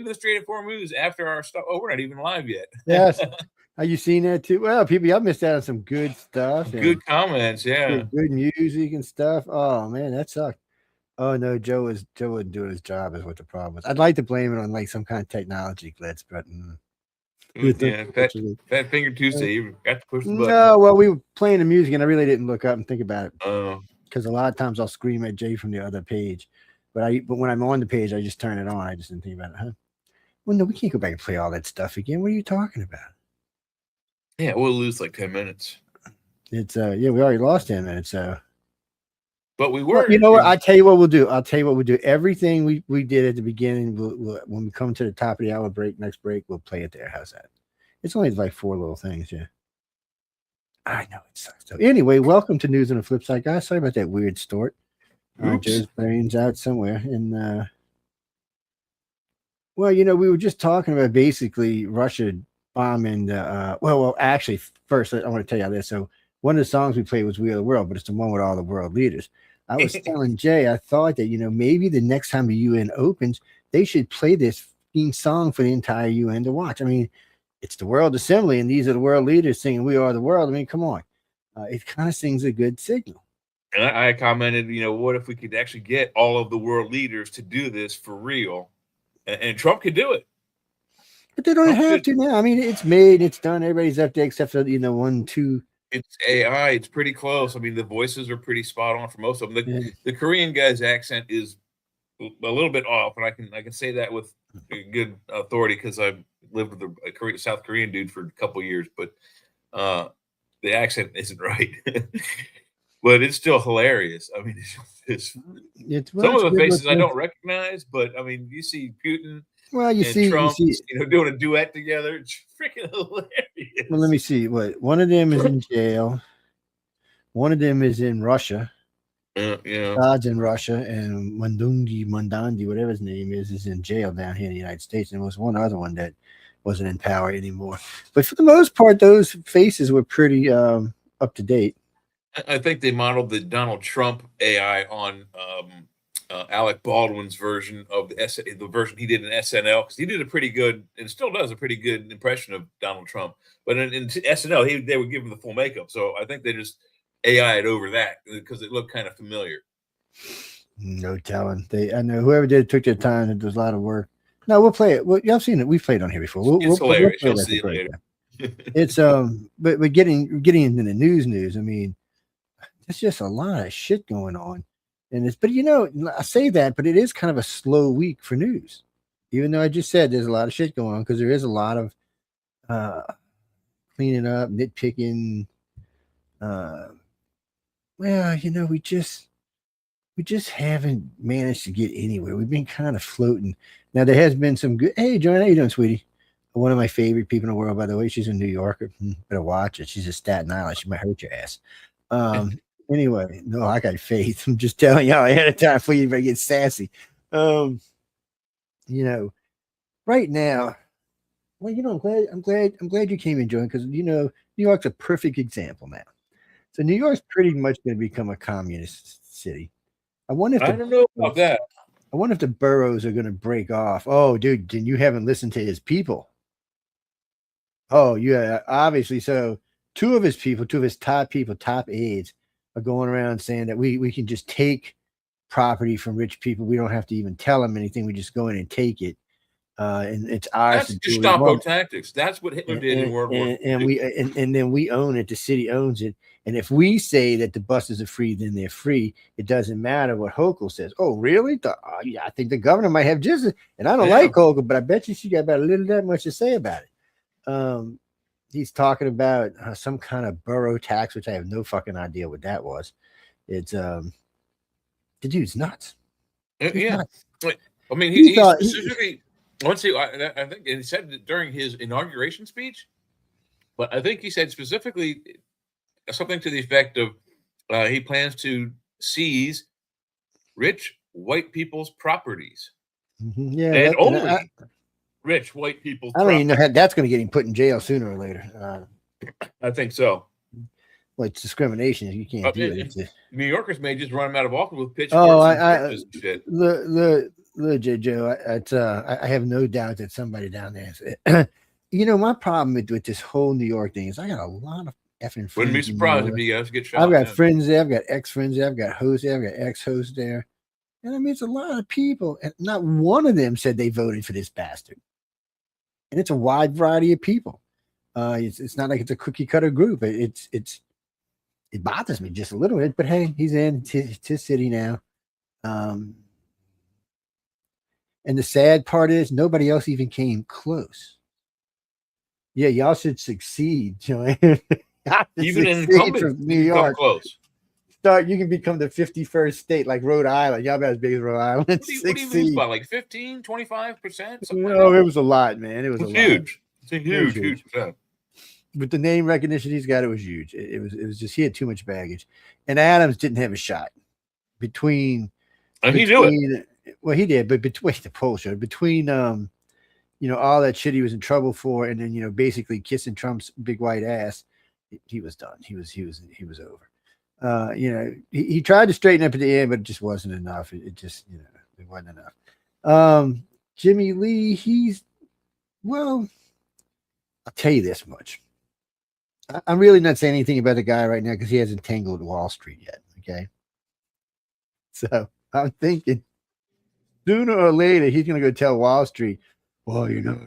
into the Strait of Hormuz after our stuff. Oh, we're not even live yet. Yes. Are you seen that too? Well, people, y'all missed out on some good stuff. Good comments, yeah. Good music and stuff. Oh man, that sucked. Oh no, Joe wasn't doing his job is what the problem was. I'd like to blame it on like some kind of technology glitch, but yeah, fat finger Tuesday, you got to push the button. No, well, we were playing the music and I really didn't look up and think about it. Because a lot of times I'll scream at Jay from the other page. But when I'm on the page, I just turn it on. I just didn't think about it. Huh? Well, no, we can't go back and play all that stuff again. What are you talking about? Yeah, we'll lose like 10 minutes. It's we already lost 10 minutes. But we were. Well, you know what? I'll tell you what we'll do. Everything we did at the beginning, we'll when we come to the top of the hour break, next break, we'll play it there. How's that? It's only like 4 little things, yeah. I know it sucks. So anyway, welcome to News on the Flip Side, guys. Sorry about that weird start. Joe's brain's out somewhere. And well, you know, we were just talking about basically Russia bombing well, actually, first I want to tell you this. So one of the songs we played was We Are the World, but it's the one with all the world leaders. I was telling Jay, I thought that, you know, maybe the next time the UN opens, they should play this song for the entire UN to watch. I mean, it's the World Assembly, and these are the world leaders singing We Are the World. I mean, come on. It kind of sings a good signal. And I commented, you know, what if we could actually get all of the world leaders to do this for real? And Trump could do it. But they don't have to now. I mean, it's made, it's done. Everybody's up there except for, you know, 1, 2. It's AI. It's pretty close. I mean, the voices are pretty spot on for most of them. The Korean guy's accent is a little bit off, and I can say that with good authority because I've lived with a South Korean dude for a couple of years, but the accent isn't right. But it's still hilarious. I mean, it's some of the faces I don't recognize, but I mean, you see Putin. Well, you see Trump, you know, doing a duet together. It's freaking hilarious. Well, let me see. What one of them is in jail. One of them is in Russia. Yeah. God's in Russia, and Mandandi, whatever his name is in jail down here in the United States. And there was one other one that wasn't in power anymore. But for the most part, those faces were pretty up to date. I think they modeled the Donald Trump AI on Alec Baldwin's version of the version he did in SNL, because he did a pretty good, and still does a pretty good impression of Donald Trump. But in SNL, they would give him the full makeup. So I think they just AI'd over that because it looked kind of familiar. No telling. I know whoever did took their time and does a lot of work. No, we'll play it. Well, y'all seen it. We've played on here before. It's hilarious. You'll see it later. It's but getting into the news. I mean, there's just a lot of shit going on. But you know, I say that, but it is kind of a slow week for news. Even though I just said there's a lot of shit going on, because there is a lot of cleaning up, nitpicking. Well, you know, we just haven't managed to get anywhere. We've been kind of floating. Now there has been some good. Hey, Joanna, how you doing, sweetie? One of my favorite people in the world, by the way. She's a New Yorker. Better watch it. She's a Staten Island. She might hurt your ass. Anyway, no, I got faith. I'm just telling y'all ahead of time before you better get sassy. You know, right now, well, you know, I'm glad you came in, Joan, because you know, New York's a perfect example now. So New York's pretty much going to become a communist city. I wonder if I don't know about that. I wonder if the boroughs are going to break off. Oh, dude, then you haven't listened to his people. Oh, yeah, obviously. So two of his top aides are going around saying that we can just take property from rich people. We don't have to even tell them anything. We just go in and take it. And it's ours. That's Gestapo tactics. That's what Hitler did in World War II. And then we own it. The city owns it. And if we say that the buses are free, then they're free. It doesn't matter what Hochul says. Oh, really? Yeah, I think the governor might have just. And I don't like Hochul, but I bet you she got about a little that much to say about it. He's talking about some kind of borough tax, which I have no fucking idea what that was. It's the dude's nuts. Nuts. I mean, he specifically. I think he said it during his inauguration speech, but I think he said specifically something to the effect of he plans to seize rich white people's properties. Yeah, and only rich white people's properties. I don't even know how that's going to get him put in jail sooner or later. I think so. Well, it's discrimination. You can't do it. New Yorkers may just run him out of office with pitchforks. Legit, Joe. I have no doubt that somebody down there is. My problem with this whole New York thing is I got a lot of effing Wouldn't be friends in New surprised if York. you guys get I've shot. got Yeah. friends there. I've got ex-friends there. I've got hosts there. I've got ex-hosts there. And I mean, it's a lot of people. And not one of them said they voted for this bastard. And it's a wide variety of people. It's not like it's a cookie cutter group. It bothers me just a little bit. But hey, he's in. It's his city now. Um, and the sad part is nobody else even came close. Yeah, y'all should succeed, Joanne. Even Succeed incumbents from New didn't come York. close. You can become the 51st state like Rhode Island. Y'all about as big as Rhode Island. What do you lose Succeed. by? Like 15, 25%? Something like Oh, that? it was a lot, man. It was a It's lot. huge. It's a It was huge percent. With the name recognition he's got, it was huge. It was just he had too much baggage. And Adams didn't have a shot. Between And he knew it. Well, he did, but between the poll showed between all that shit he was in trouble for, and then basically kissing Trump's big white ass, he was done. He was over. He tried to straighten up at the end, but it just wasn't enough. It just it wasn't enough. Jimmy Lee, I'll tell you this much. I'm really not saying anything about the guy right now because he hasn't tangled Wall Street yet. Okay. So I'm thinking sooner or later he's going to go tell Wall Street, well, Wall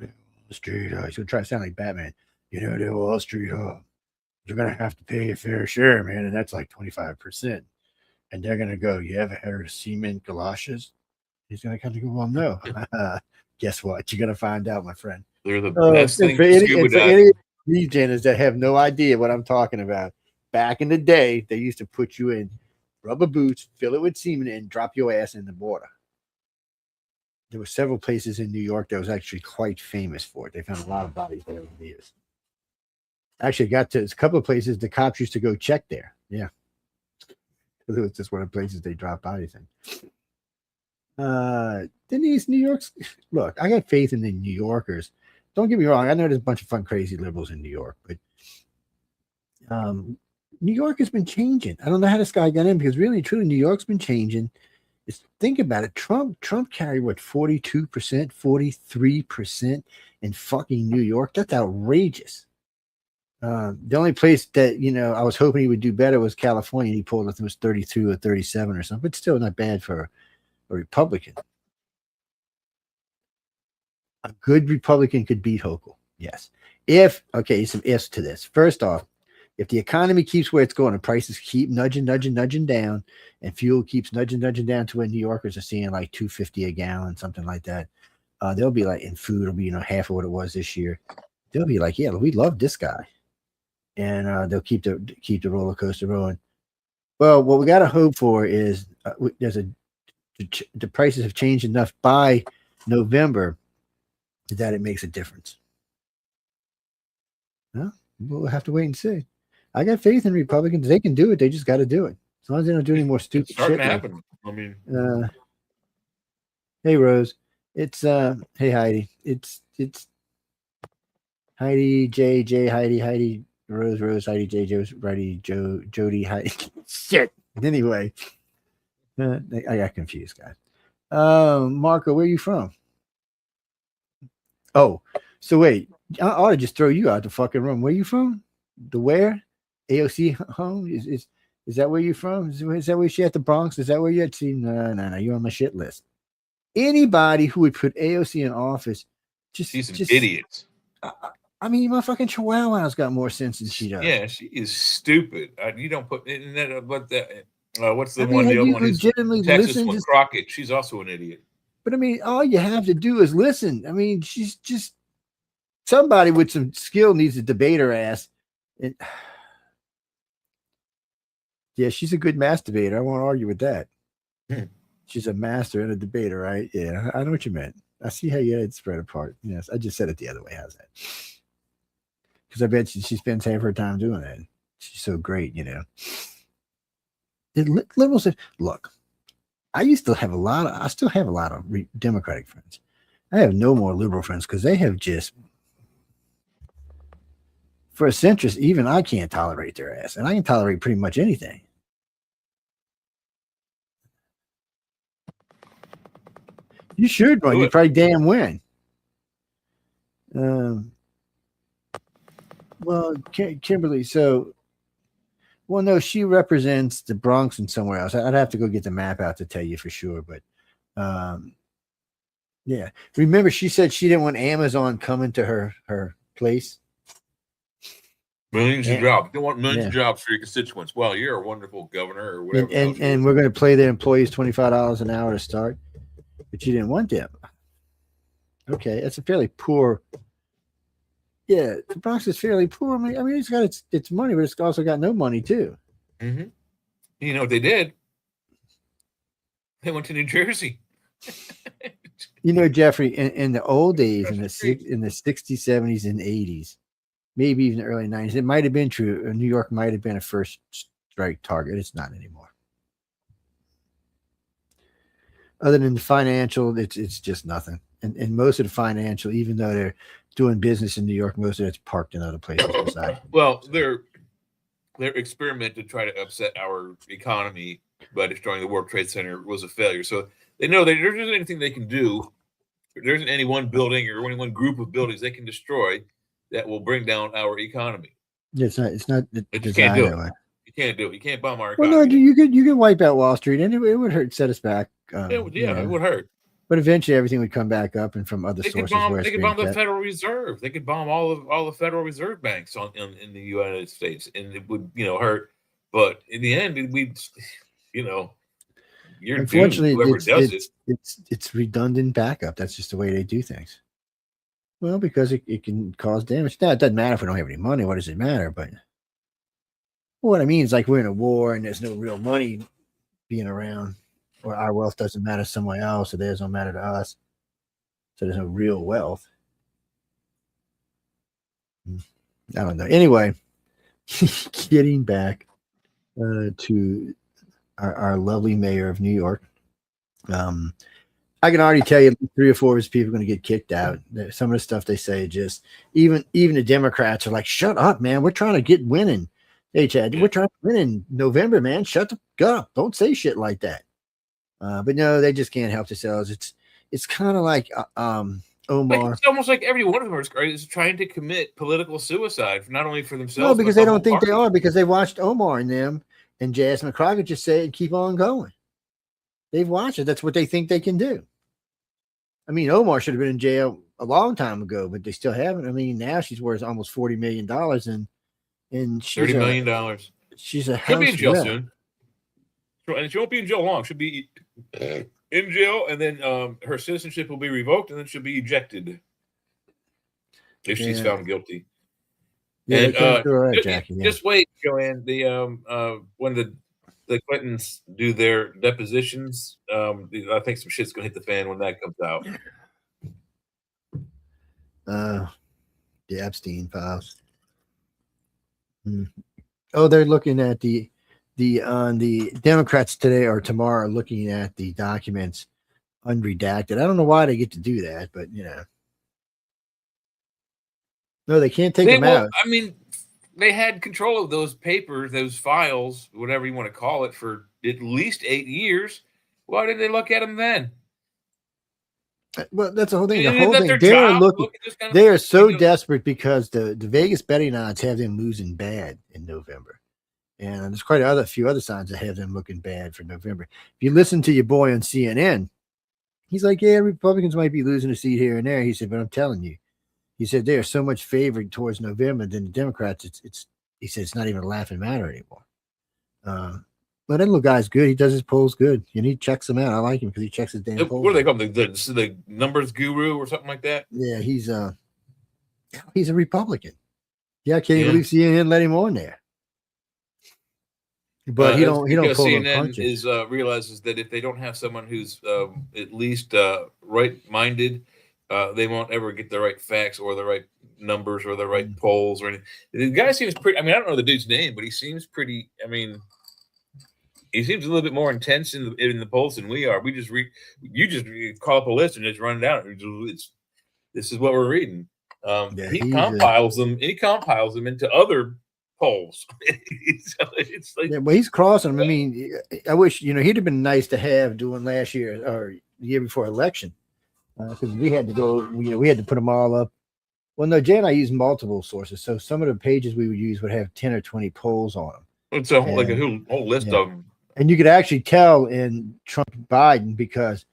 Street, he's going to try to sound like Batman. The Wall Street, you're going to have to pay a fair share, man. And that's like 25%. And they're going to go, you ever heard of cement galoshes? He's going to kind of go, well, no. Guess what? You're going to find out, my friend. They're the best thing for any regions that have no idea what I'm talking about. Back in the day, they used to put you in rubber boots, fill it with semen, and drop your ass in the water. There were several places in New York that was actually quite famous for it. They found a lot of bodies there over the years. Actually, got to a couple of places the cops used to go check there. Yeah. It was just one of the places they dropped bodies in. Denise, New York's look, I got faith in the New Yorkers. Don't get me wrong, I know there's a bunch of fun, crazy liberals in New York, but New York has been changing. I don't know how this guy got in because really, truly, New York's been changing. Think about it. Trump carried what 42%, 43% in fucking New York. That's outrageous. The only place that I was hoping he would do better was California. He pulled it was 32 or 37 or something, but still not bad for a Republican. A good Republican could beat Hochul. Yes. Some ifs to this. First off, if the economy keeps where it's going and prices keep nudging down and fuel keeps nudging down to where New Yorkers are seeing like $2.50 a gallon, something like that, they'll be like, in food, it'll be, half of what it was this year. They'll be like, yeah, we love this guy. And they'll keep the roller coaster rolling. Well, what we got to hope for is the prices have changed enough by November that it makes a difference. Well, we'll have to wait and see. I got faith in Republicans. They can do it. They just got to do it. As long as they don't do any more stupid shit. Starting to happen. I mean, hey Rose, it's hey Heidi, it's Heidi J Heidi Rose Heidi J Jody Heidi. Shit. Anyway, I got confused, guys. Marco, where are you from? Oh, so wait, I ought to just throw you out the fucking room. Where you from? The where? AOC home? Is that where you're from? Is that where she at the Bronx? Is that where you're at? See, no, you're on my shit list. Anybody who would put AOC in office, she's an idiot. I mean, my fucking Chihuahua's got more sense than she does. Yeah, she is stupid. You don't put in that, but what's the I mean, one? The other you one is Texas one. Crockett. She's also an idiot. But I mean, all you have to do is listen. I mean, she's just somebody with some skill needs to debate her ass. And yeah, she's a good masturbator. I won't argue with that. She's a master and a debater, right? Yeah, I know what you meant. I see how you had it spread apart. Yes, I just said it the other way. How's that? Because I bet she spends half her time doing that. She's so great, The liberals said, look, I still have a lot of Democratic friends. I have no more liberal friends because they have just, for a centrist, even I can't tolerate their ass. And I can tolerate pretty much anything. You should run. You probably damn win. Well, Kimberly. So, well, no, she represents the Bronx and somewhere else. I'd have to go get the map out to tell you for sure. But, yeah. Remember, she said she didn't want Amazon coming to her place. Millions of jobs. You want millions of jobs for your constituents. Well, you're a wonderful governor or whatever. And we're going to pay their employees $25 an hour to start, but you didn't want them. Okay, that's a fairly poor. Yeah, the Bronx is fairly poor. I mean, it's got its money, but it's also got no money too. Mm-hmm. You know what they did? They went to New Jersey. You know, Jeffrey, in the old days, in the 60s, 70s, and 80s, maybe even the early 90s, it might have been true. New York might have been a first strike target. It's not anymore. Other than the financial, it's just nothing. And most of the financial, even though they're doing business in New York, most of it's parked in other places besides. Well, their experiment to try to upset our economy by destroying the World Trade Center was a failure. So they know that there isn't anything they can do. There isn't any one building or any one group of buildings they can destroy that will bring down our economy. Yeah, it's not you can't do it. You can't do it. You can't bomb our economy. Well, no, you can wipe out Wall Street, and it would hurt, set us back. It would hurt. But eventually, everything would come back up, and from other sources. They could bomb the Federal Reserve. They could bomb all the Federal Reserve banks in the United States, and it would hurt. But in the end, you're unfortunately it's redundant backup. That's just the way they do things. Well, because it can cause damage. Now, it doesn't matter if we don't have any money. What does it matter? But what I mean is, like, we're in a war, and there's no real money being around. Or our wealth doesn't matter to someone else, or theirs don't matter to us. So there's no real wealth. I don't know. Anyway, getting back to our lovely mayor of New York. I can already tell you 3 or 4 of his people are going to get kicked out. Some of the stuff they say, just even the Democrats are like, "Shut up, man. We're trying to get winning." Hey, Chad, we're trying to win in November, man. Shut the fuck up. Don't say shit like that. But no, they just can't help themselves. It's kind of like Omar. It's almost like every one of them is trying to commit political suicide, not only for themselves. No, because they don't think they are, because they watched Omar and them and Jasmine Crockett just say it and keep on going. They've watched it. That's what they think they can do. I mean, Omar should have been in jail a long time ago, but they still haven't. I mean, now she's worth almost $40 million, and she's $30 million. She's a house She'll be in jail rep. soon. And she won't be in jail long. She'll be in jail, and then her citizenship will be revoked, and then she'll be ejected if she's found guilty. Yeah, and just wait, Joanne. When the Clintons do their depositions, I think some shit's gonna hit the fan when that comes out. The Epstein files. Oh, they're looking at the Democrats today or tomorrow are looking at the documents unredacted. I don't know why they get to do that, but no, they can't take them out. I mean, they had control of those papers, those files, whatever you want to call it, for at least 8 years. Why did they look at them then? Well, that's the whole thing. The whole thing. They are so desperate because the Vegas betting odds have them losing bad in November. And there's quite a few other signs that have them looking bad for November. If you listen to your boy on CNN, he's like, yeah, Republicans might be losing a seat here and there. He said, but I'm telling you, he said they are so much favored towards November than the Democrats. He said it's not even a laughing matter anymore. But that little guy's good. He does his polls good, and he checks them out. I like him because he checks his damn polls. What do they call him? The numbers guru or something like that? Yeah, he's a Republican. Yeah, I can't even believe CNN let him on there. But he don't pull no punches. Realizes that if they don't have someone who's at least right-minded, they won't ever get the right facts or the right numbers or the right polls or anything. The guy seems pretty. I mean, I don't know the dude's name, but he seems pretty. I mean, he seems a little bit more intense in the polls than we are. You just call up a list and just run it down. This is what we're reading. He compiles them into other polls. It's like, well, he's crossing them. I mean, I wish he'd have been nice to have doing last year or the year before election. because we had to go. We had to put them all up. Well, no, Jay and I use multiple sources, so some of the pages we would use would have 10 or 20 polls on them. It's a whole list of them. And you could actually tell in Trump Biden because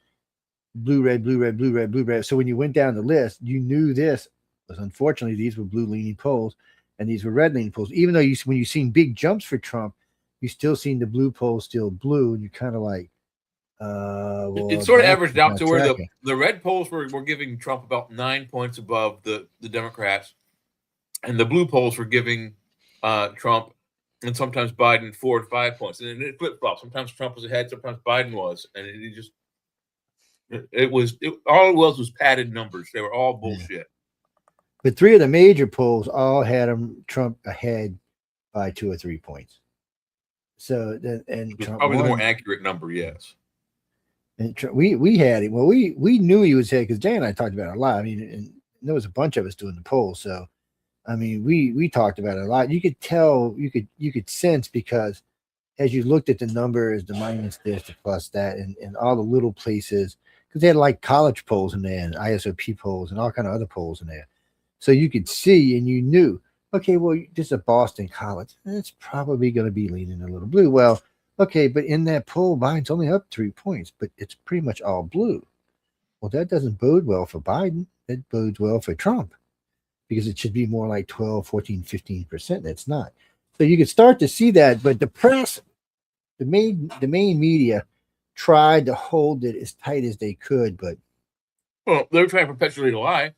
blue, red, blue, red, blue, red, blue, red. So when you went down the list, you knew this was unfortunately these were blue leaning polls and these were red leaning polls. Even though when you've seen big jumps for Trump, you still seen the blue polls still blue, and you're kind of like, well, it sort of averaged out to where the red polls were giving Trump about 9 points above the Democrats, and the blue polls were giving Trump and sometimes Biden 4 and 5 points, and it flip flopped. Sometimes Trump was ahead, sometimes Biden was, and all it was padded numbers. They were all bullshit. Yeah. But 3 of the major polls all had Trump ahead by 2 or 3 points. So and Trump probably won. The more accurate number, yes. And we had it. Well, we knew he was ahead because Jay and I talked about it a lot. I mean, and there was a bunch of us doing the polls, so I mean, we talked about it a lot. You could tell, you could sense because as you looked at the numbers, the minus this, the plus that, and all the little places, because they had like college polls in there and ISOP polls and all kind of other polls in there. So you could see and you knew, okay, well, this is a Boston college. It's probably going to be leaning a little blue. Well, okay, but in that poll, Biden's only up 3 points, but it's pretty much all blue. Well, that doesn't bode well for Biden. It bodes well for Trump because it should be more like 12, 14, 15%. It's not. So you could start to see that, but the press, the main media tried to hold it as tight as they could, but well, they were trying to perpetually lie.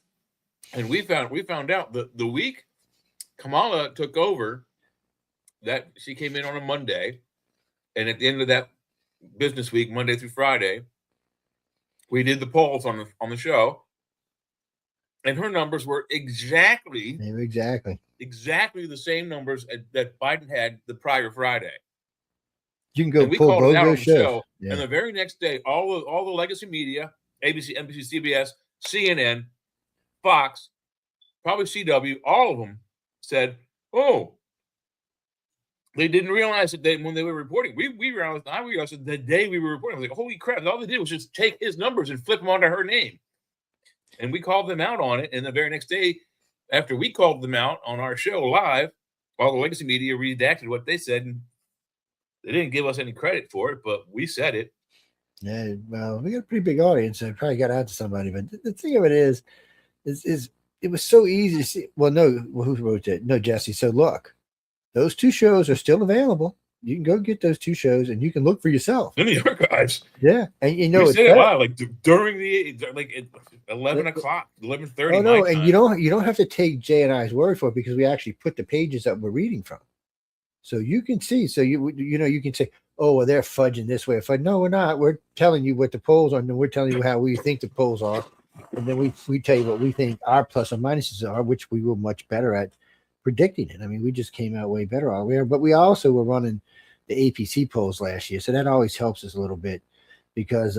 And we found out that the week Kamala took over, that she came in on a Monday, and at the end of that business week, Monday through Friday, we did the polls on the show, and her numbers were exactly the same numbers that Biden had the prior Friday. You can go pull both those shows. Yeah. And the very next day, all the legacy media, ABC, NBC, CBS, CNN, Fox, probably CW, all of them said, "Oh, they didn't realize that when they were reporting." We realized. I realized the day we were reporting, I was like, "Holy crap!" All they did was just take his numbers and flip them onto her name, and we called them out on it. And the very next day, after we called them out on our show live, all the legacy media redacted what they said, and they didn't give us any credit for it, but we said it. Yeah, well, we got a pretty big audience, so I probably got out to somebody. But the thing of it is it was so easy to see. Well, who wrote it? No, Jesse. So look, those 2 shows are still available. You can go get those 2 shows, and you can look for yourself in the archives. Yeah, and you know we said it live, like during at 11 o'clock, 11:30. Oh no, and you don't have to take Jay and I's word for it because we actually put the pages that we're reading from, so you can see. So you can say, oh, well, they're fudging this way. No, we're not. We're telling you what the polls are, and we're telling you how we think the polls are. And then we tell you what we think our plus or minuses are, which we were much better at predicting it. I mean, we just came out way better all there. But we also were running the APC polls last year, so that always helps us a little bit because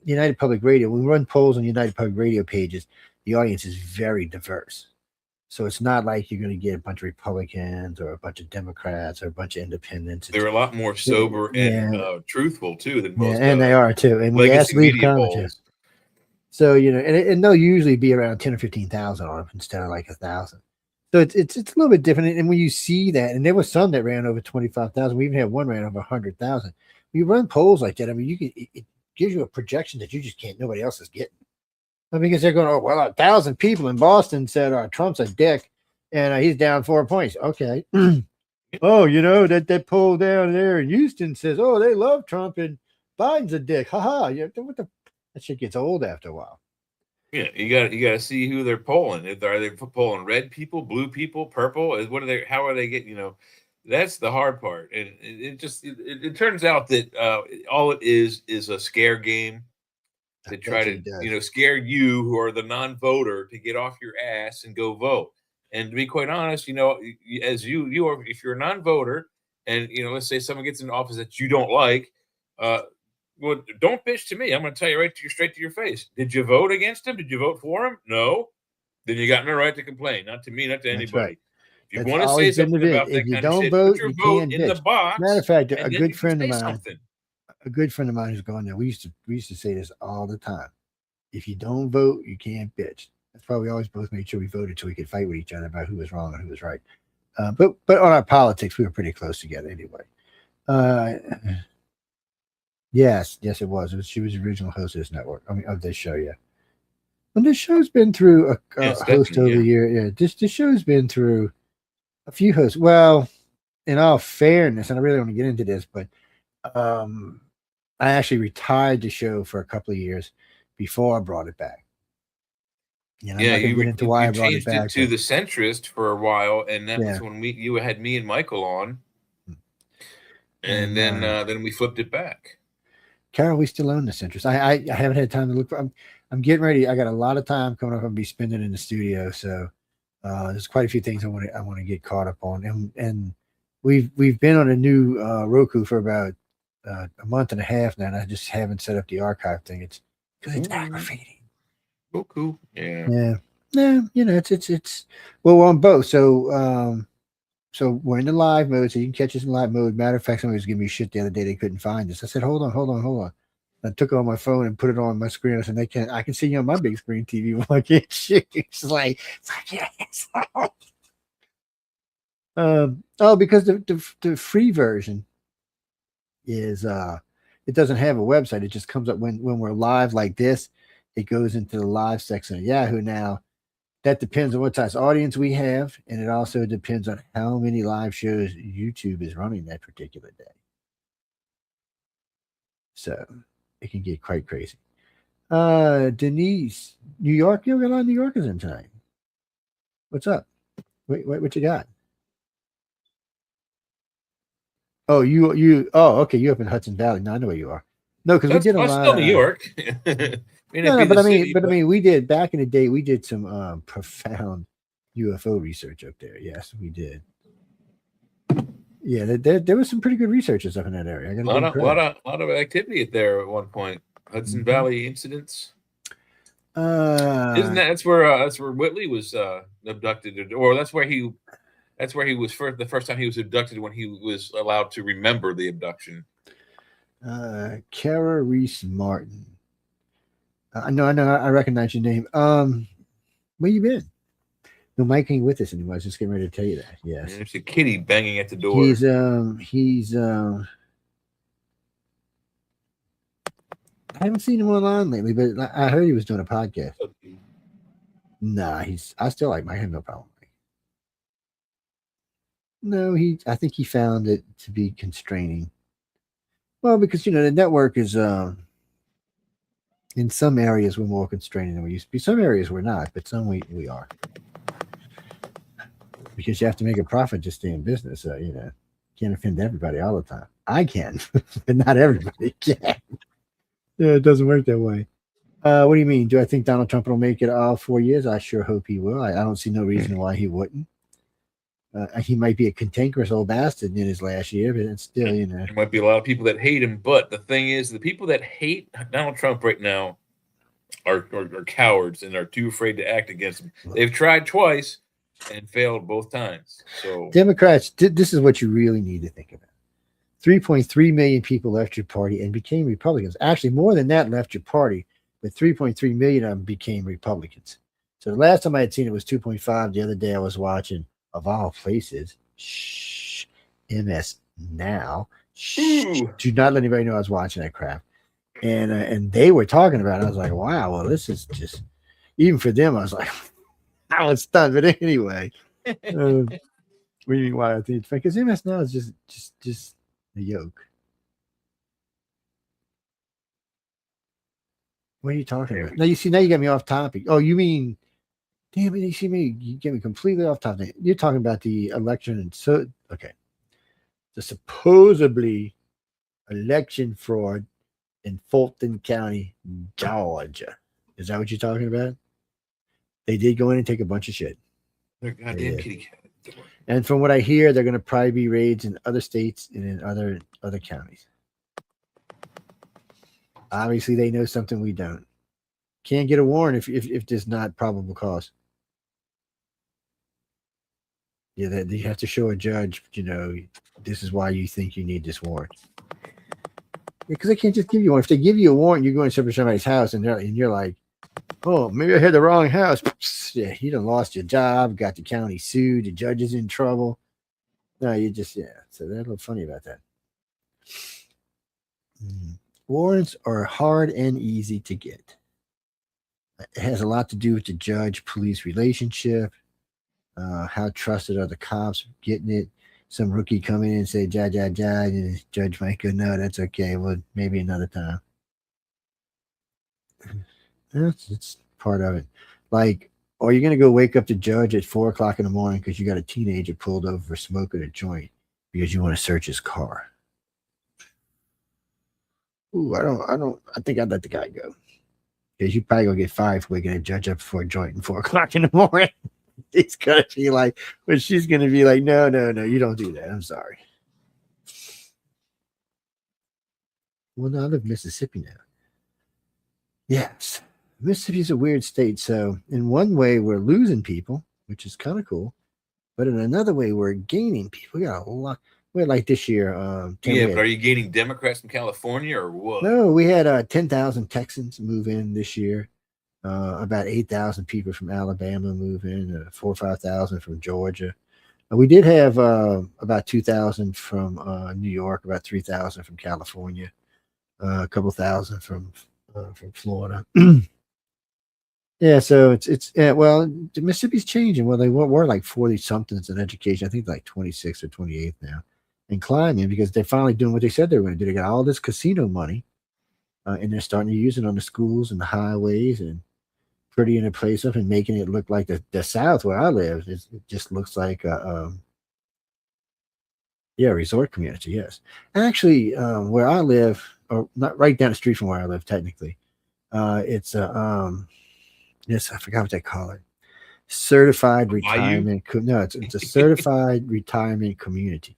United Public Radio, when we run polls on United Public Radio pages, the audience is very diverse. So it's not like you're going to get a bunch of Republicans or a bunch of Democrats or a bunch of independents. They're a lot more sober and truthful too than most. And they are too. And we ask leave comments. So and they'll usually be around 10 or 15,000 on them instead of like 1,000. So it's a little bit different. And when you see that, and there was some that ran over 25,000. We even had one ran over 100,000. When you run polls like that, I mean, it gives you a projection that you just can't. Nobody else is getting. Because they're going, oh, well, 1,000 people in Boston said Trump's a dick and he's down 4 points. Okay. Oh, that poll down there in Houston says, oh, they love Trump and Biden's a dick. Ha. That shit gets old after a while. Yeah, you got to see who they're polling. Are they polling red people, blue people, purple? What are they? How are they getting? That's the hard part. And it turns out that all it is a scare game. They try to scare you who are the non-voter to get off your ass and go vote. And to be quite honest, as you are, if you're a non-voter and let's say someone gets in office that you don't like, well, don't bitch to me. I'm going to tell you straight to your face. Did you vote against him? Did you vote for him? No. Then you got no right to complain. Not to me, not to anybody. Right. If you want to say something about that kind of shit, put your vote in the box. Matter of fact, a good friend of mine who's gone there, we used to say this all the time. If you don't vote, you can't bitch. That's why we always both made sure we voted so we could fight with each other about who was wrong and who was right. But on our politics, we were pretty close together anyway. Uh, yes, it was. She was the original host of this network. I mean, of this show, yeah. And this show's been through a host over the year. Yeah, this show's been through a few hosts. Well, in all fairness, and I really want to get into this, but I actually retired the show for a couple of years before I brought it back. You know, you get into why I brought it back to the centrist for a while, and that's when you had me and Michael on, and then we flipped it back. Carol, we still own the centrist. I haven't had time to look for. I'm getting ready. I got a lot of time coming up. I'll be spending in the studio, so there's quite a few things I want to get caught up on, and we've been on a new Roku for about a month and a half now, and I just haven't set up the archive thing. It's because it's aggravating. Roku, yeah. You know, it's well, we're on both. So we're in the live mode, so you can catch us in live mode. Matter of fact, somebody was giving me shit the other day. They couldn't find us. I said, hold on. I took it on my phone and put it on my screen. I said, I can see you on my big screen TV. Well, I can't shit. It's like yes. Because the free version is it doesn't have a website. It just comes up when we're live like this. It goes into the live section of Yahoo. Now, that depends on what size audience we have, and it also depends on how many live shows YouTube is running that particular day. So it can get quite crazy. Denise, New York, you got a lot of New Yorkers in tonight. What's up? Wait, what you got? Oh, okay, you up in Hudson Valley. No, I know where you are. No, because we did a lot. Still New York. But I mean, we did back in the day. We did some profound UFO research up there. Yes, we did. Yeah, there was some pretty good researchers up in that area. A lot of activity there at one point. Hudson Valley incidents. That's where Whitley was abducted, or that's where he was the first time he was abducted, when he was allowed to remember the abduction. Kara Reese Martin. I know. I recognize your name. Where you been? No, Mike ain't with us anymore. I was just getting ready to tell you that. Yes. There's a kitty banging at the door. He's I haven't seen him online lately, but I heard he was doing a podcast. Nah, I still like Mike. I have no problem. No, I think he found it to be constraining. Well, because the network is in some areas we're more constraining than we used to be. Some areas we're not, but some we are. Because you have to make a profit to stay in business. So, can't offend everybody all the time. I can, but not everybody can. Yeah, it doesn't work that way. What do you mean? Do I think Donald Trump will make it all 4 years? I sure hope he will. I don't see no reason why he wouldn't. He might be a cantankerous old bastard in his last year, but it's still, There might be a lot of people that hate him, but the thing is, the people that hate Donald Trump right now are cowards and are too afraid to act against him. They've tried twice and failed both times. So Democrats, this is what you really need to think about. 3.3 million people left your party and became Republicans. Actually, more than that left your party, but 3.3 million of them became Republicans. So the last time I had seen it was 2.5. The other day I was watching, of all places, MS Now. Do not let anybody know I was watching that crap. And they were talking about it. I was like, wow, well, this is just, even for them, I was like, I was stunned. But anyway, what do you mean why I think it's fake? Because MS Now is just a yoke. What are you talking about? Now you got me off topic. Oh, you mean, damn it, you get me completely off topic. You're talking about the election, and so okay. The supposedly election fraud in Fulton County, Georgia. Is that what you're talking about? They did go in and take a bunch of shit. They're goddamn kitty cat. And from what I hear, they're going to probably be raids in other states and in other counties. Obviously, they know something we don't. Can't get a warrant if there's not probable cause. Yeah, you have to show a judge, this is why you think you need this warrant. Because they can't just give you one. If they give you a warrant, you're going to somebody's house, and you're like, Oh, maybe I had the wrong house. Yeah, you done lost your job, got the county sued, the judge is in trouble. No, you just, yeah. So that's a little funny about that. Warrants are hard and easy to get. It has a lot to do with the judge police relationship. How trusted are the cops getting it? Some rookie come in and say, ja, ja, ja, and the judge might go, no, that's okay. Well, maybe another time. It's part of it. Like, are you going to go wake up the judge at 4 o'clock in the morning because you got a teenager pulled over for smoking a joint because you want to search his car? Ooh, I think I'd let the guy go because you probably gonna get fired for waking a judge up for a joint at 4 o'clock in the morning. It's gonna be like, but she's gonna be like, no, no, no, you don't do that. I'm sorry. Well, no, I live in Mississippi now. Yes, Mississippi's a weird state. So in one way, we're losing people, which is kind of cool, but in another way, we're gaining people. We got a lot. We had like this year. Yeah, but are you gaining Democrats from California or what? No, we had 10,000 Texans move in this year. About 8,000 people from Alabama move in, 4 or 5,000 from Georgia. We did have about 2,000 from New York, about 3,000 from California, a couple thousand from Florida. Yeah, so it's well, Mississippi's changing. Well, they were like 40 somethings in education. I think like 26 or 28 now, and climbing because they're finally doing what they said they were going to do. They got all this casino money, and they're starting to use it on the schools and the highways and prettying the place up and making it look like the South where I live. It just looks like yeah, resort community. Yes, actually, where I live, or not right down the street from where I live, technically, it's a yes, I forgot what they call it. Certified retirement. No, it's a certified retirement community.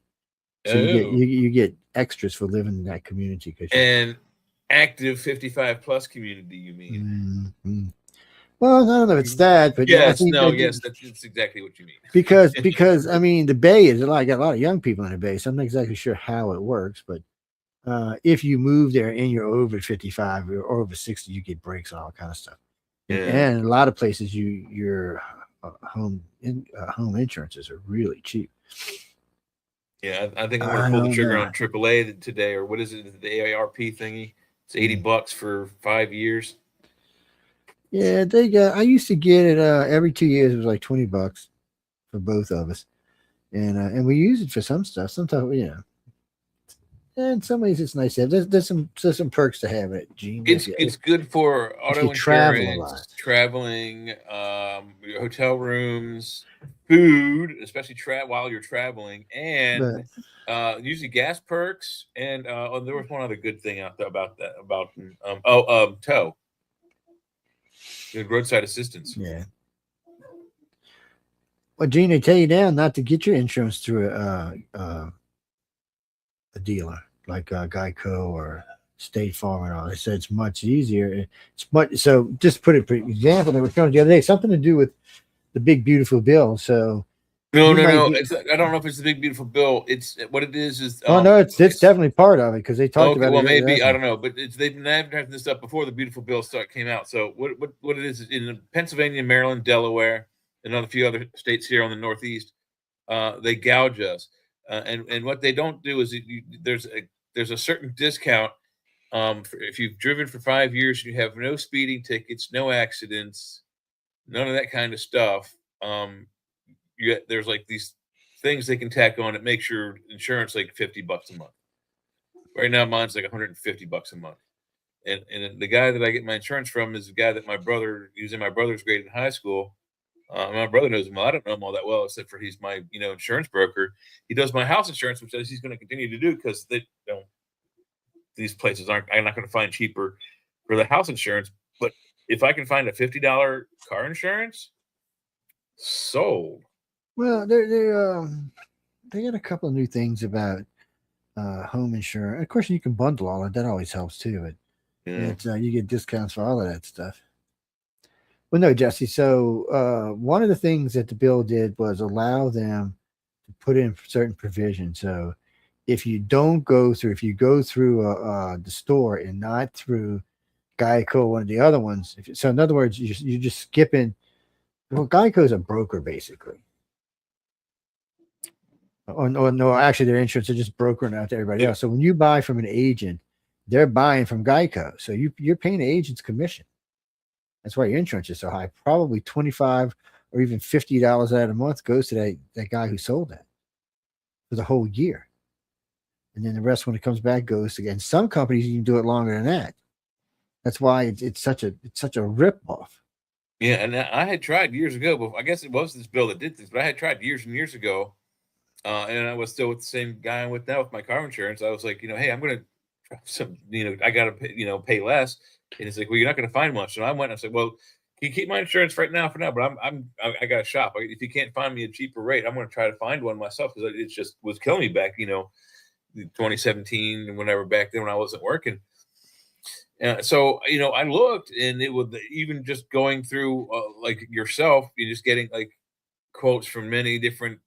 So you get extras for living in that community. And active 55 plus community, you mean? Mm-hmm. Well, I don't know if it's that, but yes, that's exactly what you mean. because I mean the Bay is got a lot of young people in the Bay, so I'm not exactly sure how it works, but if you move there and you're over 55 or over 60, you get breaks and all kind of stuff. Yeah. And a lot of places, your home insurances are really cheap. Yeah, I think I'm going to pull the trigger on AAA today, or what is it, the AARP thingy? It's $80 for 5 years. Yeah, I used to get it every 2 years. It was like $20 for both of us, and we use it for some stuff. Sometimes, and in some ways it's nice to have. There's some perks to have it. Gene, it's good for auto insurance, traveling, hotel rooms, food, especially while you're traveling, and usually gas perks. And there was one other good thing out there about tow. Good roadside assistance. Yeah. Well, Gene, they tell you now not to get your insurance through a dealer like Geico or State Farm and all. They said it's much easier. So just put it for example, they were showing the other day something to do with the big beautiful bill. So no. I don't know if it's the big beautiful bill. It's what it is. Oh no, it's definitely part of it because they talked about it. Well, maybe I don't know, but they've been advertising this stuff before the beautiful bill came out. So what it is in Pennsylvania, Maryland, Delaware, and a few other states here on the Northeast, they gouge us, and what they don't do is there's a certain discount. If you've driven for 5 years, you have no speeding tickets, no accidents, none of that kind of stuff. There's like these things they can tack on that makes your insurance like $50 a month. Right now, mine's like $150 a month. And the guy that I get my insurance from is the guy that he was in my brother's grade in high school. My brother knows him well. I don't know him all that well, except for he's my insurance broker. He does my house insurance, which he's going to continue to do because these places I'm not going to find cheaper for the house insurance. But if I can find a $50 car insurance, sold. Well, they got a couple of new things about home insurance. Of course, you can bundle all that. That always helps too. But you get discounts for all of that stuff. Well, no, Jesse. So one of the things that the bill did was allow them to put in certain provisions. So if you go through the store and not through Geico, one of the other ones. So in other words, you're just skipping. Well, Geico's a broker basically. Or no, actually, their insurance are just brokering out to everybody else. So when you buy from an agent, they're buying from Geico. So you're paying the agent's commission. That's why your insurance is so high. Probably $25 or even $50 out of a month goes to that guy who sold that for the whole year. And then the rest, when it comes back, goes to, and some companies you can do it longer than that. That's why it's such a rip off. Yeah, and I had tried years ago, but I guess it was this bill that did this, but I had tried years and years ago, and I was still with the same guy I'm with now with my car insurance. I was like, hey, I'm gonna try some, I gotta pay less, and it's like, well, you're not gonna find much. So I went and I said, well, can you keep my insurance right now for now? But I got to shop. If you can't find me a cheaper rate, I'm gonna try to find one myself because it just was killing me back, 2017 and whenever back then when I wasn't working. So I looked, and it would even just going through like yourself, you're just getting like quotes from many different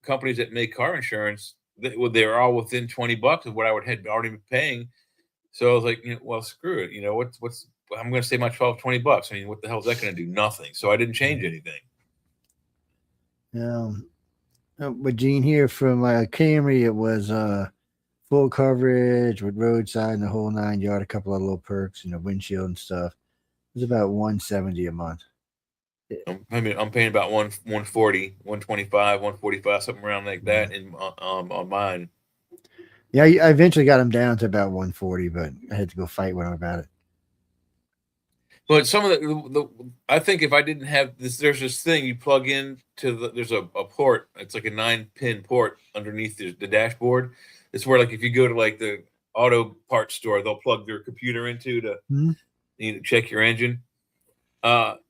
companies that make car insurance. They're all within $20 of what I would had already been paying. So I was like, well, screw it. What's I'm going to save my $20. I mean, what the hell is that going to do? Nothing. So I didn't change anything. But Gene, here from Camry, it was full coverage with roadside and the whole 9 yard, a couple of little perks, windshield and stuff. It was about $170 a month. I'm paying about 140, 125, 145, something around like that on mine. Yeah, I eventually got them down to about 140, but I had to go fight with them about it. But some of the I think if I didn't have this, there's this thing you plug in to there's a port. It's like a 9-pin port underneath the dashboard. It's where, like, if you go to like the auto parts store, they'll plug their computer into to check your engine.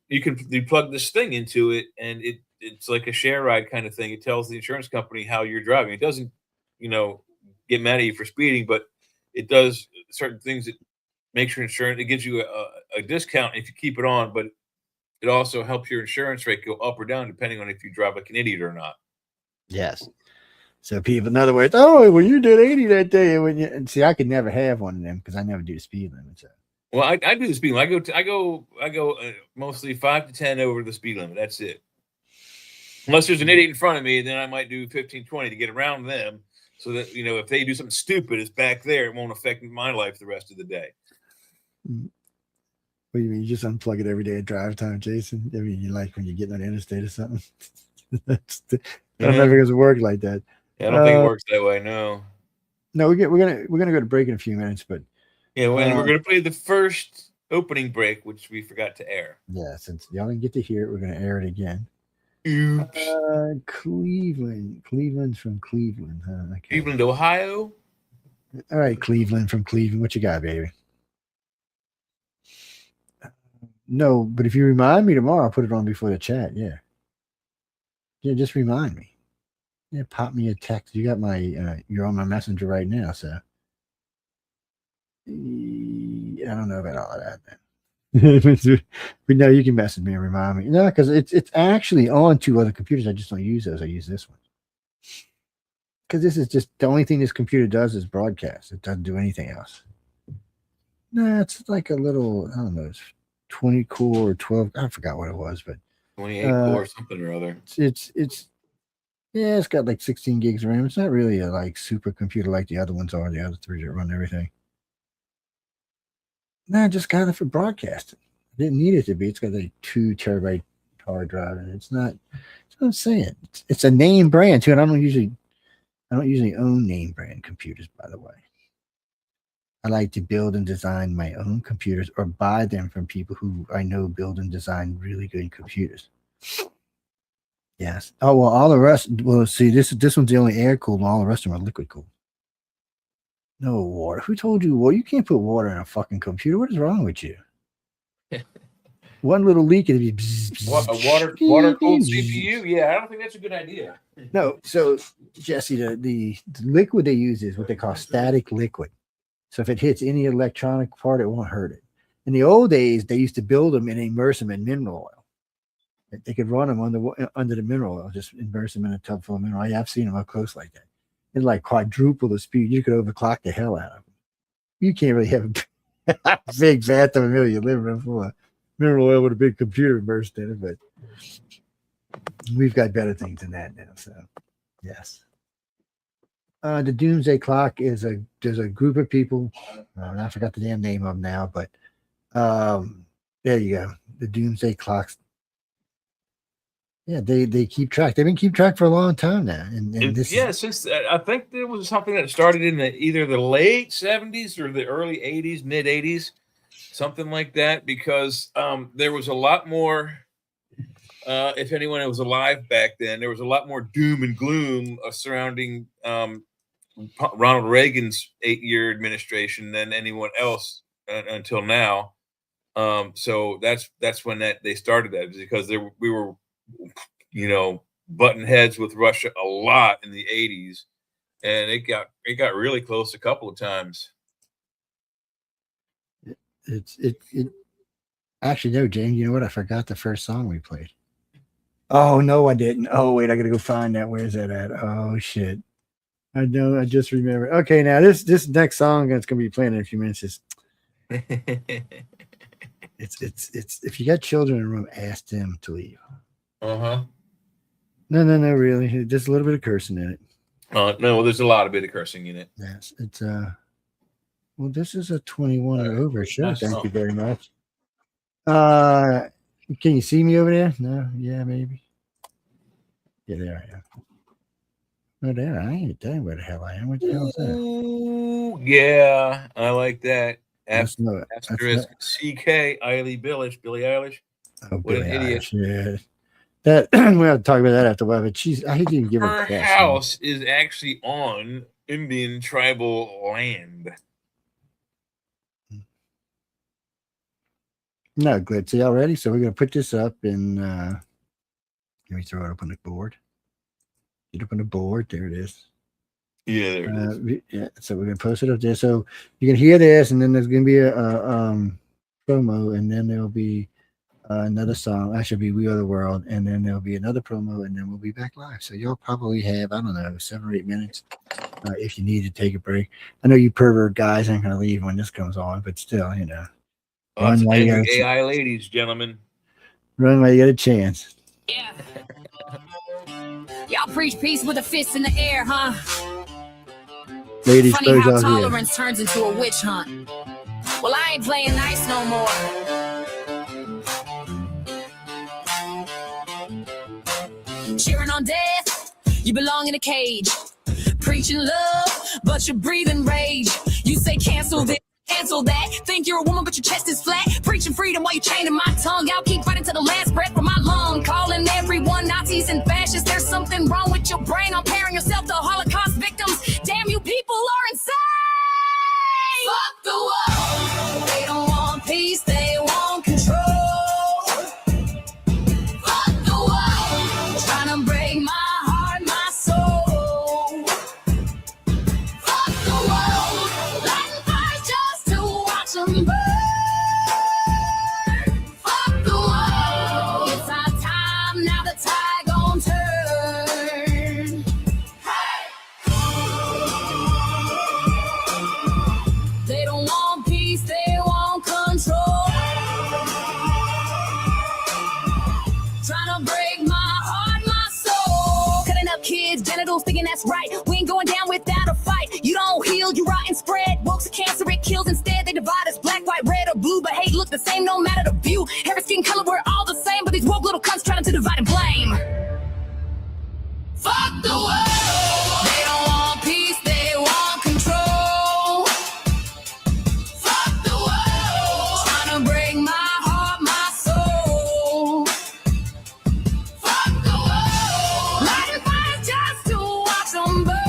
You plug this thing into it, and it's like a share ride kind of thing. It tells the insurance company how you're driving. It doesn't, get mad at you for speeding, but it does certain things that makes your insurance. It gives you a discount if you keep it on, but it also helps your insurance rate go up or down depending on if you drive like an idiot or not. Yes. So people, in other words, well, you did 80 that day, and see, I could never have one of them because I never do the speed limit. So. Well, I do the speed limit. I go mostly 5 to 10 over the speed limit. That's it. Unless there's an idiot in front of me, then I might do 15, 20 to get around them. So that, if they do something stupid, it's back there. It won't affect my life the rest of the day. What do you mean? You just unplug it every day at drive time, Jason? I mean, you like when you're getting on the interstate or something? That never going to work like that. Yeah, I don't think it works that way. No. No, we're gonna go to break in a few minutes, but yeah, and we're gonna play the first opening break, which we forgot to air. Yeah, since y'all didn't get to hear it, we're gonna air it again. Oops. Cleveland's from Cleveland, huh? Okay. Cleveland, Ohio. All right, Cleveland from Cleveland. What you got, baby? No, but if you remind me tomorrow, I'll put it on before the chat. Yeah, just remind me. Yeah, pop me a text. You got my you're on my messenger right now, so I don't know about all of that, man. But no, you can message me and remind me. No, because it's actually on 2 other computers. I just don't use those. I use this one. Because this is just the only thing this computer does is broadcast. It doesn't do anything else. No, it's like a little, I don't know, it's 20 core or 12. I forgot what it was, but 28 core something or other. It's got like 16 gigs of RAM. It's not really a like super computer like the other ones are, the other 3 that run everything. No, I just got it for broadcasting. I didn't need it to be. It's got a 2 terabyte hard drive, and it's not. That's what I'm saying. It's a name brand too, and I don't usually own name brand computers. By the way, I like to build and design my own computers, or buy them from people who I know build and design really good computers. Yes. Oh well, all the rest. Well, see, this one's the only air cooled, and all the rest of them are liquid cooled. No water. Who told you? Well, you can't put water in a fucking computer. What is wrong with you? One little leak, it'd be water cooled CPU. Yeah, I don't think that's a good idea. No. So Jesse, the liquid they use is what they call static liquid. So if it hits any electronic part, it won't hurt it. In the old days, they used to build them and immerse them in mineral oil. They could run them under the mineral oil, just immerse them in a tub full of mineral oil. Yeah, I've seen them up close like that. And like quadruple the speed. You could overclock the hell out of them. You can't really have Big bathroom in the middle of your living room full of mineral oil with a big computer burst in it, but we've got better things than that now. So, yes. The Doomsday Clock is there's a group of people. I forgot the damn name of them now, but there you go. The Doomsday Clocks. Yeah, they keep track. They've been keep track for a long time now, and this since I think there was something that started in either the late 70s or the early 80s, mid 80s, something like that. Because there was a lot more. If anyone was alive back then, there was a lot more doom and gloom surrounding Ronald Reagan's 8-year administration than anyone else until now. So that's when they started that, because we were, butting heads with Russia a lot in the 80s, and it got really close a couple of times. it actually, no, James, you know what? I forgot the first song we played. Oh no, I didn't. Oh wait, I gotta go find that. Where's that at? Oh shit. I know, I just remember. Okay, now this next song that's gonna be playing in a few minutes is it's if you got children in the room, ask them to leave. Uh-huh. No, really. Just a little bit of cursing in it. No, there's a lot of bit of cursing in it. Yes, it's well, this is a 21 or over show. Thank you very much. Can you see me over there? No, yeah, maybe. Yeah, there I am. No, there I ain't. Dang, where the hell I am? What the hell is that? Ooh, yeah, I like that. Asterisk CK Billie Eilish. Oh, what an idiot! Yeah. That we'll have to talk about that after a while. But I hate to even give her house is actually on Indian tribal land. No, good. So y'all ready? So we're gonna put this up and let me throw it up on the board. Get up on the board. There it is. Yeah, there it is. Yeah, so we're gonna post it up there. So you can hear this, and then there's gonna be a promo, and then there'll be another song. Actually, be "We Are the World," and then there'll be another promo, and then we'll be back live. So you'll probably have, I don't know, 7 or 8 minutes if you need to take a break. I know you pervert guys aren't gonna leave when this comes on, but still, Run while you got AI ladies, gentlemen. Run while you got a chance. Yeah. Y'all preach peace with a fist in the air, huh? Ladies, funny how tolerance turns into a witch hunt. Well, I ain't playing nice no more. Cheering on death, you belong in a cage. Preaching love, but you're breathing rage. You say cancel this, cancel that. Think you're a woman, but your chest is flat. Preaching freedom while you're chaining my tongue. I'll keep fighting to the last breath from my lung. Calling everyone Nazis and fascists. There's something wrong with your brain. Comparing yourself to Holocaust victims. Damn, you people are insane. Fuck the world. They don't want peace, they want control. Fuck the world. Trying to break my heart, my soul. Fuck the world. Lighting fires just to watch them burn. Fuck the world. It's our time, now the tide gon' turn. Hey. They don't want peace, they want control. Trying to break my heart, my soul. Cutting up kids, genitals, thinking that's right. We ain't going down without a fight. You don't heal, you rot and spread. Woke's a cancer, it kills instead. They divide us black, white, red, or blue. But hate look the same, no matter the view. Hair, skin color, we're all the same. But these woke little cunts trying to divide and blame. Fuck the world. They don't want peace, they want control. Fuck the world. Trying to break my heart, my soul. Fuck the world. Lighting fires just to watch them burn.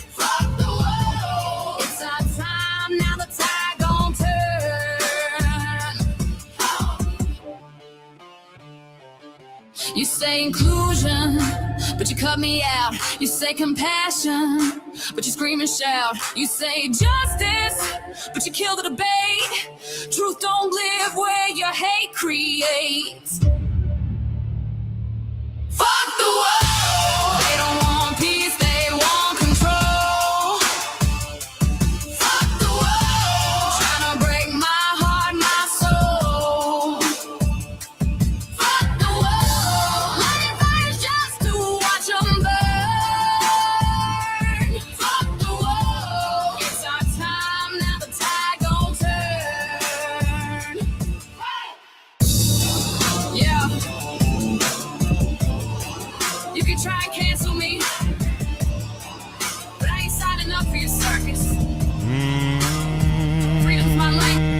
Fuck the world. It's our time, now the tide gon' turn. You say inclusion, but you cut me out. You say compassion, but you scream and shout. You say justice, but you kill the debate. Truth don't live where your hate creates. Fuck the world. They don't want peace, they want control. Fuck the world. try and cancel me, but I ain't signing up for your circus. Freedom's my life.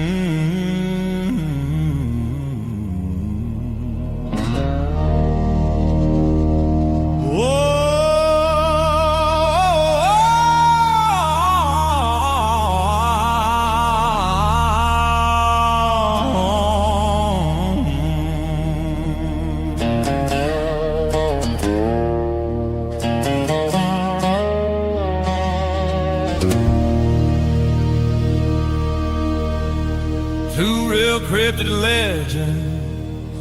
Two real cryptid legends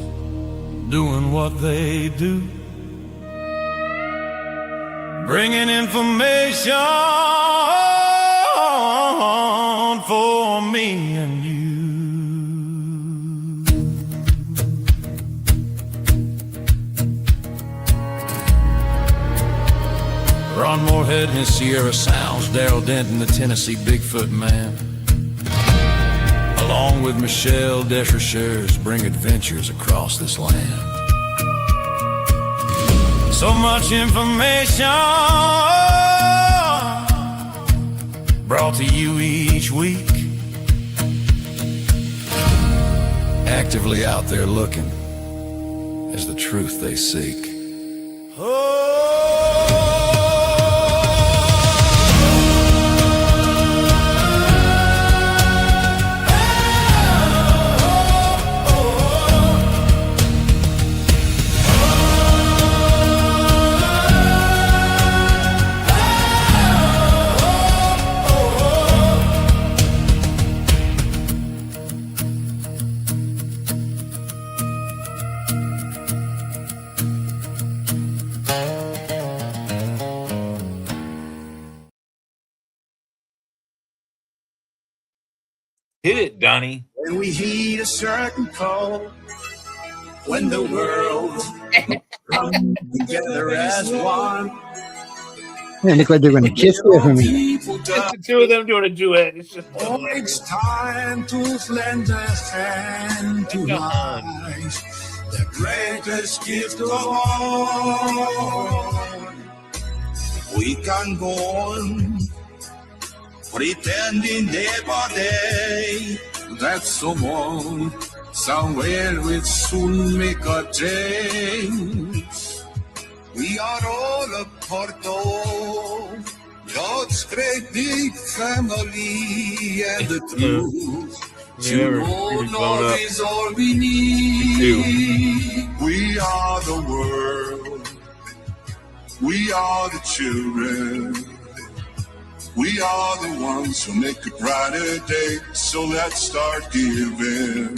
doing what they do, bringing information for me and you. Ron Moorhead and his Sierra Sounds, Daryl Denton, the Tennessee Bigfoot Man, along with Michelle Desrochers, bring adventures across this land. So much information brought to you each week, actively out there looking as the truth they seek. Hit it, Donnie. When we heed a certain call, when the world comes together as one. Man, look like they're going to kiss there for me. Just the two of them doing a duet. It's just Oh, it's time to lend a hand to life, the greatest gift of all. We can go on pretending day by day that someone somewhere will soon make a change. We are all a part of God's great big family, and the truth to know love is all we need. We are the world. We are the children. We are the ones who make a brighter day, so let's start giving.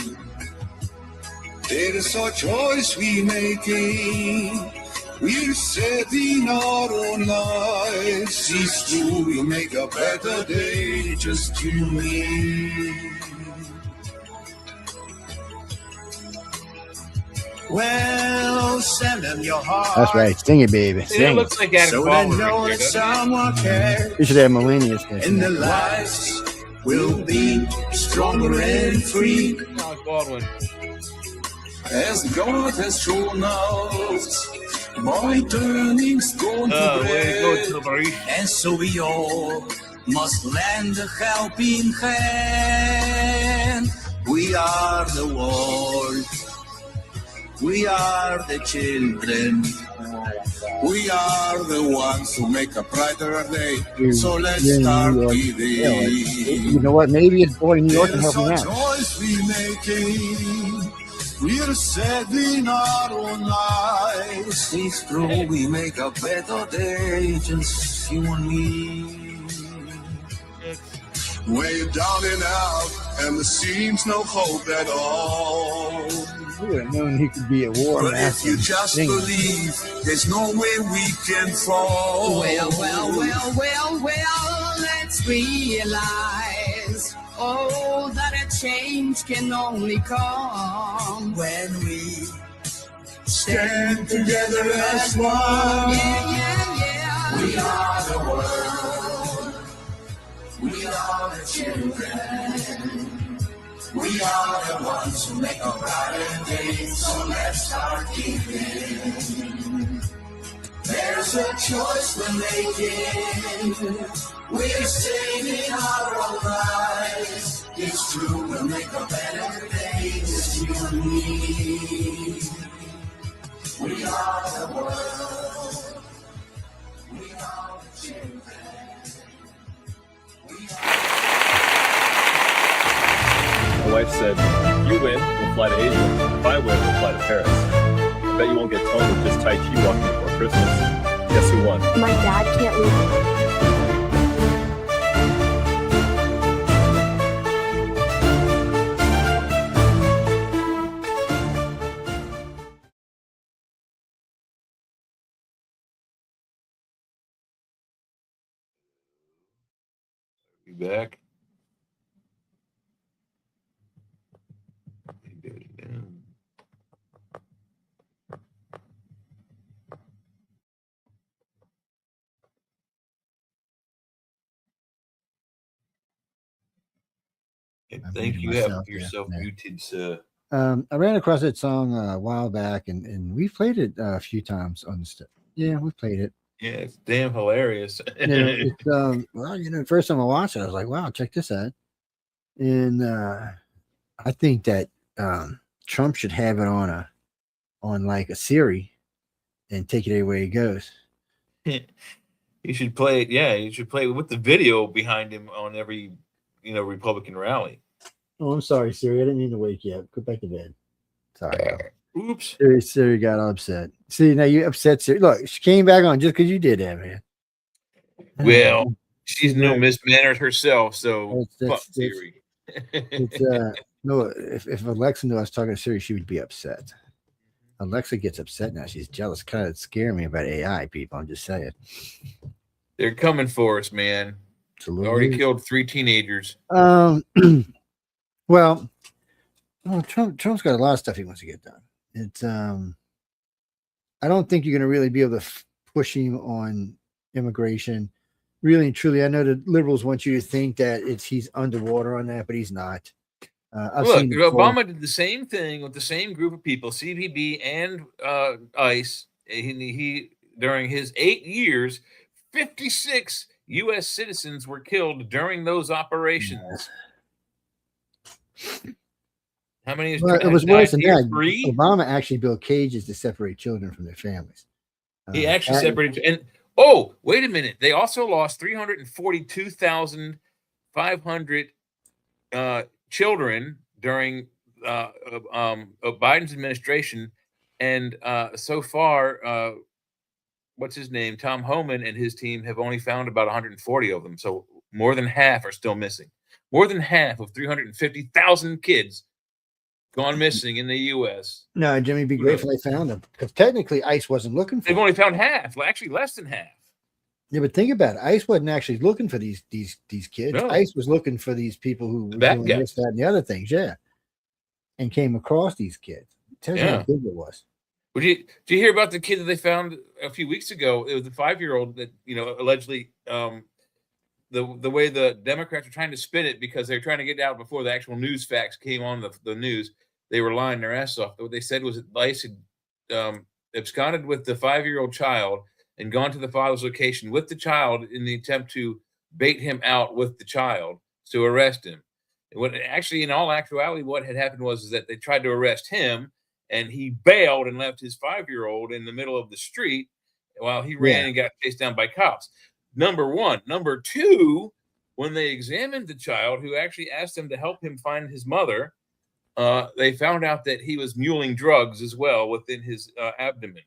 There is a choice we making. We're saving our own lives. It's true, we'll make a better day, just you and me. Well, send them your heart. That's right. Sing it, baby. it Sing it. looks like Adam So they Baldwin know right that there, doesn't someone cares. You should have millennials. And the lives will be stronger and free. it? Alec Baldwin. As God has shown us by turning stone to Way to go, bread. Tilbury. And so we all must lend a helping hand. We are the world. We are the children. We are the ones who make a brighter day. So let's start giving. You know what? Maybe it's boy in New York can There's help me a out. choice we making. We're saving our own lives. It's true, we make a better day, just you and me. Way down and out, and there seems no hope at all. Who would have known he could be a war But if master? you just Sing it. believe, there's no way we can fall. Well, let's realize, oh, that a change can only come When we stand together as one. Yeah. We are the world. We are the children. We are the ones who make a brighter day. So let's start giving. There's a choice we're making. We're saving our own lives. It's true, we'll make a better day. Just you and me. We are the world. We are the children. My wife said, if you win, we'll fly to Asia. If I win, we'll fly to Paris. I bet you won't get toned with just Tai Chi walking before Christmas. Guess who won? My dad can't leave. Be back. I think you have yourself muted, sir. I ran across that song a while back, and we played it a few times on the stuff. Yeah, we played it. Yeah, it's damn hilarious. It's well, the first time I watched it, I was like, "Wow, check this out!" And I think that Trump should have it on like a Siri and take it everywhere he goes. You should play it. Yeah, you should play it with the video behind him on every Republican rally. Oh, I'm sorry, Siri. I didn't mean to wake you up. Go back to bed. Sorry. Oops. Siri got upset. See, now you upset Siri. Look, she came back on just because you did that, man. Well, she's no mismannered herself, so fuck Siri. No, if Alexa knew I was talking to Siri, she would be upset. Alexa gets upset now. She's jealous. Kind of scare me about AI people. I'm just saying. They're coming for us, man. We already killed 3 teenagers. Well, Trump's got a lot of stuff he wants to get done. It's I don't think you're going to really be able to push him on immigration. Really and truly, I know the liberals want you to think that he's underwater on that, but he's not. Look, Obama did the same thing with the same group of people, CBP and ICE. He during his 8 years, 56 U.S. citizens were killed during those operations. How many? Well, it was worse than that. Obama actually built cages to separate children from their families. He actually separated. And oh, wait a minute! They also lost 342,500 children during Biden's administration, and so far, what's his name? Tom Homan and his team have only found about 140 of them. So more than half are still missing. More than half of 350,000 kids gone missing in the U.S. No, Jimmy, be grateful they found them, because technically ICE wasn't looking for them. They've only found half. Well, actually, less than half. Yeah, but think about it. ICE wasn't actually looking for these kids. No. ICE was looking for these people who were doing this, that, and the other things. Yeah, and came across these kids. Tell you how big it was. Did you hear about the kid that they found a few weeks ago? It was a 5-year-old that allegedly. The way the Democrats are trying to spin it, because they're trying to get out before the actual news facts came on the news, they were lying their ass off. What they said was that ICE had absconded with the 5-year-old child and gone to the father's location with the child in the attempt to bait him out with the child to arrest him. And what actually, in all actuality, what had happened was that they tried to arrest him, and he bailed and left his 5-year-old in the middle of the street while he ran and got chased down by cops. Number one. Number two, when they examined the child, who actually asked them to help him find his mother, they found out that he was muling drugs as well within his abdomen.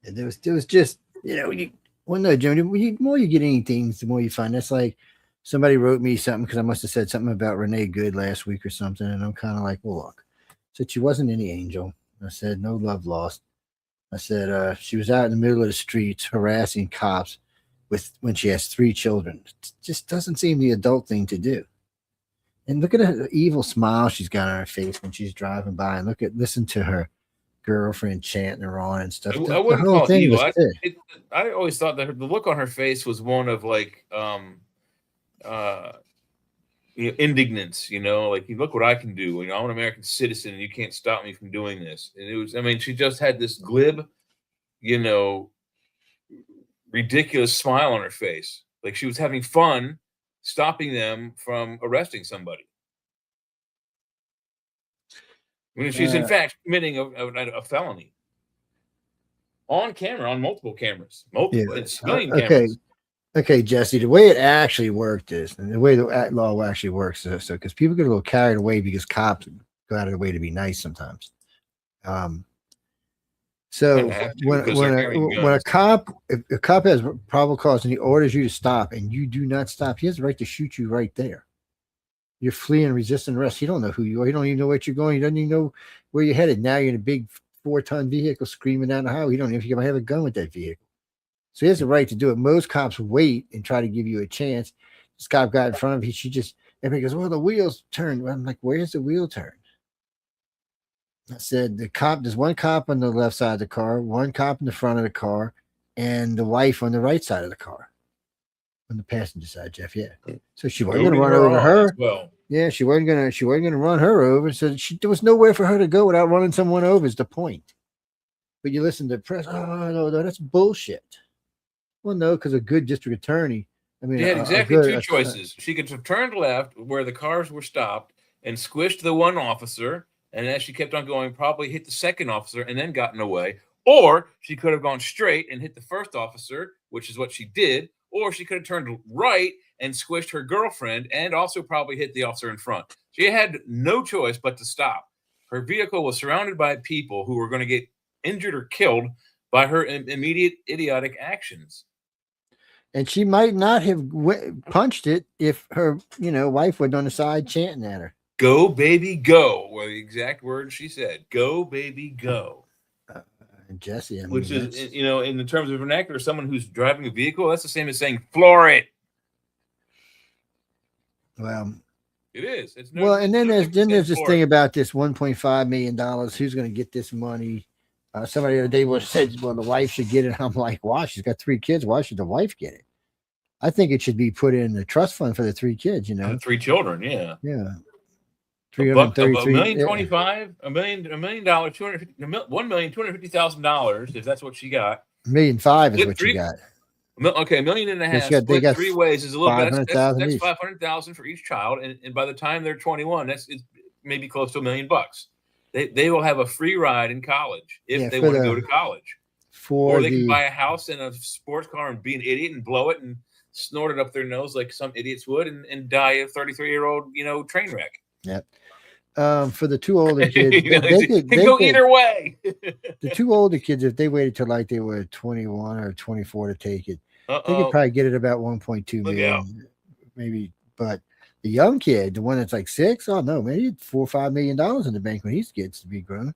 And there was just, Jimmy, the more you get anything, the more you find. That's like somebody wrote me something because I must have said something about Renee Good last week or something. And I'm kind of like, well, look, I said she wasn't any angel. I said, no love lost. I said she was out in the middle of the streets harassing cops when she has 3 children. It just doesn't seem the adult thing to do. And look at the evil smile she's got on her face when she's driving by, and listen to her girlfriend chanting her on and stuff. I wouldn't call it evil. I always thought that the look on her face was one of like indignance, like, you look what I can do. I'm an American citizen and you can't stop me from doing this. And it was, she just had this glib, ridiculous smile on her face, like she was having fun stopping them from arresting somebody, when she's in fact committing a felony on camera, on multiple cameras, civilian cameras. Okay, Jesse, the way it actually worked is, and the way the law actually works is, so because people get a little carried away because cops go out of their way to be nice sometimes. So when a cop has probable cause and he orders you to stop and you do not stop, he has the right to shoot you right there. You're fleeing, resisting arrest. He don't know who you are. He don't even know what you're going. He doesn't even know where you're headed. Now you're in a big 4-ton vehicle screaming down the highway. He don't know if you're gonna have a gun with that vehicle. So he has the right to do it. Most cops wait and try to give you a chance. This cop got in front of him. Everybody goes, well, the wheels turned. Well, I'm like, where's the wheel turn? I said, there's one cop on the left side of the car, one cop in the front of the car, and the wife on the right side of the car. On the passenger side, Jeff. Yeah. So she wasn't going to run over her. Well, yeah, she wasn't going to run her over. So there was nowhere for her to go without running someone over is the point. But you listen to the press. Oh, no, that's bullshit. Well, no, because a good district attorney. I mean, she had exactly two choices. She could have turned left where the cars were stopped and squished the one officer, and as she kept on going, probably hit the second officer and then gotten away. Or she could have gone straight and hit the first officer, which is what she did. Or she could have turned right and squished her girlfriend and also probably hit the officer in front. She had no choice but to stop. Her vehicle was surrounded by people who were going to get injured or killed by her immediate idiotic actions. And she might not have punched it if her, wife was on the side chanting at her. Go, baby, go. Were the exact words she said. Go, baby, go. Jesse, which is, in the terms of vernacular, someone who's driving a vehicle, that's the same as saying floor it. Well, it is. And then there's this thing about this $1.5 million. Who's going to get this money? Somebody the other day said, well, the wife should get it. I'm like, why? She's got 3 kids. Why should the wife get it? I think it should be put in the trust fund for the 3 kids, 3 children, yeah. Yeah. $1,025,000, $1,250,000, if that's what she got. $1.5 million is what she got. Okay, $1.5 million. They got 3 ways is a little bit. That's $500,000 for each child, and by the time they're 21, it's maybe close to $1 million. They will have a free ride in college if they want to go to college. Or they can buy a house and a sports car and be an idiot and blow it and snort it up their nose like some idiots would and die a 33-year-old, train wreck. Yep. For the 2 older kids, they go either way. The 2 older kids, if they waited till like they were 21 or 24 to take it, they could probably get it about 1.2 million, maybe. But the young kid, the one that's like 6, oh no, maybe $4 or $5 million in the bank when he gets to be grown.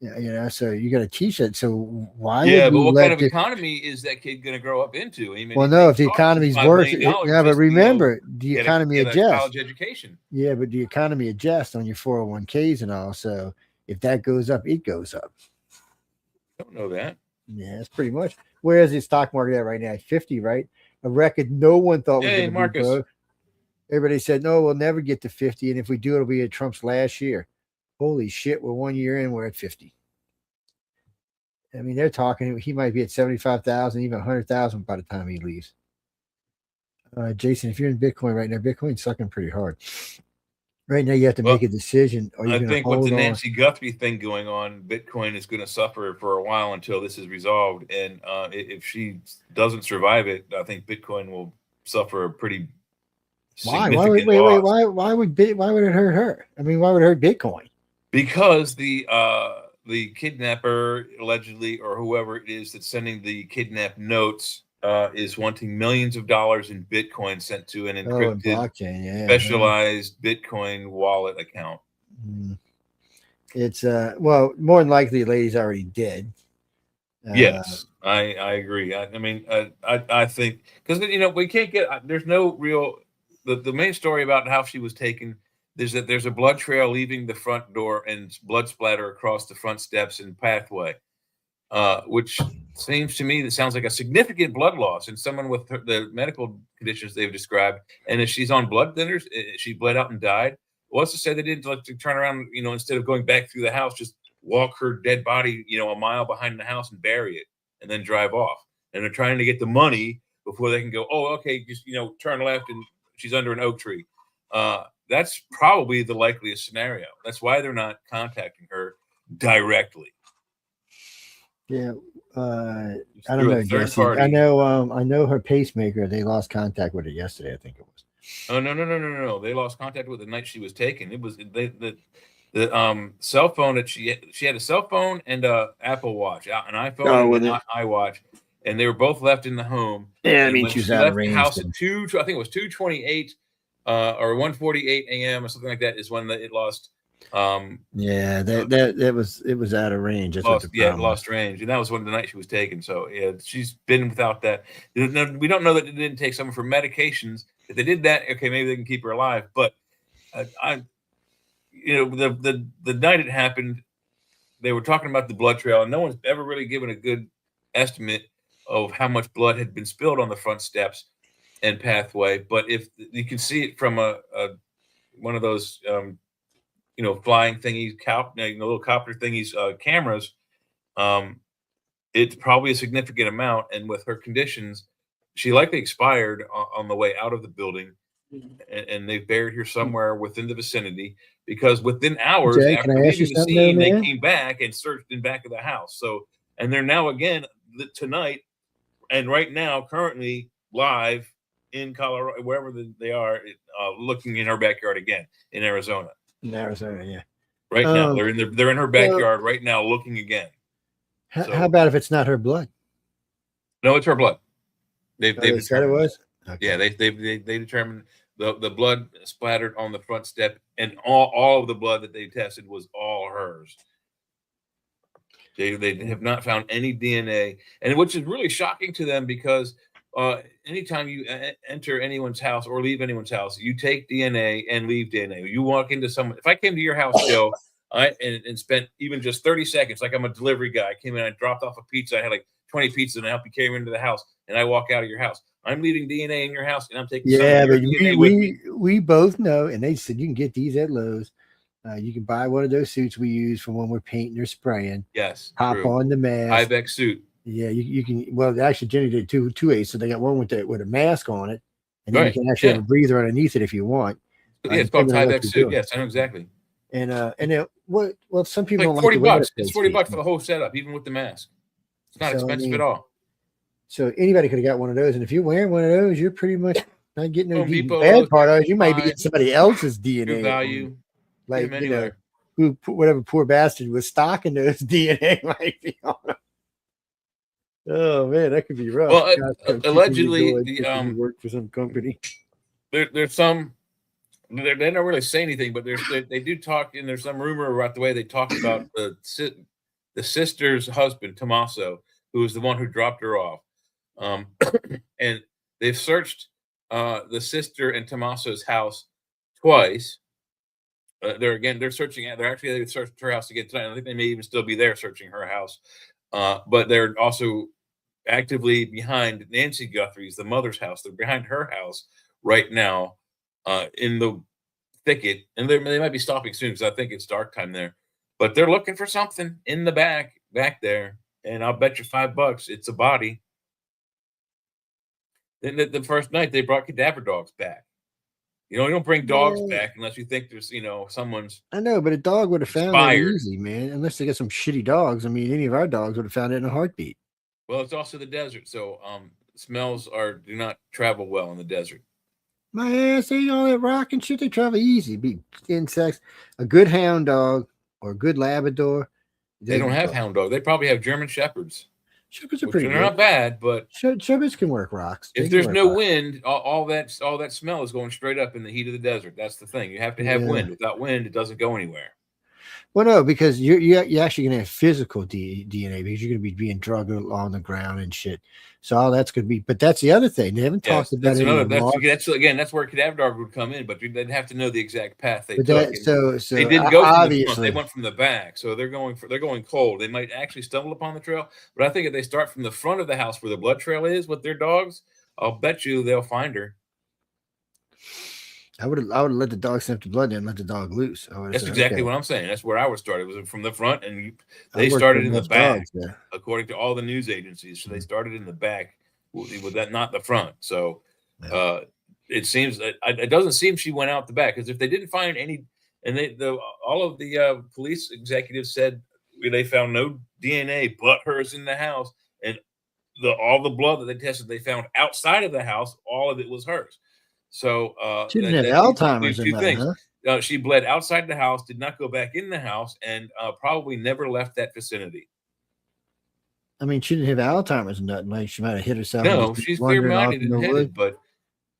Yeah, so you got to teach it. So why? Yeah, but what kind of economy is that kid going to grow up into? I mean, well, no, if the economy's worse, but remember, the economy adjusts. College education. Yeah, but the economy adjusts on your 401ks and all. So if that goes up, it goes up. I don't know that. Yeah, that's pretty much. Where's the stock market at right now? 50, right? A record no one thought was going to be broke. Everybody said, no, we'll never get to 50. And if we do, it'll be at Trump's last year. Holy shit, we're 1 year in, we're at 50. I mean, they're talking, he might be at 75,000, even 100,000 by the time he leaves. Jason, if you're in Bitcoin right now, Bitcoin's sucking pretty hard. Right now, you have to make a decision. I think with the Nancy Guthrie thing going on, Bitcoin is going to suffer for a while until this is resolved. And if she doesn't survive it, I think Bitcoin will suffer a pretty significant loss. Why would it hurt her? I mean, why would it hurt Bitcoin? Because the kidnapper, allegedly, or whoever it is that's sending the kidnap notes, is wanting millions of dollars in Bitcoin sent to an encrypted, specialized Bitcoin wallet account. It's well, more than likely, the lady's already dead. Yes, I agree. I mean, I think because we can't get. There's no real. The main story about how she was taken. There's a blood trail leaving the front door and blood splatter across the front steps and pathway, which seems to me that sounds like a significant blood loss in someone with the medical conditions they've described. And if she's on blood thinners, she bled out and died. What's to say they didn't like to turn around, instead of going back through the house, just walk her dead body, a mile behind the house and bury it, and then drive off. And they're trying to get the money before they can go, oh, okay, just turn left and she's under an oak tree. That's probably the likeliest scenario. That's why they're not contacting her directly. Yeah. I don't know, Jesse. I know her pacemaker. They lost contact with it yesterday, I think it was. Oh, no. They lost contact with it the night she was taken. It was the cell phone that she had a cell phone and a Apple Watch, an iPhone and an iWatch, and they were both left in the home. Yeah, and I mean, she was out of range. House at I think it was 2:28 or 1:48 a.m. or something like that is when it lost. It was out of range. That's lost range, and that was when the night she was taken. So yeah, she's been without that. We don't know that they didn't take some of her medications. If they did that, okay, maybe they can keep her alive. But the night it happened, they were talking about the blood trail, and no one's ever really given a good estimate of how much blood had been spilled on the front steps and pathway. But if you can see it from one of those flying thingies, little copter thingies, cameras, it's probably a significant amount. And with her conditions, she likely expired on the way out of the building, and they've buried her somewhere within the vicinity, because within hours after leaving the scene, they came back and searched in back of the house. So, and they're now again tonight and right now currently live in Colorado, wherever they are, looking in her backyard again in Arizona. In Arizona, yeah. Right now, they're in her backyard right now, looking again. How about if it's not her blood? No, it's her blood. They said it was. Okay. Yeah, they determined the blood splattered on the front step, and all of the blood that they tested was all hers. They have not found any DNA, and which is really shocking to them, because anytime you enter anyone's house or leave anyone's house, you take DNA and leave DNA. You walk into someone. If I came to your house, Joe, and spent even just 30 seconds, like I'm a delivery guy, I came in, I dropped off a pizza, I had like 20 pizzas, and I helped you carry into the house, and I walk out of your house. I'm leaving DNA in your house, and I'm taking. Yeah, but we both know, and they said you can get these at Lowe's. You can buy one of those suits we use for when we're painting or spraying. Yes. Hop on the mask. Ibex suit. Yeah, you can. Well, actually, Jenny did two A's, so they got one with a mask on it, and then you can actually have a breather underneath it if you want. Yeah, it's called Ibex suit. Yes, I know exactly. And some people like don't $40. It's $40 for the whole setup, even with the mask. It's not expensive at all. So anybody could have got one of those, and if you're wearing one of those, you're pretty much not getting no DNA. Bad part is you might be getting somebody else's DNA value. Like who whatever poor bastard was stocking those DNA might be on them. Oh man, that could be rough. Well, allegedly, work for some company. There's some. They don't really say anything, but they do talk, and there's some rumor about the way they talk about the sister's husband, Tommaso, who was the one who dropped her off. And they've searched the sister and Tommaso's house twice. They're searching. They searched her house again tonight. I think they may even still be there searching her house. But they're also actively behind Nancy Guthrie's, the mother's house. They're behind her house right now, in the thicket, and they might be stopping soon because I think it's dark time there. But they're looking for something in the back there, and I'll bet you $5 it's a body. Then the first night they brought cadaver dogs back. You don't bring dogs back unless you think there's someone's. I know, but a dog would have found it easy, man. Unless they get some shitty dogs. I mean, any of our dogs would have found it in a heartbeat. Well, it's also the desert, so smells do not travel well in the desert. My ass ain't all that rock and shit. They travel easy. Be insects. A good hound dog or a good Labrador. They don't have hound dogs. They probably have German Shepherds. Shepherds are pretty good. They're not bad, but Shepherds can work rocks. If there's no wind, all that smell is going straight up in the heat of the desert. That's the thing. You have to have wind. Without wind, it doesn't go anywhere. Well, no, because you're actually going to have physical DNA because you're going to be being drugged along the ground and shit. So all that's going to be, but that's the other thing. They haven't talked about it. That's where cadaver dog would come in, but they'd have to know the exact path they took. So they didn't go from the front, they went from the back. So they're going cold. They might actually stumble upon the trail, but I think if they start from the front of the house where the blood trail is with their dogs, I'll bet you they'll find her. I would let the dog sniff the blood and let the dog loose. That's exactly what I'm saying. That's where I would start. It was from the front, and I they worked started with in the enough back, dogs, yeah. according to all the news agencies. So they started in the back with that, not the front. So it seems that it doesn't seem she went out the back, because if they didn't find any, and all of the police executives said they found no DNA but hers in the house, and all the blood that they tested, they found outside of the house, all of it was hers. So She didn't have that Alzheimer's or two nothing, things. huh? She bled outside the house, did not go back in the house, and probably never left that vicinity. I mean, she didn't have Alzheimer's or nothing. Like she might have hit herself. No, she's clear-minded and headed, but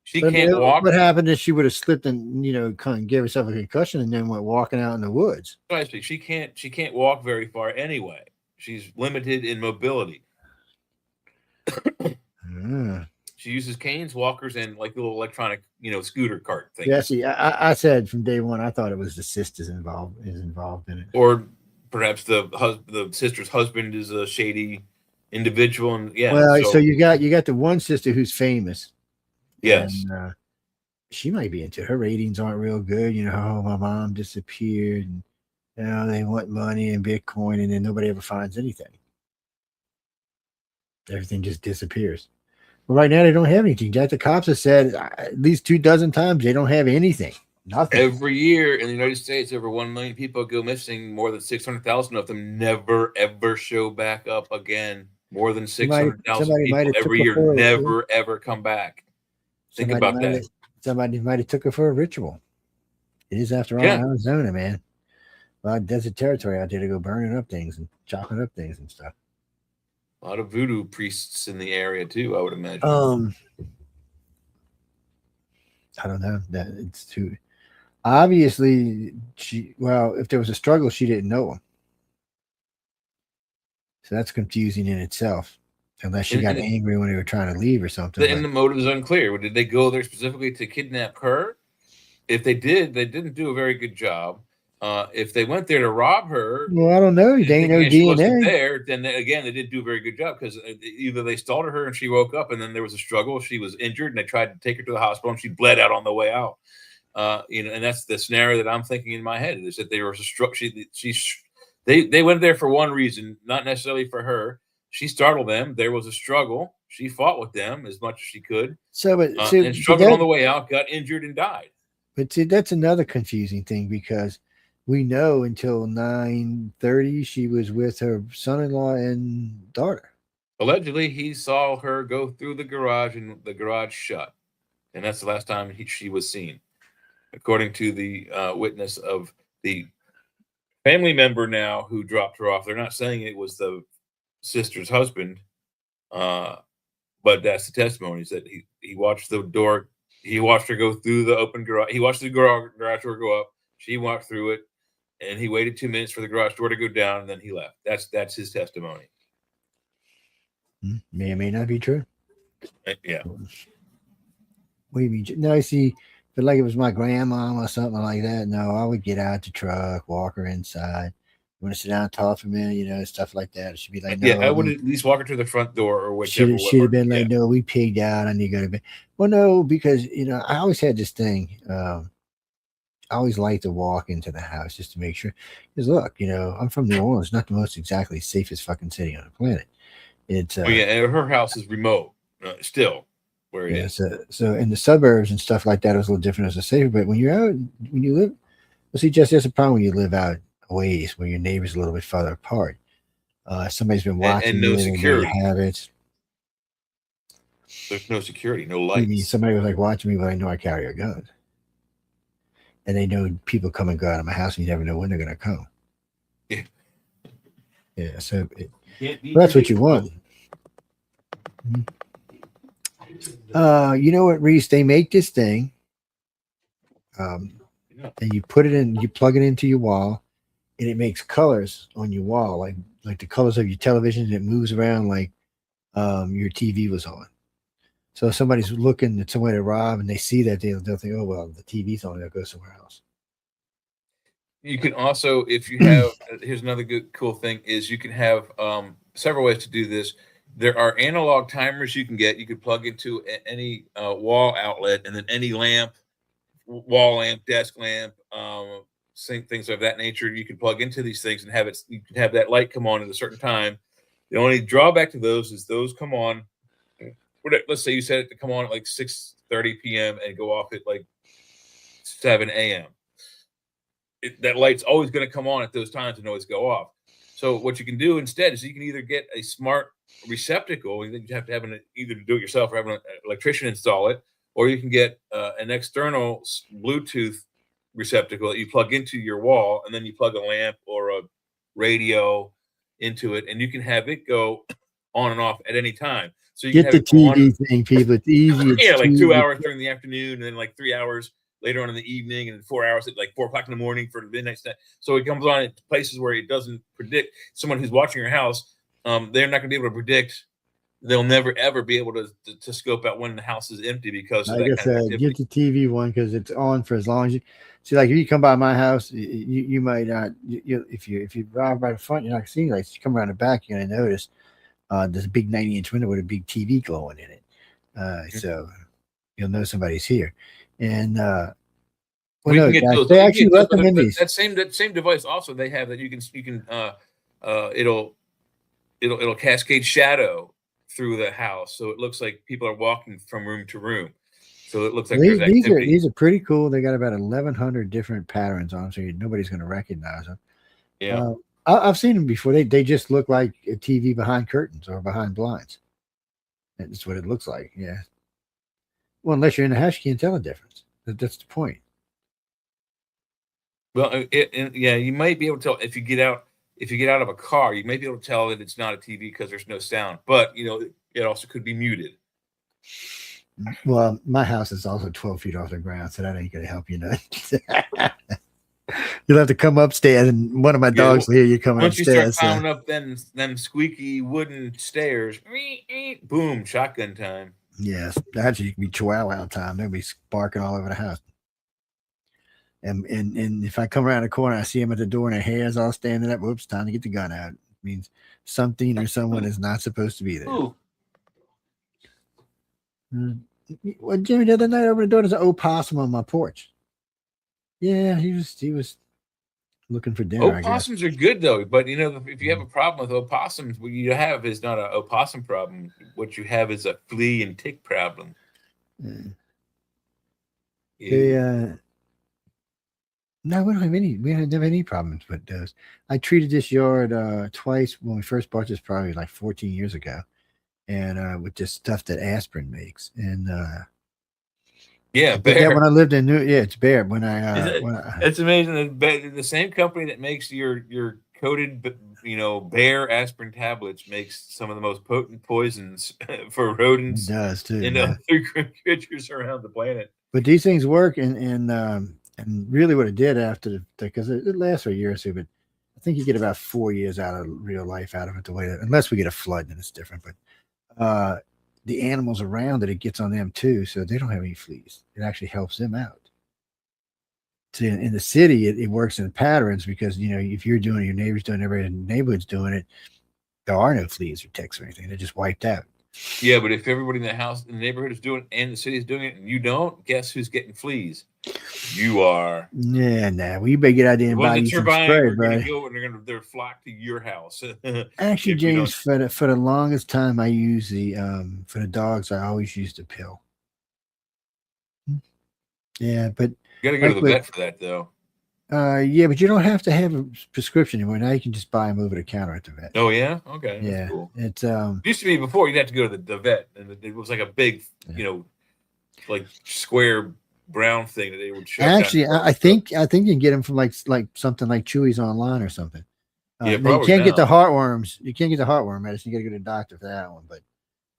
she can't walk. What happened is she would have slipped and kind of gave herself a concussion and then went walking out in the woods. She can't walk very far anyway. She's limited in mobility. She uses canes, walkers, and like little electronic, scooter cart thing. Yeah, see, I said from day one, I thought it was the sisters involved in it, or perhaps the sister's husband is a shady individual, and Well, so you got the one sister who's famous. Yes, and, she might be into it. Her ratings aren't real good. My mom disappeared, and they want money and Bitcoin, and then nobody ever finds anything. Everything just disappears. Well, right now they don't have anything. Jack, the cops have said at least 24 times they don't have anything. Nothing. Every year in the United States, over 1 million people go missing. More than 600,000 of them never ever show back up again. More than 600,000 people every year never ever come back. Think about that. Somebody might have took her for a ritual. It is, after all, Arizona, man. A lot of desert territory out there to go burning up things and chopping up things and stuff. A lot of voodoo priests in the area too, I would imagine. I don't know. That it's too obviously if there was a struggle, she didn't know him. So that's confusing in itself. Unless she got angry when they were trying to leave or something. And the motive is unclear. Did they go there specifically to kidnap her? If they did, they didn't do a very good job. If they went there to rob her, well, I don't know. They ain't no DNA there. Then again, they didn't do a very good job, because either they stalled her and she woke up, and then there was a struggle. She was injured, and they tried to take her to the hospital, and she bled out on the way out. And that's the scenario that I'm thinking in my head, is that there was a struggle. They went there for one reason, not necessarily for her. She startled them. There was a struggle. She fought with them as much as she could. And struggled on the way out, got injured, and died. But see, that's another confusing thing, because we know until 9:30 she was with her son-in-law and daughter. Allegedly, he saw her go through the garage, and the garage shut. And that's the last time she was seen, according to the witness of the family member now who dropped her off. They're not saying it was the sister's husband, but that's the testimony, is that he watched the door. He watched her go through the open garage. He watched the garage door go up. She walked through it, and he waited 2 minutes for the garage door to go down, and then he left. That's his testimony. May or may not be true. Yeah. What do you mean? No, see, if like it was my grandma or something like that, no, I would get out the truck, walk her inside. You want to sit down and talk for a minute, stuff like that. She'd be like, no. I would at least walk her to the front door or whichever. She'd have been like, no, we pigged out. I need to go to bed. Well, no, because, I always had this thing. I always like to walk into the house just to make sure. Because look, I'm from New Orleans, not the most exactly safest fucking city on the planet. It's her house is remote still where it is. So in the suburbs and stuff like that, it was a little different as a safer. But when you're out, when you live, well, see, Jess, there's a problem when you live out a ways where your neighbor's a little bit farther apart. Somebody's been watching and no security habits. There's no security, no lights. Somebody was like watching me, but I know I carry a gun. And they know people come and go out of my house, and you never know when they're going to come. Yeah. Yeah, so that's what you want. You know what, Reese? They make this thing, and you put it in, you plug it into your wall, and it makes colors on your wall, like the colors of your television, and it moves around like your TV was on. So if somebody's looking at somewhere to rob and they see that, they'll think, oh, well, the TV's on, they'll go somewhere else. You can also, if you have, here's another good, cool thing, is you can have several ways to do this. There are analog timers you can get. You could plug into any wall outlet, and then any lamp wall lamp, desk lamp, things of that nature. You can plug into these things and have it. You can have that light come on at a certain time. The only drawback to those is those come on. Let's say you set it to come on at like 6:30 p.m. and go off at like 7 a.m. That light's always going to come on at those times and always go off. So what you can do instead is you can either get a smart receptacle, and then you have to have either do it yourself or have an electrician install it, or you can get an external Bluetooth receptacle that you plug into your wall, and then you plug a lamp or a radio into it, and you can have it go on and off at any time. So you Get can the TV thing, people. It's easy. It's like 2 easy. hours during the afternoon, and then like 3 hours later on in the evening, and 4 hours at like 4 o'clock in the morning for the midnight snack. So it comes on at places where it doesn't predict. Someone who's watching your house, they're not going to be able to predict. They'll never ever be able to scope out when the house is empty because of Like I said, get the TV one because it's on for as long as you see. Like if you come by my house, you might not. If you drive by the front, you're not seeing lights. You come around the back, you're gonna notice there's a big 90-inch window with a big TV glowing in it. So you'll know somebody's here. And we can get those. They actually recommend these. That same device also they have that you can it'll cascade shadow through the house, so it looks like people are walking from room to room. So it looks like there's activity. These are pretty cool. They got about 1,100 different patterns on them, so nobody's going to recognize them. Yeah, I've seen them before. They just look like a TV behind curtains or behind blinds. That's what it looks like. Yeah. Well, unless you're in the house, you can't tell the difference. That's the point. Well, you might be able to tell if you get out of a car, you might be able to tell that it's not a TV because there's no sound. But it also could be muted. Well, my house is also 12 feet off the ground, so that ain't gonna help you none. You'll have to come upstairs, and one of my dogs will hear you coming upstairs. Once you start climbing up them squeaky wooden stairs, boom, shotgun time. Yes, actually, it can be chihuahua time. They'll be barking all over the house. And if I come around the corner, I see them at the door, and their hair's all standing up. Whoops, time to get the gun out. It means something or someone is not supposed to be there. Ooh. Well, Jimmy, the other night I opened the door, there's an opossum on my porch. Yeah, he was looking for dinner. Opossums are good though, but if you have a problem with opossums, what you have is not an opossum problem. What you have is a flea and tick problem. Yeah. No, we don't have any. We don't have any problems with those. I treated this yard twice when we first bought this, probably like 14 years ago, and with this stuff that aspirin makes. And Bayer. When I lived in it's Bayer. It's amazing. The same company that makes your coated, Bayer aspirin tablets makes some of the most potent poisons for rodents. It does too. And other creatures around the planet. But these things work, and really what it did after because it lasts for a year or two, but I think you get about 4 years out of real life out of it unless we get a flood, then it's different. But the animals around it gets on them too, so they don't have any fleas. It actually helps them out. See, in the city, it works in patterns because if you're doing it, your neighbor's doing it, everybody in the neighborhood's doing it, there are no fleas or ticks or anything. They're just wiped out. Yeah, but if everybody in the neighborhood is doing it and the city is doing it and you don't, guess who's getting fleas? You are. Yeah, well, you better get out there and buy you some spray, buddy. They're flock to your house. Actually, James, for the longest time, I use for the dogs, I always use the pill. Yeah, but you gotta go to the vet for that, though. Yeah, but you don't have to have a prescription anymore. Now you can just buy them over the counter at the vet. Oh yeah, okay. Yeah, that's cool. It's used to be before you'd have to go to the vet, and it was like a big, like square brown thing that they would show. Actually, I think you can get them from like something like Chewy's online or something. Yeah, you can't get the heartworms. You can't get the heartworm medicine. You got to go to the doctor for that one. But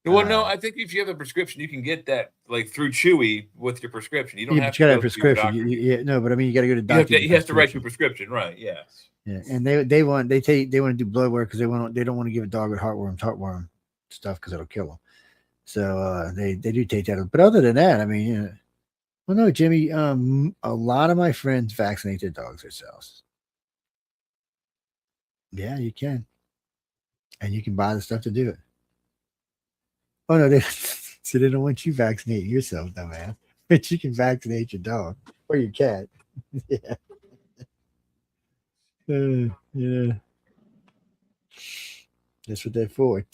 well, no, I think if you have a prescription, you can get that like through Chewy with your prescription. You don't have to go have a prescription. No, but I mean, you got to go to the doctor. He has to write you a prescription, right? Yes. Yeah, and they want to do blood work because they don't want to give a dog with heartworm stuff because it'll kill them. So they do take that. But other than that, I mean, well, no, Jimmy. A lot of my friends vaccinate their dogs themselves. Yeah, you can, and you can buy the stuff to do it. Oh no, they don't want you vaccinating yourself, though, man. But you can vaccinate your dog or your cat. Yeah. Yeah. That's what they're for.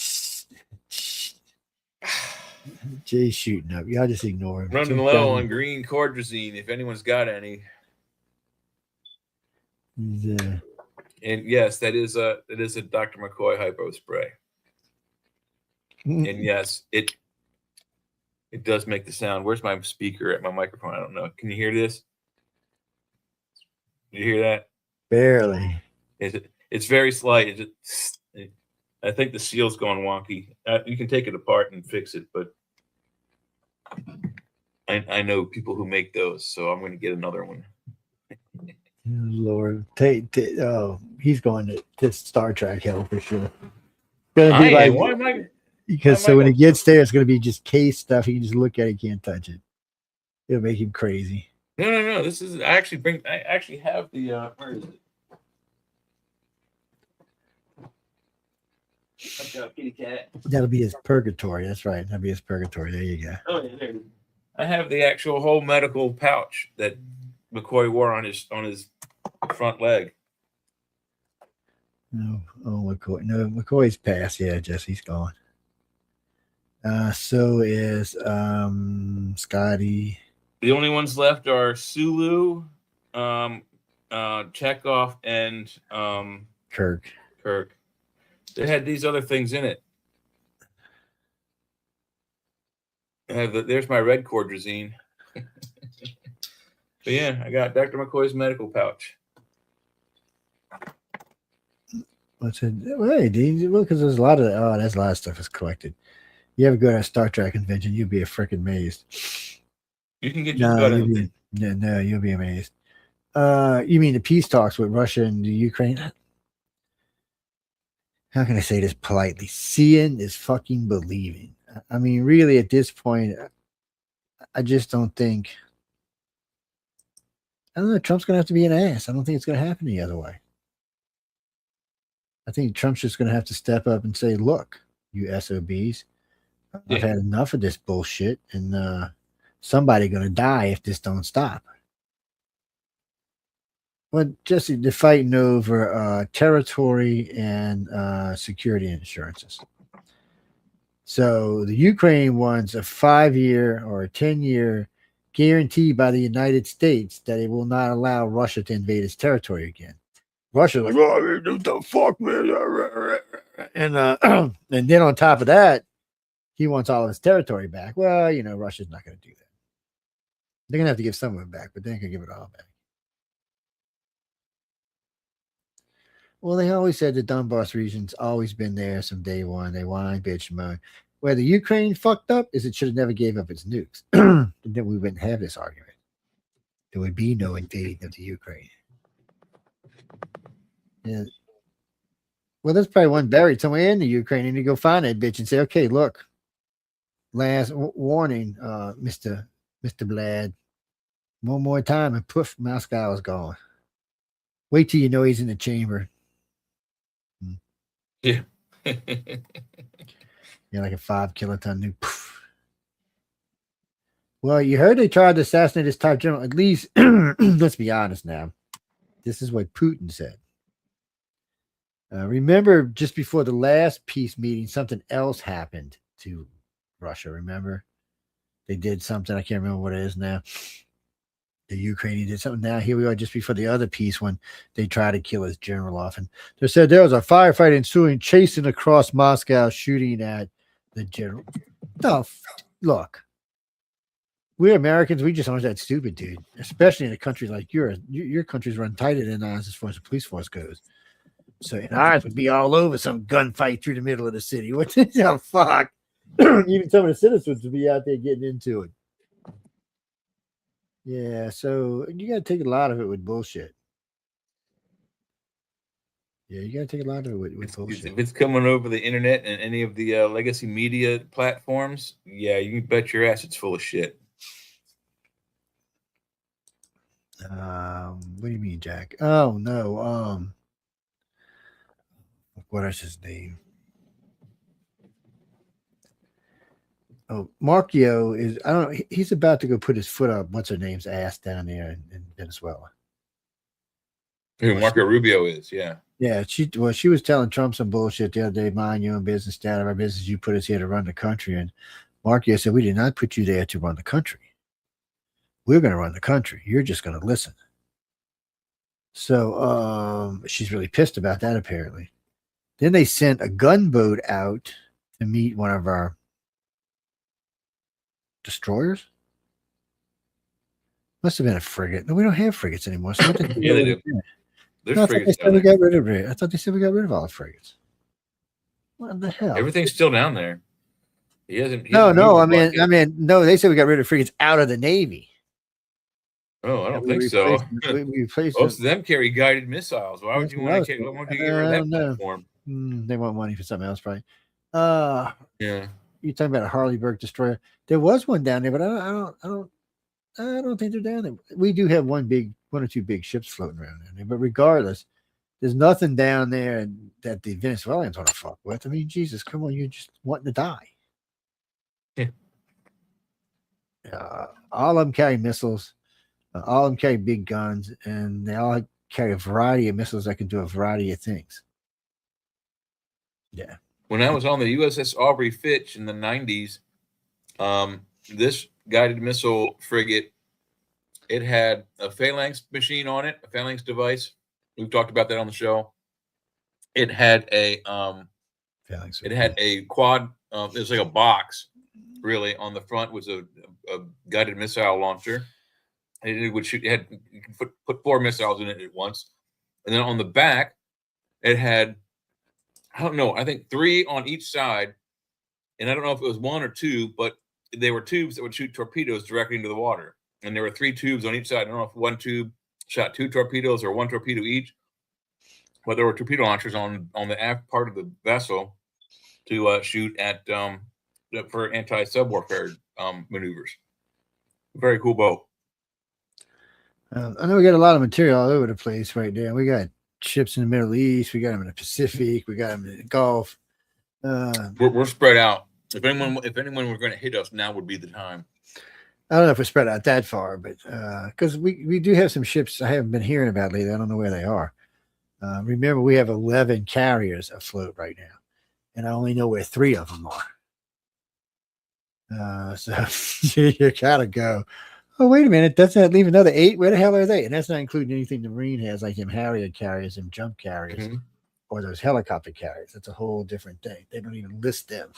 Jay's shooting up. Y'all just ignore him. Running low on green cordrazine, if anyone's got any. And yes, that is a Dr. McCoy hypo spray. And yes, it does make the sound. Where's my speaker at my microphone? I don't know. Can you hear this? You hear that? Barely. It's very slight. I think the seal's going wonky. You can take it apart and fix it, but I know people who make those, so I'm going to get another one. Lord, he's going to Star Trek hell for sure. Gonna be like, why am I? Because so when he gets there, it's going to be just case stuff. He can just look at it, can't touch it. It'll make him crazy. No. This is I actually have the where is it? I've got a kitty cat. That'll be his purgatory. That's right. That'll be his purgatory. There you go. Oh yeah, there it is. I have the actual whole medical pouch that McCoy wore on his front leg. No, McCoy. No, McCoy's passed. Yeah, Jesse's gone. So is Scotty. The only ones left are Sulu, Chekhov, and Kirk. They had these other things in it. There's my red cordrazine. But yeah, I got Dr. McCoy's medical pouch. What's it? Hey, Dean, well, because there's a lot of there's a lot of stuff is collected. You ever go to a Star Trek convention, you'd be freaking amazed. You can get your butt in. No, you'll be amazed. You mean the peace talks with Russia and the Ukraine? How can I say this politely? Seeing is fucking believing. I mean, really, at this point, I just don't think. I don't know. Trump's going to have to be an ass. I don't think it's going to happen the other way. I think Trump's just going to have to step up and say, look, you SOBs, I've had enough of this bullshit, and somebody going to die if this don't stop. Well, Jesse, they're fighting over territory and security insurances. So the Ukraine wants a 5-year or a 10-year guarantee by the United States that it will not allow Russia to invade its territory again. Russia's like, oh, what the fuck, man? And then on top of that, he wants all of his territory back. Well, Russia's not going to do that. They're going to have to give some of it back, but they ain't going to give it all back. Well, they always said the Donbass region's always been there from day one. They whine, bitch, moan. Where the Ukraine fucked up is it should have never gave up its nukes. Then we wouldn't have this argument. There would be no invading of the Ukraine. Yeah. Well, there's probably one buried somewhere in the Ukraine, and you go find that bitch and say, okay, look, last warning, Mr. Blad. One more time, and poof, Moscow is gone. Wait till you know he's in the chamber. Yeah. Yeah, like a 5-kiloton nuke. Poof. Well, you heard they tried to assassinate his top general. At least, let's be honest now. This is what Putin said. Remember, just before the last peace meeting, something else happened to Russia. Remember? They did something. I can't remember what it is now. The Ukrainian did something. Now here we are just before the other peace when they tried to kill his general off. And they said there was a firefight ensuing, chasing across Moscow, shooting at the general. No, look. We're Americans. We just aren't that stupid, dude. Especially in a country like yours. Your country's run tighter than ours as far as the police force goes. So ours would be all over some gunfight through the middle of the city. What the fuck? Even some of the citizens would be out there getting into it. Yeah, so you got to take a lot of it with bullshit. Yeah, you got to take a lot of it with bullshit. If it's coming over the internet and any of the legacy media platforms, yeah, you can bet your ass it's full of shit. What do you mean, Jack? Oh no. What is his name? Oh, Markio is, I don't know, he's about to go put his foot up, what's her name's ass down there in Venezuela. Who Marco Rubio is, yeah. Yeah, she was telling Trump some bullshit the other day, mind your own business, stay out of our business. You put us here to run the country. And Markio said, we did not put you there to run the country. We're going to run the country. You're just going to listen. So she's really pissed about that, apparently. Then they sent a gunboat out to meet one of our destroyers. Must have been a frigate. No, we don't have frigates anymore. So Yeah, they do. There's no, I frigates thought they down said there. we got rid of it. I thought they said we got rid of all the frigates. What the hell? Everything's still down there. He hasn't No. moved I like it. mean, no. They said we got rid of frigates out of the Navy. Oh, I don't We think so. We replaced Most them. of them carry guided missiles. Why would That's you what I want was to thinking. get rid of that don't know. platform? They want money for something else, probably. Yeah. You're talking about a Harleyburg destroyer. There was one down there, but I don't think they're down there. We do have one or two big ships floating around down there, but regardless, there's nothing down there that the Venezuelans want to fuck with. I mean, Jesus, come on, you're just wanting to die. Yeah. All of them carry missiles. All of them carry big guns, and they all carry a variety of missiles that can do a variety of things. Yeah. When I was on the USS Aubrey Fitch in the 90s, this guided missile frigate, it had a phalanx machine on it, a phalanx device. We've talked about that on the show. It had a Phalanx. it had a quad. It was like a box, really. On the front was a guided missile launcher. And it would shoot. It had, you can put 4 missiles in it at once, and then on the back, it had, I don't know, I think 3 on each side, and I don't know if it was 1 or 2, but they were tubes that would shoot torpedoes directly into the water, and there were 3 tubes on each side. I don't know if one tube shot 2 torpedoes or 1 torpedo each, but there were torpedo launchers on the aft part of the vessel to shoot at for anti-sub warfare maneuvers. Very cool boat. I know we got a lot of material all over the place right now. We got ships in the Middle East. We got them in the Pacific. We got them in the Gulf. We're spread out. If anyone were going to hit us, now would be the time. I don't know if we're spread out that far, but because we do have some ships I haven't been hearing about lately. I don't know where they are. Remember, we have 11 carriers afloat right now, and I only know where 3 of them are. So you gotta go. Oh, wait a minute. Doesn't that leave another 8? Where the hell are they? And that's not including anything the Marine has, like them Harrier carriers and jump carriers, or those helicopter carriers. That's a whole different thing. They don't even list them.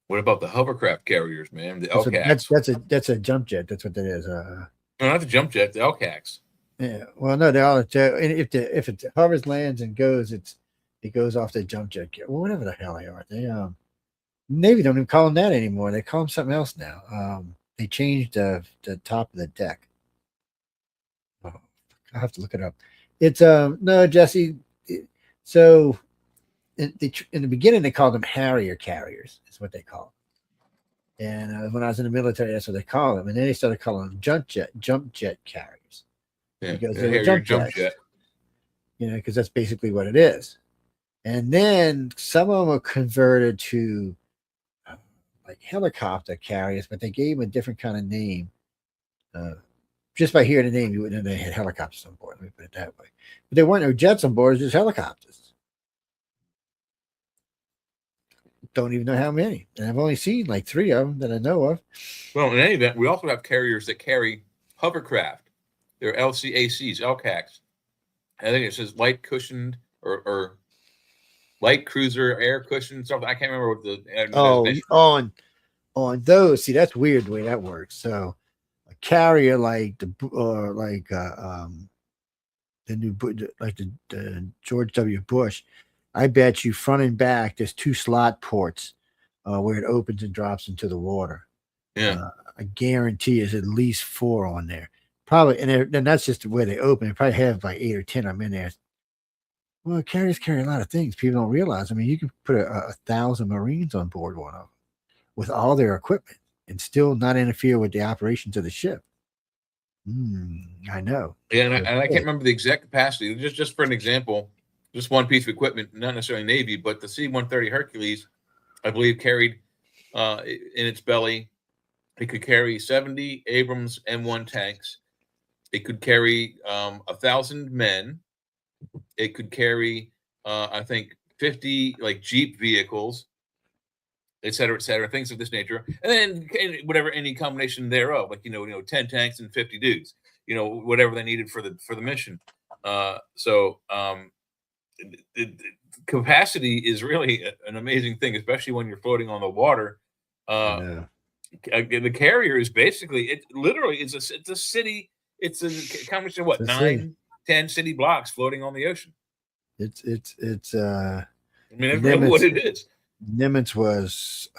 What about the hovercraft carriers, man? The LCACs. That's a jump jet. That's what that is. No, not the jump jet. The LCACs. Yeah. Well, no, they're all. And if it hovers, lands, and goes, it goes off the jump jet. Well, whatever the hell they are. They Navy don't even call them that anymore. They call them something else now. They changed the top of the deck. Oh, I have to look it up. It's no, Jesse. So in the beginning, they called them Harrier carriers. Is what they call them. And when I was in the military, that's what they call them. And then they started calling them jump jet carriers. Yeah, because they were jump jet. You know, because that's basically what it is. And then some of them were converted to like helicopter carriers, but they gave them a different kind of name. Just by hearing the name, you wouldn't know they had helicopters on board. Let me put it that way. But there weren't no jets on board; it was just helicopters. Don't even know how many, and I've only seen like 3 of them that I know of. Well, in any event, we also have carriers that carry hovercraft. They're LCACs, LCACs. I think it says light cushioned or light cruiser air cushion, something. I can't remember what the on those. See, that's weird the way that works. So a carrier like the George W. Bush, I bet you front and back there's 2 slot ports where it opens and drops into the water. Yeah, I guarantee there's at least 4 on there. Probably, and that's just the way they open. They probably have like 8 or 10 of them in there. Well, carriers carry a lot of things people don't realize. I mean, you can put 1,000 Marines on board one of them with all their equipment and still not interfere with the operations of the ship. I know. Yeah, and I can't remember the exact capacity. Just for an example, just one piece of equipment, not necessarily Navy, but the C-130 Hercules, I believe, carried in its belly. It could carry 70 Abrams M1 tanks. It could carry 1,000 men. It could carry, I think, 50 like Jeep vehicles, et cetera, things of this nature, and then whatever any combination thereof, like 10 tanks and 50 dudes, whatever they needed for the mission. Capacity is really an amazing thing, especially when you're floating on the water. The carrier is basically it's a city. It's a combination of what, 9-10 city blocks floating on the ocean. It's that's really what it is. Nimitz was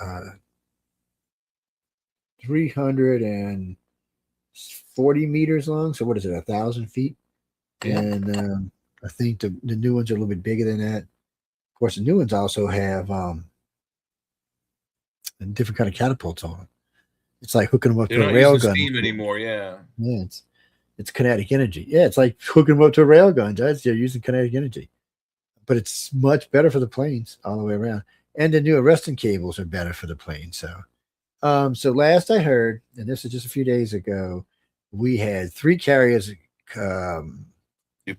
340 meters long. So what is it, 1,000 feet? Yeah. And I think the new ones are a little bit bigger than that. Of course, the new ones also have a different kind of catapults on them. It's like hooking them up to a rail gun. Steam anymore, yeah. Yeah, it's kinetic energy. Yeah, it's like hooking them up to a rail gun. They're using kinetic energy, but it's much better for the planes all the way around. And the new arresting cables are better for the plane. So last I heard, and this is just a few days ago, we had 3 carriers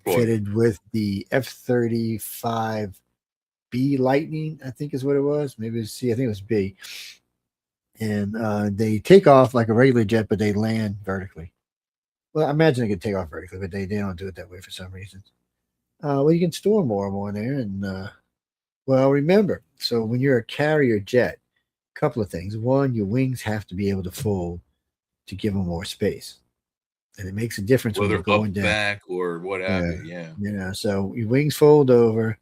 fitted with the F-35B Lightning, I think is what it was. Maybe it was C. I think it was B. And they take off like a regular jet, but they land vertically. Well, I imagine they could take off vertically, but they don't do it that way for some reason. Well, you can store more and more in there, and well, remember, so when you're a carrier jet, a couple of things. One, your wings have to be able to fold to give them more space. And it makes a difference when you're going down. Back or whatever, yeah. So your wings fold over,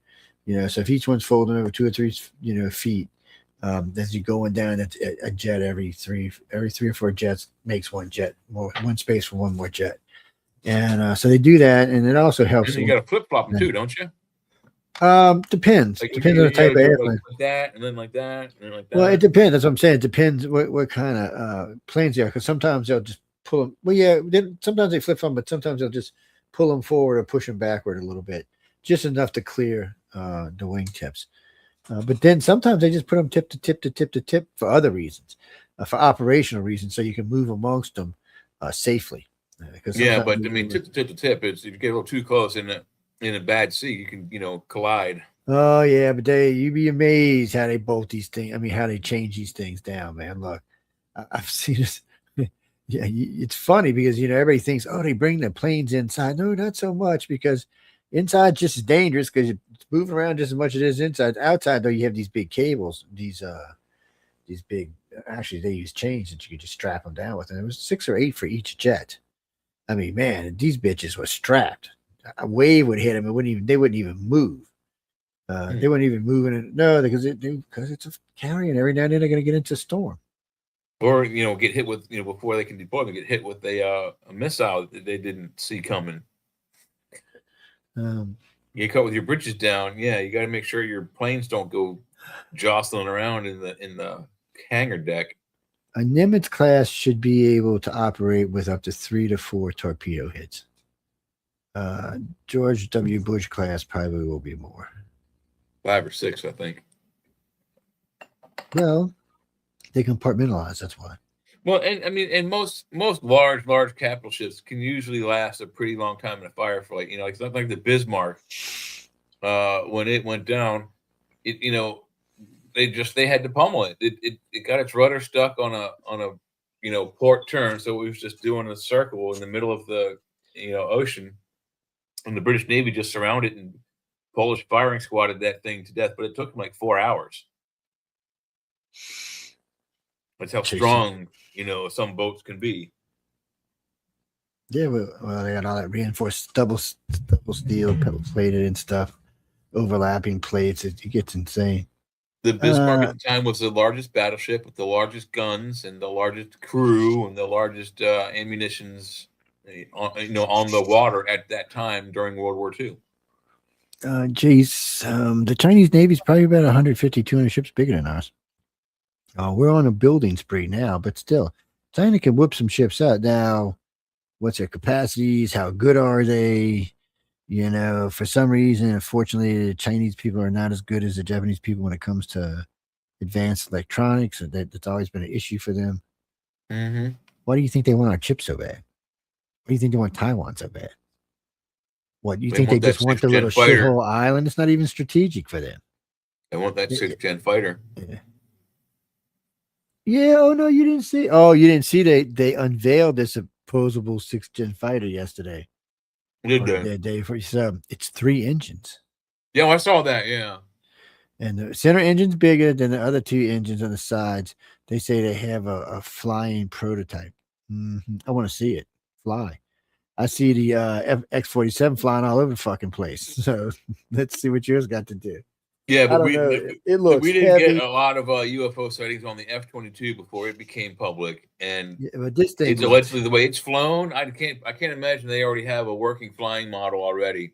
so if each one's folding over 2 or 3, feet, as you're going down a jet every 3 or 4 jets makes one space for one more jet. And so they do that, and it also helps. And you got to flip-flop them too, don't you? Depends. Depends on the type of airplane. Like that, and then like that, and then like that. Well, it depends. That's what I'm saying. It depends what kind of planes they are. Because sometimes they'll just pull them. Well, yeah. Sometimes they flip them, but sometimes they'll just pull them forward or push them backward a little bit, just enough to clear the wing tips. But then sometimes they just put them tip to tip to tip to tip for other reasons, for operational reasons, so you can move amongst them safely. But I mean, tip to tip to tip. If you get a little too close in a bad sea, you can collide. Oh yeah, but you'd be amazed how they bolt these things. I mean, how they change these things down, man. Look, I've seen this. Yeah, it's funny because everybody thinks, oh, they bring the planes inside. No, not so much, because inside just as dangerous because it's moving around just as much as it is inside. Outside though, you have these big cables. These big. Actually, they use chains that you could just strap them down with, and it was 6 or 8 for each jet. I mean, man, these bitches were strapped. A wave would hit them. They wouldn't even move. They weren't even moving. Because it's a carrier, and every now and then they're going to get into a storm. Or, get hit with, before they can deploy, they get hit with a missile that they didn't see coming. You get caught with your bridges down. Yeah, you got to make sure your planes don't go jostling around in the hangar deck. A Nimitz class should be able to operate with up to 3 to 4 torpedo hits. George W. Bush class probably will be more. 5 or 6, I think. Well, they compartmentalize. That's why. Well, and most large capital ships can usually last a pretty long time in a firefight. Like something like the Bismarck, when it went down, they had to pummel it. It got its rudder stuck on a port turn, so it was just doing a circle in the middle of the ocean, and the British Navy just surrounded it and Polish firing squaded that thing to death. But it took them like 4 hours. That's how strong some boats can be. Yeah, well, they got all that reinforced double steel, plated and stuff, overlapping plates. It gets insane. The Bismarck at the time was the largest battleship with the largest guns and the largest crew and the largest ammunitions, on the water at that time during World War II. The Chinese Navy is probably about 150, 200 ships bigger than ours. We're on a building spree now, but still, China can whip some ships out. Now, what's their capacities? How good are they? For some reason, unfortunately, the Chinese people are not as good as the Japanese people when it comes to advanced electronics, and that's always been an issue for them. Mm-hmm. Why do you think they want our chip so bad? Why do you think they want Taiwan so bad? What, you think they that just want the 6th little gen fighter. shithole island? It's not even strategic for them. They want that 6th gen fighter. Yeah. Yeah. Oh no, you didn't see. Oh, you didn't see they unveiled this opposable 6th gen fighter yesterday. Did Or they? the day before. So it's 3 engines. Yeah, I saw that. Yeah. And the center engine's bigger than the other 2 engines on the sides. They say they have a flying prototype. I want to see it fly. I see the X-47 flying all over the fucking place. So let's see what yours got to do. Yeah, I but don't we know. It looks we didn't heavy. get a lot of UFO sightings on the F-22 before it became public, and Yeah, but this thing it's allegedly the way it's flown. I can't imagine they already have a working flying model already.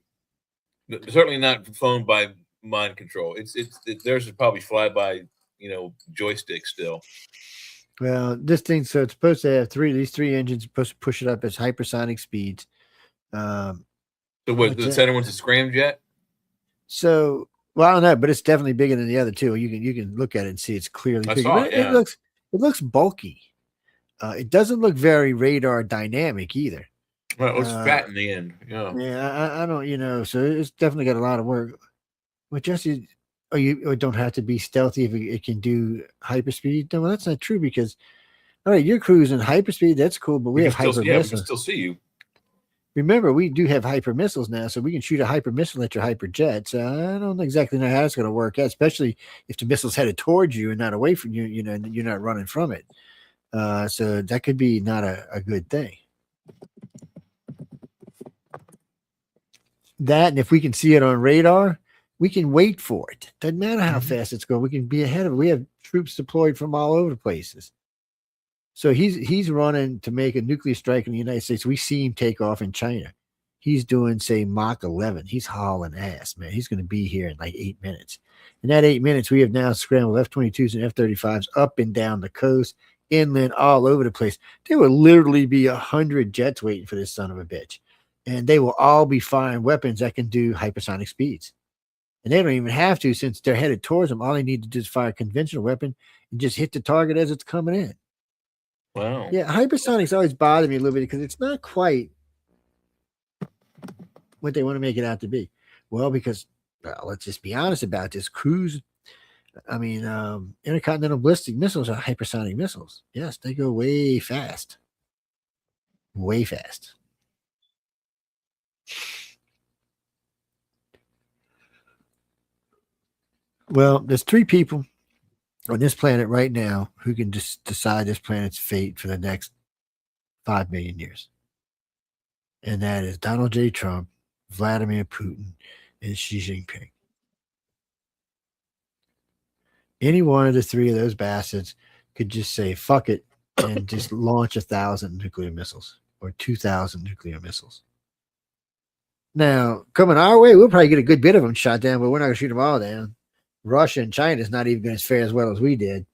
Certainly not flown by mind control. Theirs is probably fly by joystick still. Well, this thing, so it's supposed to have these 3 engines, supposed to push it up as hypersonic speeds. So what, the that? center one's a scramjet? So, well, I don't know, but it's definitely bigger than the other 2. You can look at it and see it's clearly I bigger. saw But it, yeah. it looks bulky. It doesn't look very radar dynamic either. Well, it looks fat in the end. Yeah. Yeah, I don't, so it's definitely got a lot of work. But Jesse, you don't have to be stealthy if it can do hyperspeed. No, well, that's not true because, all right, you're cruising hyperspeed. That's cool, but we have hyper we can missiles. still see you. Remember, we do have hyper missiles now, so we can shoot a hyper missile at your hyper jet. So I don't exactly know how it's going to work out, especially if the missile's headed towards you and not away from you. You're not running from it. So that could be not a good thing. That, and if we can see it on radar, we can wait for it. Doesn't matter how fast it's going. We can be ahead of it. We have troops deployed from all over the places. So he's running to make a nuclear strike in the United States. We see him take off in China. He's doing, say, Mach 11. He's hauling ass, man. He's going to be here in like 8 minutes. In that 8 minutes, we have now scrambled F-22s and F-35s up and down the coast, inland, all over the place. There will literally be 100 jets waiting for this son of a bitch. And they will all be firing weapons that can do hypersonic speeds. And they don't even have to, since they're headed towards them. All they need to do is fire a conventional weapon and just hit the target as it's coming in. Wow. Yeah, hypersonics always bother me a little bit because it's not quite what they want to make it out to be. Well, because let's just be honest about this. Intercontinental ballistic missiles are hypersonic missiles. Yes, they go way fast. Way fast. Well, there's 3 people on this planet right now who can just decide this planet's fate for the next 5 million years. And that is Donald J. Trump, Vladimir Putin, and Xi Jinping. Any one of the 3 of those bastards could just say, fuck it, and just launch 1,000 nuclear missiles or 2,000 nuclear missiles. Now, coming our way, we'll probably get a good bit of them shot down, but we're not going to shoot them all down. Russia and China is not even going to fare as well as we did.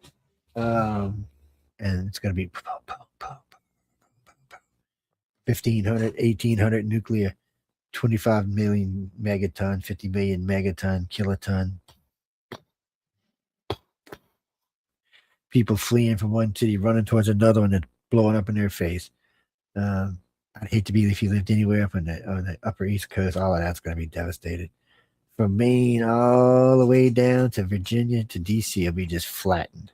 And it's going to be 1,500, 1,800 nuclear, 25 million megaton, 50 million megaton, kiloton. People fleeing from one city, running towards another one and blowing up in their face. I'd hate to be if you lived anywhere up on the upper East Coast. All of that's going to be devastated. From Maine all the way down to Virginia to DC, it'll be just flattened.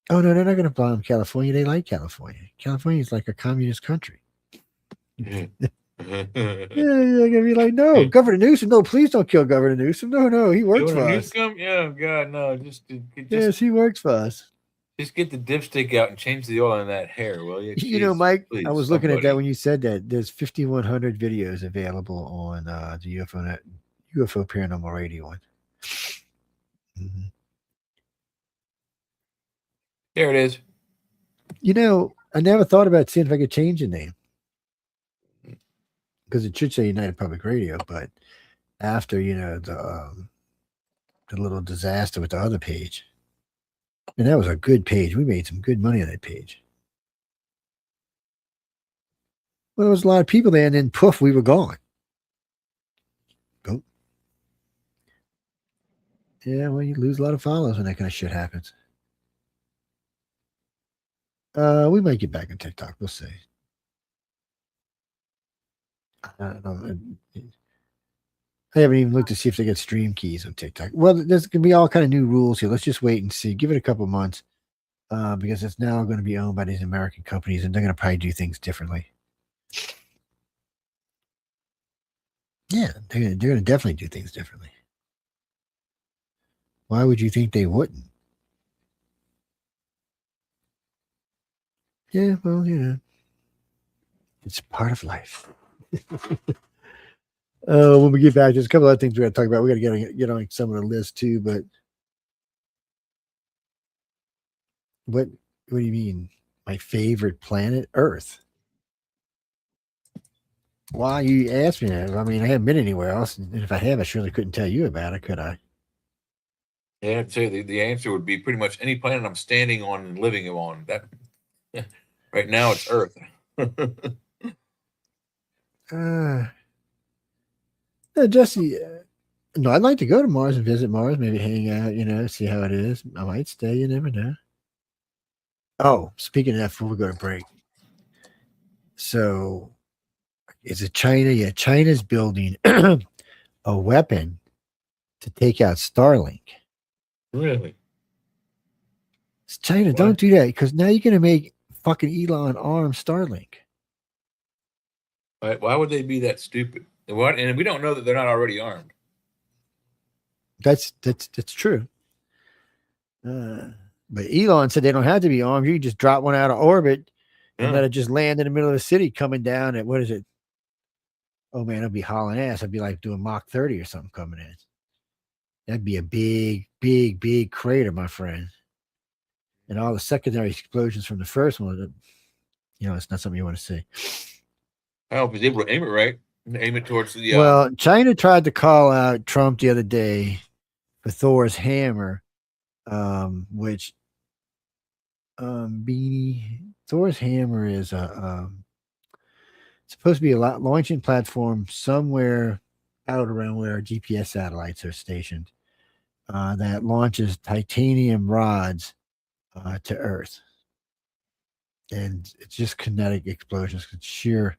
Oh, no, they're not going to bomb California. They like California. California is like a communist country. Yeah, you're going to be like, no, Governor Newsom, no, please don't kill Governor Newsom. No, he works for us. Yeah, God, no, Yes, he works for us. Just get the dipstick out and change the oil in that hair, will you? You know, Mike, please, I was looking at that when you said that. There's 5,100 videos available on the UFO Paranormal Radio one. Mm-hmm. There it is. You know, I never thought about seeing if I could change the name. Because it should say United Public Radio, but after, the little disaster with the other page. And that was a good page. We made some good money on that page. Well, there was a lot of people there, and then poof, we were gone. Oh. Yeah, well, you lose a lot of followers when that kind of shit happens. We might get back on TikTok. We'll see. I don't know. I haven't even looked to see if they get stream keys on TikTok. Well, there's gonna be all kind of new rules here. Let's just wait and see. Give it a couple months, because it's now going to be owned by these American companies, and they're going to probably do things differently. Yeah, they're going to definitely do things differently. Why would you think they wouldn't? Yeah, well, it's part of life. When we get back, there's a couple other things we got to talk about. We got to get on some of the list too. But what do you mean? My favorite planet, Earth. Why you asked me that? I mean, I haven't been anywhere else, and if I have, I surely couldn't tell you about it, could I? Yeah, I'd say the answer would be pretty much any planet I'm standing on and living on. That right now it's Earth. Jesse, no, I'd like to go to Mars and visit Mars, maybe hang out, see how it is. I might stay. You never know. Oh, speaking of that, before we go to break, so is it China? Yeah, China's building a weapon to take out Starlink. Really? It's China, What? don't do that, because now you're going to make fucking Elon arm Starlink. Why would they be that stupid? And we don't know that they're not already armed. That's true. But Elon said they don't have to be armed. You can just drop one out of orbit and let it just land in the middle of the city coming down at, what is it? Oh man, it'll be hauling ass. I'd be like doing Mach 30 or something coming in. That'd be a big, big, big crater, my friend. And all the secondary explosions from the first one, it's not something you want to see. I hope he's able to aim it right. Aim it towards the. Well, China tried to call out Trump the other day for Thor's hammer, which Thor's hammer is supposed to be a launching platform somewhere out around where our GPS satellites are stationed, that launches titanium rods to Earth, and it's just kinetic explosions, sheer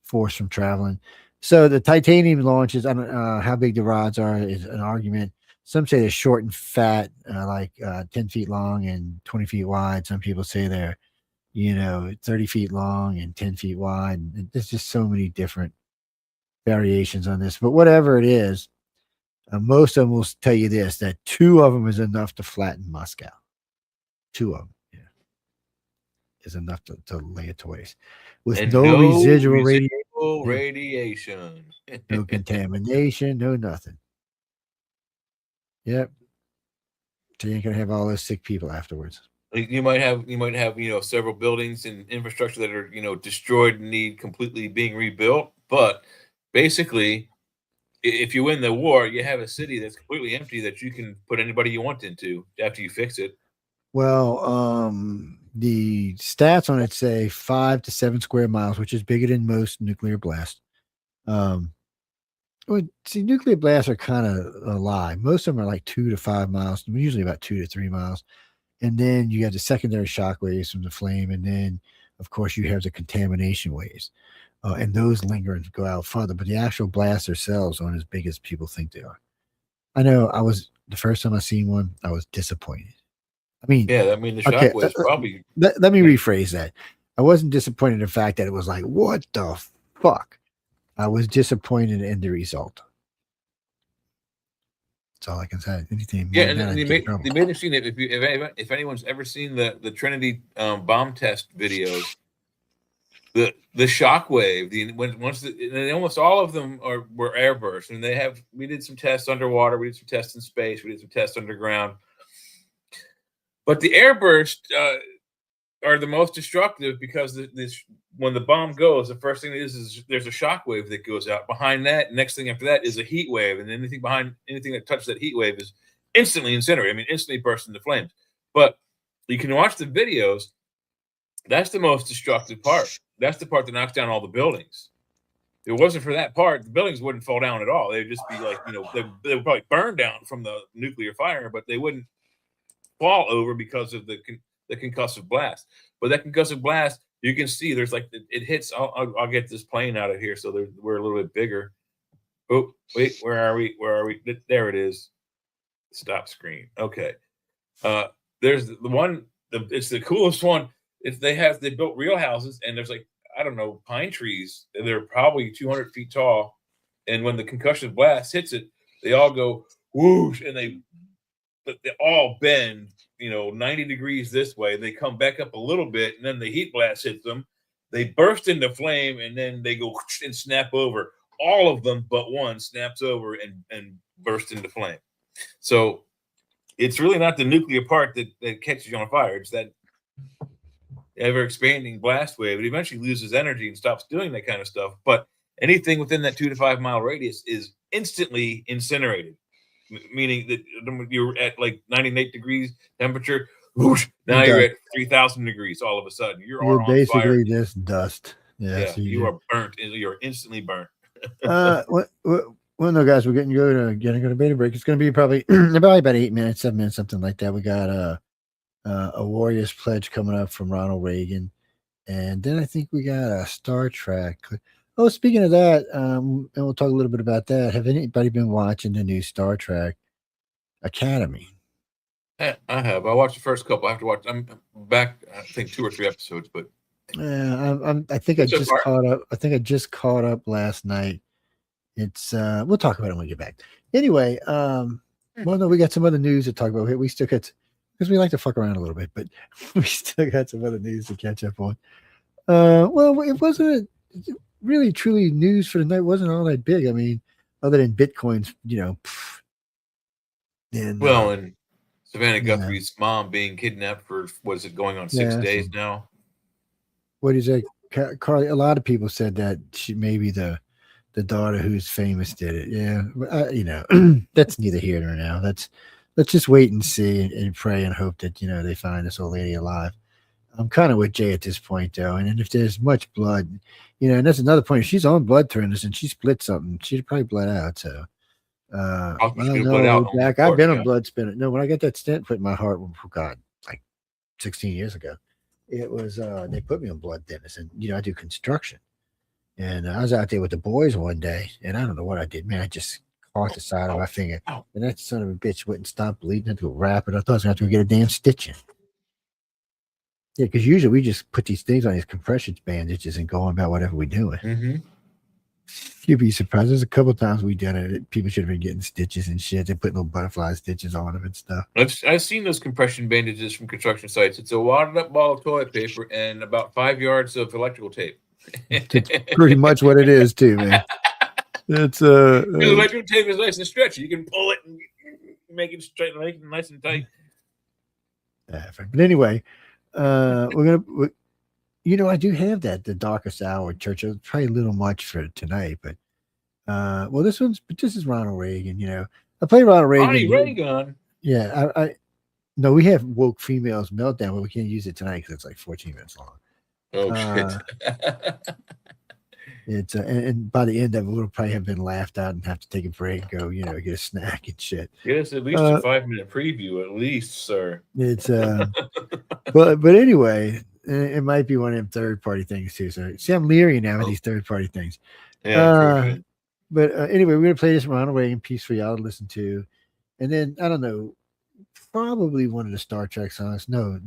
force from traveling. So the titanium launches, I don't know how big the rods are, is an argument. Some say they're short and fat, like 10 feet long and 20 feet wide. Some people say they're, 30 feet long and 10 feet wide. There's just so many different variations on this. But whatever it is, most of them will tell you this, that 2 of them is enough to flatten Moscow. 2 of them, is enough to lay it to waste. With no residual radiation. No contamination, no nothing. Yep. So you ain't gonna have all those sick people afterwards. You might have several buildings and infrastructure that are destroyed and need completely being rebuilt. But basically, if you win the war, you have a city that's completely empty that you can put anybody you want into after you fix it. Well, the stats on it say 5 to 7 square miles, which is bigger than most nuclear blasts. Nuclear blasts are kind of a lie. Most of them are like 2 to 5 miles, usually about 2 to 3 miles. And then you have the secondary shock waves from the flame. And then, of course, you have the contamination waves. And those linger and go out further. But the actual blasts themselves aren't as big as people think they are. I know the first time I seen one, I was disappointed. The shock waves probably. Let me rephrase that. I wasn't disappointed in the fact that it was like, what the fuck? I was disappointed in the result. That's all I can say. Anything. Yeah, and you may have seen it if anyone's ever seen the Trinity bomb test videos. The shock wave, almost all of them were airbursts, and we did some tests underwater, we did some tests in space, we did some tests underground. But the airbursts are the most destructive because when the bomb goes, the first thing is there's a shock wave that goes out. Behind that, next thing after that is a heat wave, and anything that touches that heat wave is instantly incinerated. Instantly bursts into flames. But you can watch the videos. That's the most destructive part. That's the part that knocks down all the buildings. If it wasn't for that part, the buildings wouldn't fall down at all. They'd just be like, they would probably burn down from the nuclear fire, but they wouldn't fall over because of the concussive blast. But that concussive blast, you can see there's like it hits. I'll get this plane out of here so we're a little bit bigger. Oh wait, where are we? There it is. Stop screen. Okay. There's the one. It's the coolest one. They built real houses, and there's like, I don't know, pine trees. They're probably 200 feet tall, and when the concussion blast hits it, they all go whoosh, and they all bend, 90 degrees this way. They come back up a little bit, and then the heat blast hits them. They burst into flame, and then they go whoosh and snap over. All of them but one snaps over and burst into flame. So it's really not the nuclear part that catches you on fire. It's that ever expanding blast wave. It eventually loses energy and stops doing that kind of stuff. But anything within that 2 to 5 mile radius is instantly incinerated, meaning that you're at like 98 degrees temperature. Whoosh, now you're at 3,000 degrees. All of a sudden, you're on basically fire. just dust. Yeah, you are burnt. You're instantly burnt. Well, no, guys, we're getting to go to beta break. It's going to be probably about 8 minutes, 7 minutes, something like that. We got a Warriors pledge coming up from Ronald Reagan, and then I think we got a Star Trek. Oh, speaking of that, and we'll talk a little bit about that. Have anybody been watching the new Star Trek Academy? I have. I watched the first couple. I have to watch. I'm back. I think 2 or 3 episodes, but yeah, I think I just caught up. I think I just caught up last night. It's we'll talk about it when we get back. Anyway, well, no, we got some other news to talk about. We still got, because we like to fuck around a little bit, but we still got some other news to catch up on. Well, it wasn't really truly news for the night. It wasn't all that big. I mean, other than Bitcoin's, and Savannah Guthrie's mom being kidnapped for, what is it, going on 6 days now? What is that, Carly? A lot of people said that she maybe the daughter who's famous did it. Yeah, but, that's neither here nor now. Let's just wait and see and pray and hope that they find this old lady alive. I'm kind of with Jay at this point, though. And if there's much blood, and that's another point. If she's on blood thinners and she split something, she'd probably bled out. So, I don't know, Jack. I've been on blood spinner. No, when I got that stent put in my heart, God, like 16 years ago, it was they put me on blood thinners, and I do construction. And I was out there with the boys one day, and I don't know what I did, man. I just caught the side of my finger, and that son of a bitch wouldn't stop bleeding. I had to go wrap it. I thought I was going to have to get a damn stitch in. Yeah, because usually we just put these things on these compression bandages and go on about whatever we're doing. Mm-hmm. You'd be surprised. There's a couple of times we done it. People should have been getting stitches and shit. They put little butterfly stitches on them and stuff. I've seen those compression bandages from construction sites. It's a wadded up ball of toilet paper and about 5 yards of electrical tape. It's pretty much what it is, too, man. It's electrical tape is nice and stretchy. You can pull it and make it straight, nice and tight. But anyway, we're gonna. I do have the darkest hour church. It's probably a little much for tonight, but well, this is Ronald Reagan. I play Ronald Reagan. Ronnie Reagan. Yeah, no, we have woke females meltdown, but we can't use it tonight because it's like 14 minutes long. Oh shit! It's and by the end of it, we'll probably have been laughed out and have to take a break, go get a snack and shit. Get us at least a 5-minute preview, at least, sir. It's but anyway, it might be one of them third-party things too. So see, I'm leery now with these third-party things. Yeah. But anyway, we're gonna play this Ronald Reagan piece for y'all to listen to, and then I don't know, probably one of the Star Trek songs. No,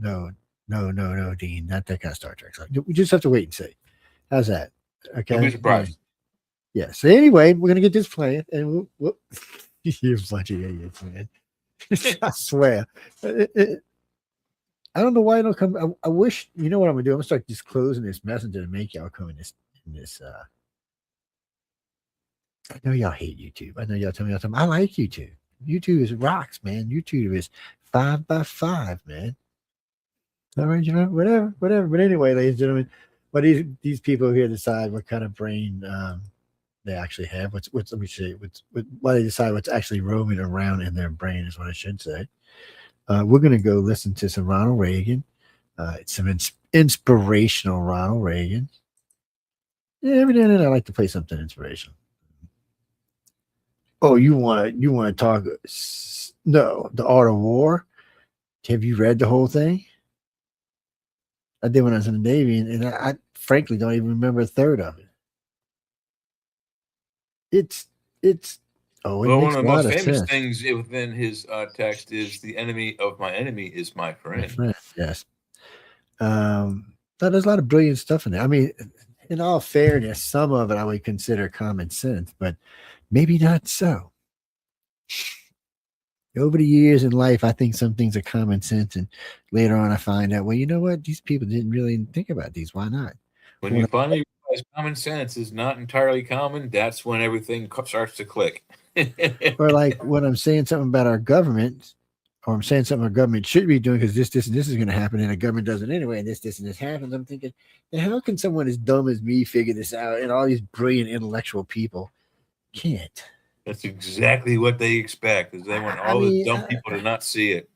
Dean, not that kind of Star Trek song. We just have to wait and see. How's that? Okay. Don't be surprised. Yeah. So anyway, we're gonna get this playing, and we'll you're a bunch of idiots, man. I swear. I don't know why I don't come. I wish, what I'm gonna do. I'm gonna start just closing this messenger to make y'all come in this. I know y'all hate YouTube. I know y'all tell me all the time. I like YouTube. YouTube is rocks, man. YouTube is 5x5, man. All right, whatever. But anyway, ladies and gentlemen, but these people here decide what kind of brain they actually have. Let me say why they decide what's actually roaming around in their brain is what I should say. We're gonna go listen to some Ronald Reagan. It's some inspirational Ronald Reagan. every now and then I like to play something inspirational. Oh, you want to talk? No, The Art of War. Have you read the whole thing? I did when I was in the Navy, and I frankly don't even remember a third of it. It makes one of the a lot most of famous sense. things within his text is the enemy of my enemy is my friend. Yes. But there's a lot of brilliant stuff in there. I mean, in all fairness, some of it I would consider common sense, but maybe not so. Over the years in life, I think some things are common sense, and later on I find out, well, you know what? These people didn't really think about these. Why not? When you finally realize common sense is not entirely common, that's when everything starts to click. Or like when I'm saying something about our government, or I'm saying something our government should be doing because this, and this is going to happen, and the government does it anyway, and this, and this happens. I'm thinking, how can someone as dumb as me figure this out, and all these brilliant intellectual people can't? That's exactly what they expect, is they want all the dumb people to not see it.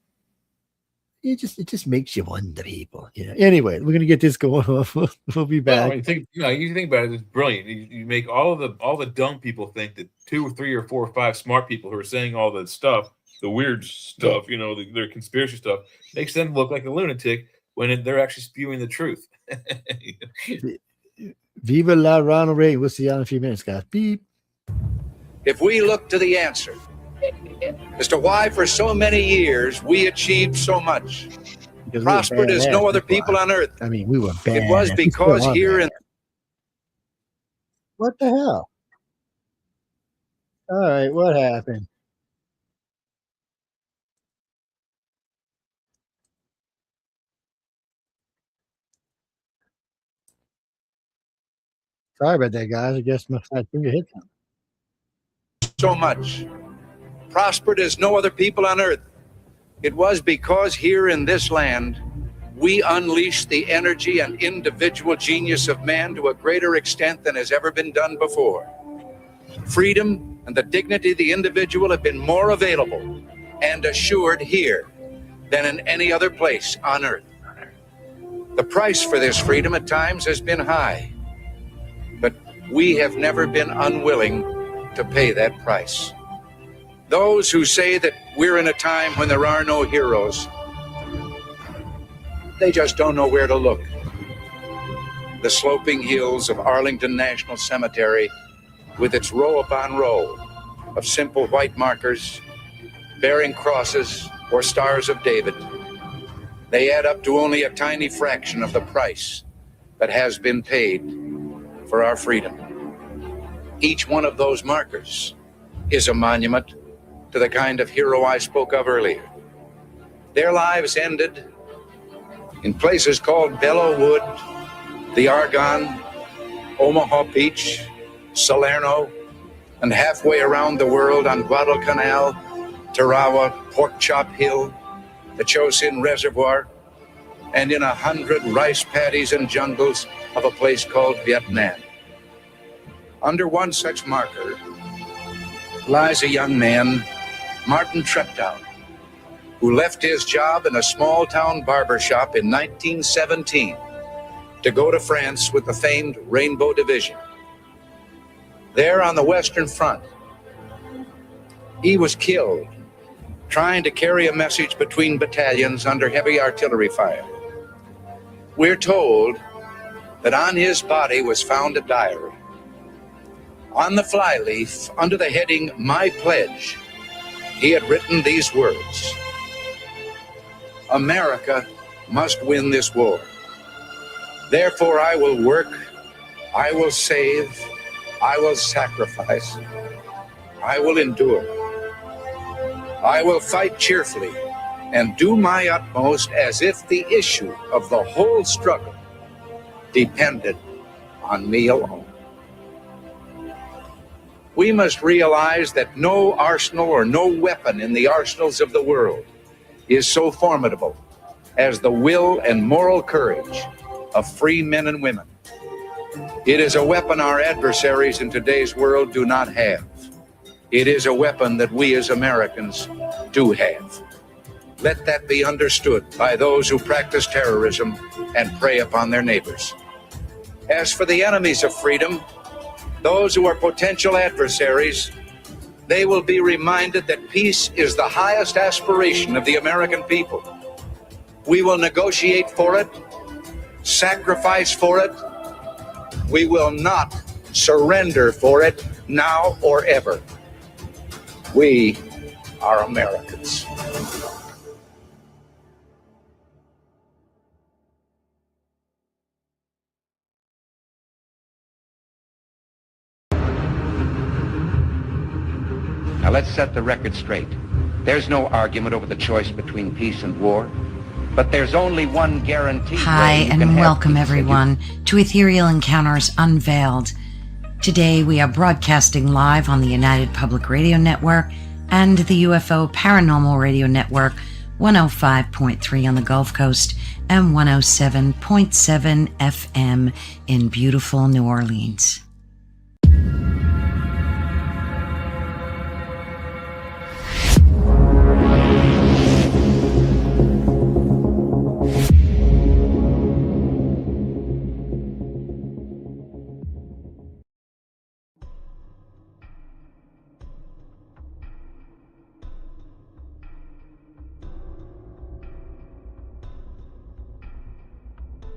It just makes you wonder, people. Anyway, we're gonna get this going off. We'll be back. Well, you think about it, it's brilliant. You make all the dumb people think that 2 or 3 or 4 or 5 smart people who are saying all the stuff, the weird stuff, their conspiracy stuff, makes them look like a lunatic when they're actually spewing the truth. Viva la Ronald Reagan. We'll see you in a few minutes, guys. Beep. If we look to the answer as to why for so many years we achieved so much, prospered as no other people on earth. I mean, we were bad. It was because here in... What the hell? All right, what happened? Sorry about that, guys. I guess my fat finger hit something. So much, prospered as no other people on earth. It was because here in this land, we unleashed the energy and individual genius of man to a greater extent than has ever been done before. Freedom and the dignity of the individual have been more available and assured here than in any other place on earth. The price for this freedom at times has been high, but we have never been unwilling to pay that price. Those who say that we're in a time when there are no heroes, they just don't know where to look. The sloping hills of Arlington National Cemetery, with its row upon row of simple white markers bearing crosses or stars of David, they add up to only a tiny fraction of the price that has been paid for our freedom. Each one of those markers is a monument to the kind of hero I spoke of earlier. Their lives ended in places called Belleau Wood, the Argonne, Omaha Beach, Salerno, and halfway around the world on Guadalcanal, Tarawa, Pork Chop Hill, the Chosin Reservoir, and in 100 rice paddies and jungles of a place called Vietnam. Under one such marker lies a young man, Martin Treptow, who left his job in a small-town barber shop in 1917 to go to France with the famed Rainbow Division. There on the Western Front, he was killed trying to carry a message between battalions under heavy artillery fire. We're told that on his body was found a diary. On the flyleaf, under the heading, My Pledge, he had written these words: America must win this war. Therefore I will work, I will save, I will sacrifice, I will endure. I will fight cheerfully and do my utmost as if the issue of the whole struggle depended on me alone. We must realize that no arsenal or no weapon in the arsenals of the world is so formidable as the will and moral courage of free men and women. It is a weapon our adversaries in today's world do not have. It is a weapon that we as Americans do have. Let that be understood by those who practice terrorism and prey upon their neighbors. As for the enemies of freedom, those who are potential adversaries, they will be reminded that peace is the highest aspiration of the American people. We will negotiate for it, sacrifice for it. We will not surrender for it now or ever. We are Americans. Now let's set the record straight. There's no argument over the choice between peace and war, but there's only one guarantee. Hi, and welcome everyone to Ethereal Encounters Unveiled. Today we are broadcasting live on the United Public Radio Network and the UFO Paranormal Radio Network, 105.3 on the Gulf Coast and 107.7 FM in beautiful New Orleans.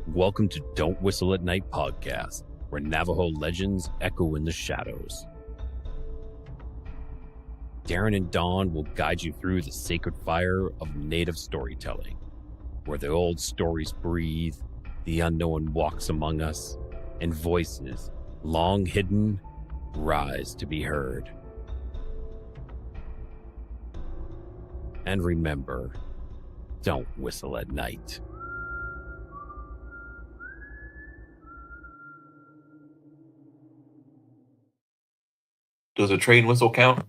Welcome to Don't Whistle at Night podcast, where Navajo legends echo in the shadows. Darren and Dawn will guide you through the sacred fire of Native storytelling, where the old stories breathe, the unknown walks among us, and voices, long hidden, rise to be heard. And remember, don't whistle at night. Does a train whistle count?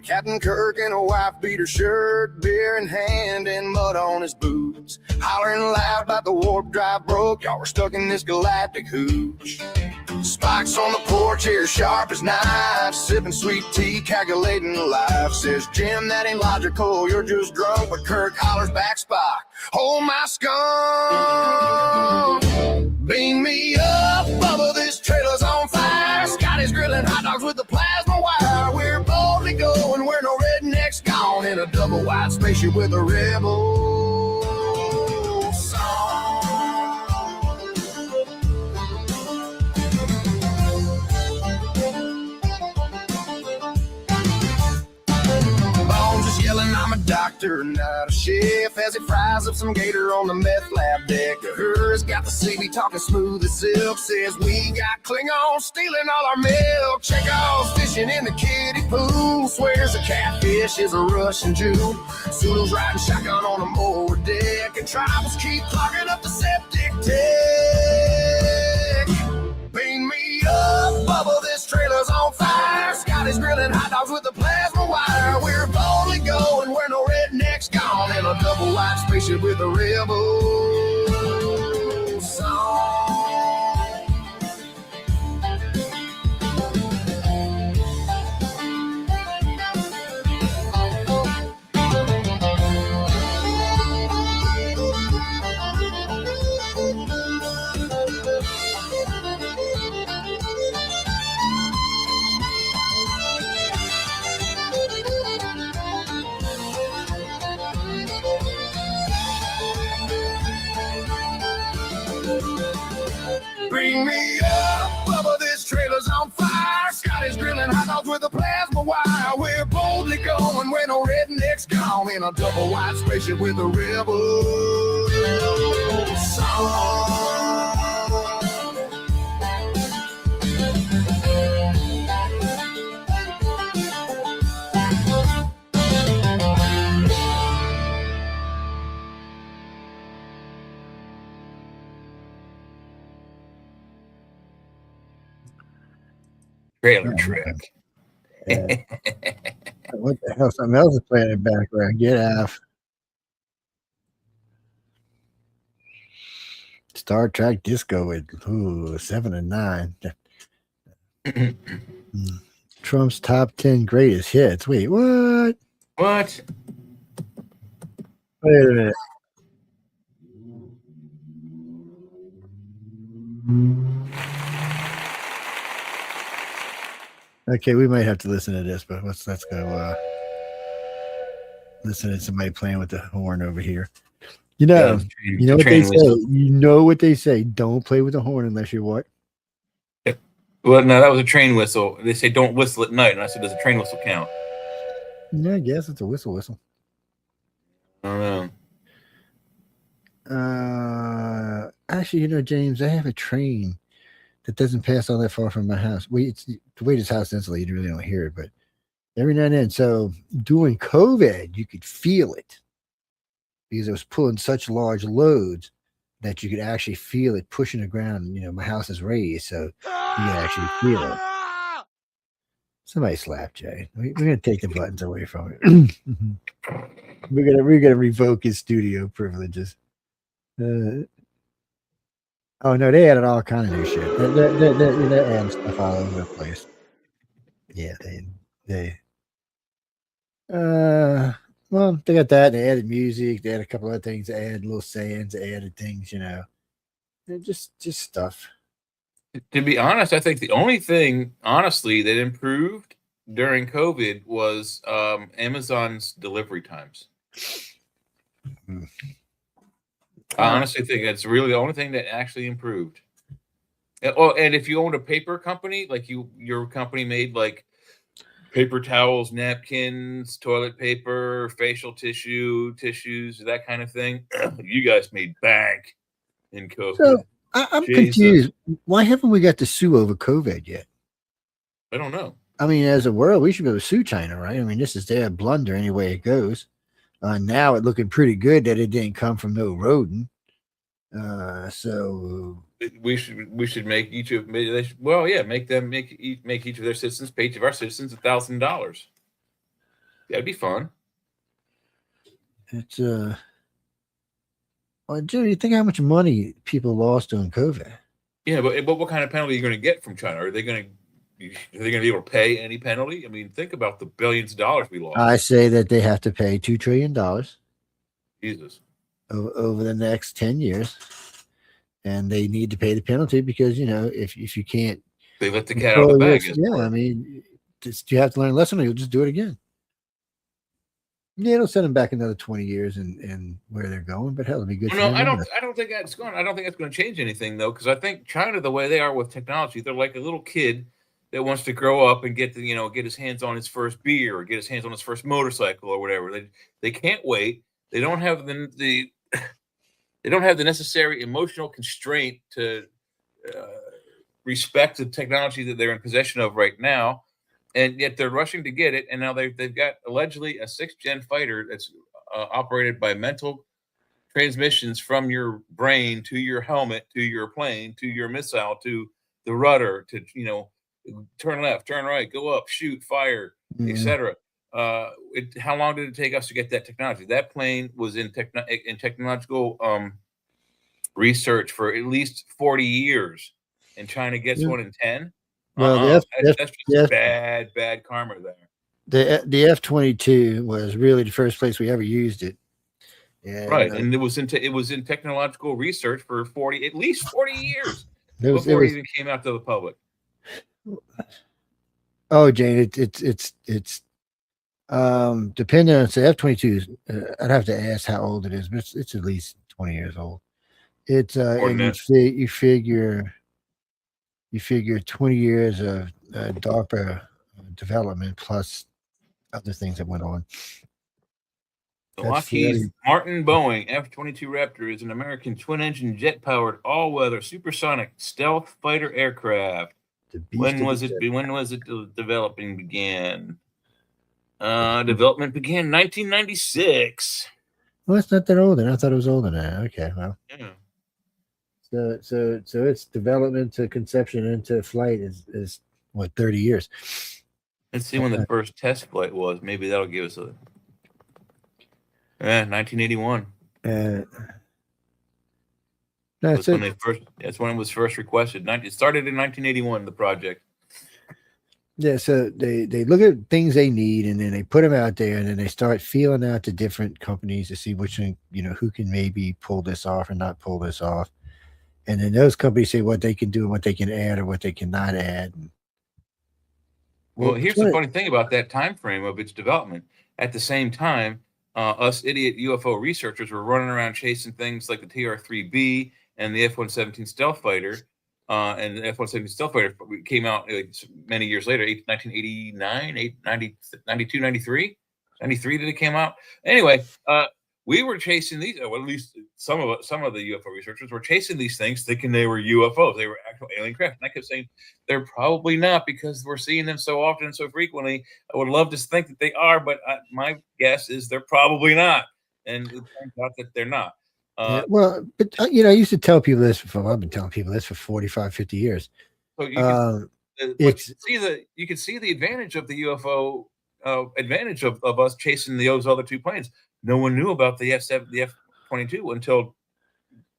Captain Kirk in a wife-beater shirt, beer in hand and mud on his boots, hollering loud about the warp drive broke. Y'all were stuck in this galactic hooch. Spikes on the porch, here sharp as knives, sipping sweet tea, calculating life. Says Jim, that ain't logical, you're just drunk. But Kirk hollers back, Spock, hold my skunk. Beam me up, Bubba, this trailer's on fire. Scotty's grilling hot dogs with the plasma wire. We're boldly going where no redneck's gone, in a double wide spaceship with a rebel song. Bones is yelling, I'm a doctor, not a chef, as he fries up some gator on the meth lab deck. Her's got the CB talking smooth as silk, says we got Klingons stealing all our milk. Chekhov's fishing in the kiddie pool, swears a catfish is a Russian Jew. Sulu's riding shotgun on the mower deck, and tribals keep clogging up the septic tank. Beam me up, Bubba, this trailer's on fire. Scotty's grilling hot dogs with the plasma wire. We're boldly going where no redneck's gone, in a double wide spaceship with a rebel song. Bring me up, Bubba, this trailer's on fire. Scotty's grilling hot dogs with a plasma wire. We're boldly going where no redneck's gone, in a double wide spaceship with a rebel song. Trailer Trek. What the hell? Something else is playing in the background. Get off. It's Star Trek Disco at 7 and 9. Trump's top 10 greatest hits. Wait, what? What? Wait a minute. Okay, we might have to listen to this, but let's go listen to somebody playing with the horn over here. You know what they say. You know what they say. Don't play with the horn unless you're what? Well, no, that was a train whistle. They say don't whistle at night, and I said, does a train whistle count? Yeah, I guess it's a whistle. I don't know. Actually, James, I have a train that doesn't pass all that far from my house. It's the way this house instantly, you really don't hear it, but every now and then. So during COVID, you could feel it because it was pulling such large loads that you could actually feel it pushing the ground. My house is raised, so you can actually feel it. Somebody slap Jay. We're gonna take the buttons away from it. we're gonna revoke his studio privileges. Oh no, they added all kind of new shit. They're adding stuff all over the place. Yeah, they well, they got that. They added music. They had a couple other things. They added little sayings. They added things. They're just stuff. To be honest, I think the only thing, honestly, that improved during COVID was Amazon's delivery times. I honestly think that's really the only thing that actually improved. Oh, and if you owned a paper company, like your company made like paper towels, napkins, toilet paper, facial tissues, that kind of thing, you guys made bank in COVID. So I'm confused. Why haven't we got to sue over COVID yet? I don't know. I mean, as a world, we should be able to sue China, right? I mean, this is their blunder any way it goes. Now it's looking pretty good that it didn't come from no rodent. So we should make each of make each of their citizens pay each of our citizens $1,000. That'd be fun. It's well, Jimmy, you think how much money people lost during COVID? Yeah, but what kind of penalty are you going to get from China? Are they going to be able to pay any penalty? I mean, think about the billions of dollars we lost. I say that they have to pay $2 trillion. Jesus. Over the next 10 years. And they need to pay the penalty because, if you can't. They let the cat out of the bag. Yeah, I mean, you have to learn a lesson or you'll just do it again. Yeah, it'll send them back another 20 years and where they're going, but hell, it'll be good. No, I don't think that's going. I don't think that's going to change anything though, because I think China, the way they are with technology, they're like a little kid that wants to grow up and get his hands on his first beer or get his hands on his first motorcycle or whatever. They can't wait. They don't have the necessary emotional constraint to respect the technology that they're in possession of right now. And yet they're rushing to get it. And now they've got allegedly a 6th-gen fighter that's operated by mental transmissions from your brain to your helmet, to your plane, to your missile, to the rudder, to, turn left, turn right, go up, shoot, fire, etc. How long did it take us to get that technology? That plane was in technological research for at least 40 years, and China gets one in 10. Well, that's just bad karma there. The F-22 was really the first place we ever used it. And, right, and it was in technological research for at least 40 years before it even came out to the public. Oh, Jane, it's depending on the F-22. I'd have to ask how old it is, but it's at least 20 years old. It's and you figure 20 years of DARPA development plus other things that went on. The Lockheed Martin Boeing F-22 Raptor is an American twin-engine jet-powered all-weather supersonic stealth fighter aircraft. When was it developing began? Development began in 1996. Well, it's not that old. I thought it was older now. Okay, well. Yeah. So its development to conception into flight is what, 30 years. Let's see when the first test flight was. Maybe that'll give us 1981. That's when they first. That's when it was first requested. It started in 1981. The project. Yeah, so they look at things they need, and then they put them out there, and then they start feeling out to different companies to see which one, who can maybe pull this off or not pull this off. And then those companies say what they can do and what they can add or what they cannot add. Well, here's the funny thing about that time frame of its development. At the same time, us idiot UFO researchers were running around chasing things like the TR-3B and the F-117 stealth fighter. And the F-117 stealth fighter came out many years later, 1989, 92, 93 that it came out. Anyway, we were chasing these, well, at least some of the UFO researchers were chasing these things thinking they were UFOs. They were actual alien craft. And I kept saying, they're probably not because we're seeing them so often and so frequently. I would love to think that they are, but my guess is they're probably not. And it turns out that they're not. Well, but I used to tell people this before. I've been telling people this for 45, 50 years. So you can see the advantage of the UFO advantage of us chasing those other two planes. No one knew about the F-7, the F-22 until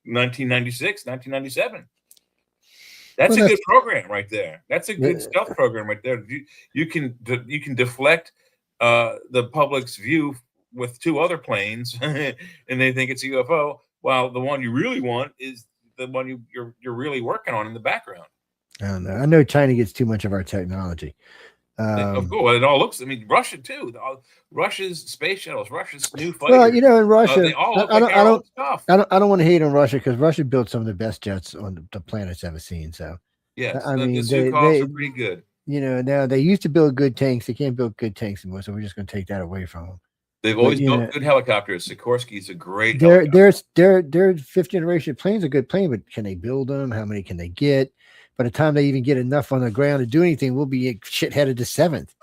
1996, 1997. That's a good program right there. That's a good stealth program right there. You can deflect the public's view with two other planes, and they think it's a UFO, while the one you really want is the one you're really working on in the background. I don't know. I know China gets too much of our technology. Of course, it all looks. I mean, Russia too. Russia's space shuttles, Russia's new fighters. Well, in Russia, they all look like our old stuff. I don't want to hate on Russia because Russia built some of the best jets on the planet's ever seen. So yes, I mean, the Sukhoi are pretty good. Now they used to build good tanks. They can't build good tanks anymore, so we're just going to take that away from them. They've always built good helicopters. Sikorsky's a great. Their fifth generation planes are good plane, but can they build them? How many can they get? By the time they even get enough on the ground to do anything, we'll be shit-headed to seventh.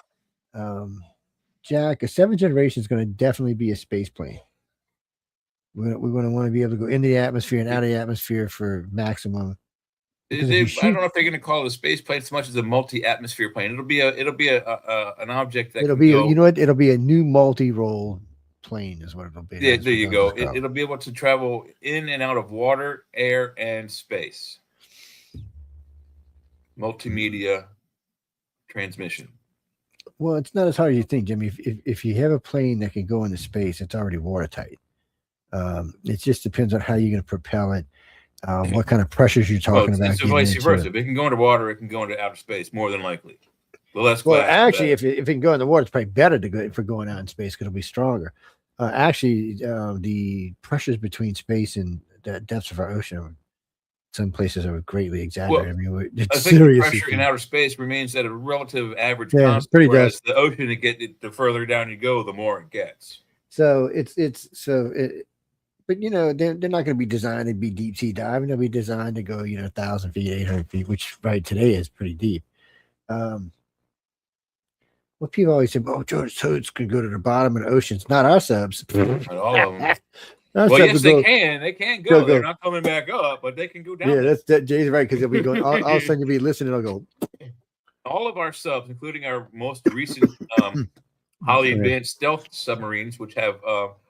Jack, a seventh generation is going to definitely be a space plane. We're going to want to be able to go into the atmosphere and out of the atmosphere for maximum. I don't know if they're going to call it a space plane so much as a multi-atmosphere plane. It'll be an object that it'll be a new multi-role plane is what it'll be. Yeah, there you go. It'll be able to travel in and out of water, air, and space. Multimedia transmission. Well, it's not as hard as you think, Jimmy. If you have a plane that can go into space, it's already watertight. It just depends on how you're going to propel it, what kind of pressures you're talking about. It's vice versa. If it can go into water, it can go into outer space more than likely. Actually, if it can go in the water, it's probably better to go for going out in space because it'll be stronger. The pressures between space and the depths of our ocean, some places are greatly exaggerated. Well, I think the pressure in outer space remains at a relative average constant. Pretty whereas the ocean, the further down you go, the more it gets. So but they're not going to be designed to be deep sea diving. They'll be designed to go 1,000 feet, 800 feet, which right today is pretty deep. What people always say, George Toads could go to the bottom of the oceans. Not our subs. Not all of them. Well, yes, they can. They can go. They're not coming back up, but they can go down. Yeah, Jay's right because they'll be going. All of a sudden, you'll be listening. They'll go. All of our subs, including our most recent highly advanced stealth submarines, which have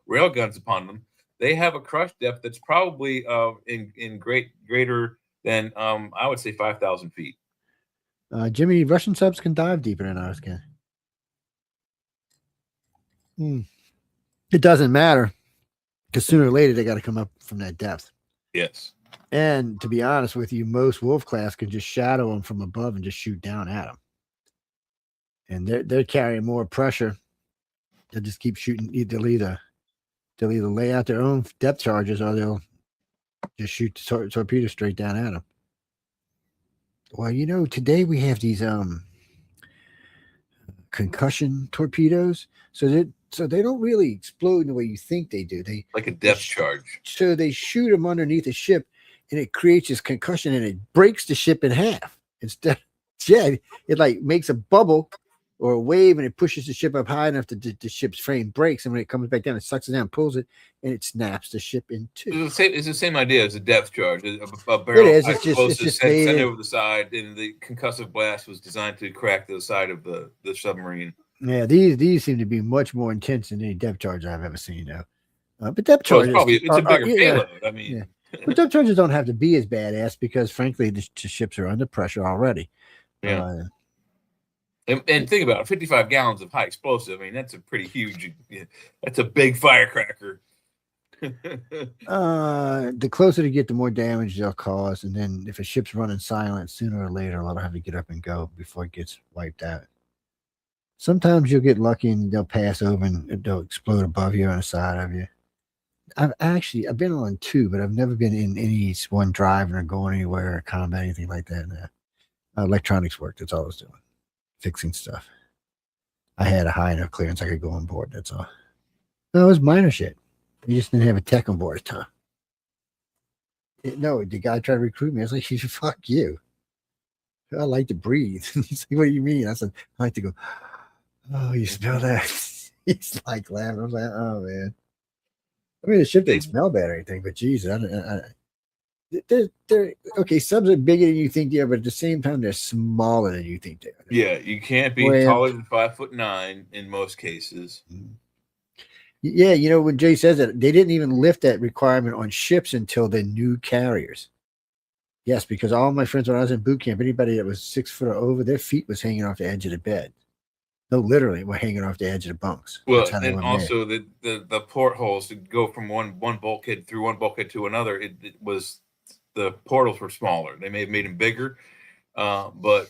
rail guns upon them, they have a crush depth that's probably in greater than I would say 5,000 feet. Jimmy, Russian subs can dive deeper than ours can. It doesn't matter. Because sooner or later, they got to come up from that depth. Yes. And to be honest with you, most Wolf class can just shadow them from above and just shoot down at them. And they're carrying more pressure. They'll just keep shooting. They'll either lay out their own depth charges or they'll just shoot the torpedo straight down at them. Well, today we have these concussion torpedoes. So they don't really explode in the way you think they do. They like a depth charge. So they shoot them underneath a ship, and it creates this concussion, and it breaks the ship in half. Instead, it like makes a bubble or a wave, and it pushes the ship up high enough that the ship's frame breaks, and when it comes back down, it sucks it down, pulls it, and it snaps the ship in two. It's the same idea as a depth charge. A barrel it is. It's just sent over the side, and the concussive blast was designed to crack the side of the submarine. Yeah, these seem to be much more intense than any depth charge I've ever seen, though. But depth charge it's a bigger payload. I mean, But sometimes it don't have to be as badass because, frankly, the ships are under pressure already. Yeah. And think about it, 55 gallons of high explosive. I mean, that's a pretty huge. That's a big firecracker. The closer to get, the more damage they'll cause, and then if a ship's running silent, sooner or later, they'll have to get up and go before it gets wiped out. Sometimes you'll get lucky and they'll pass over and they'll explode above you on the side of you. I've been on 2, but I've never been in any one driving or going anywhere or combat, anything like that. Electronics work. That's all I was doing, fixing stuff. I had a high enough clearance I could go on board. That's all. No, it was minor shit. You just didn't have a tech on board at the time. No, the guy tried to recruit me. I was like, fuck you. I like to breathe. He's like, what do you mean? I said, I like to go, oh, you smell that? He's like laughing. I was like, oh, man. I mean, the ship didn't smell bad or anything, but geez, they're okay. Subs are bigger than you think they are, but at the same time, they're smaller than you think they are. Yeah, you can't be taller than 5'9" in most cases. Yeah, you know, when Jay says that, they didn't even lift that requirement on ships until the new carriers. Yes, because all my friends when I was in boot camp, anybody that was 6 foot or over, their feet was hanging off the edge of the bed. No, literally, we're hanging off the edge of the bunks. Well, and also the portholes to go from one bulkhead through one bulkhead to another. It was the portals were smaller. They may have made them bigger, but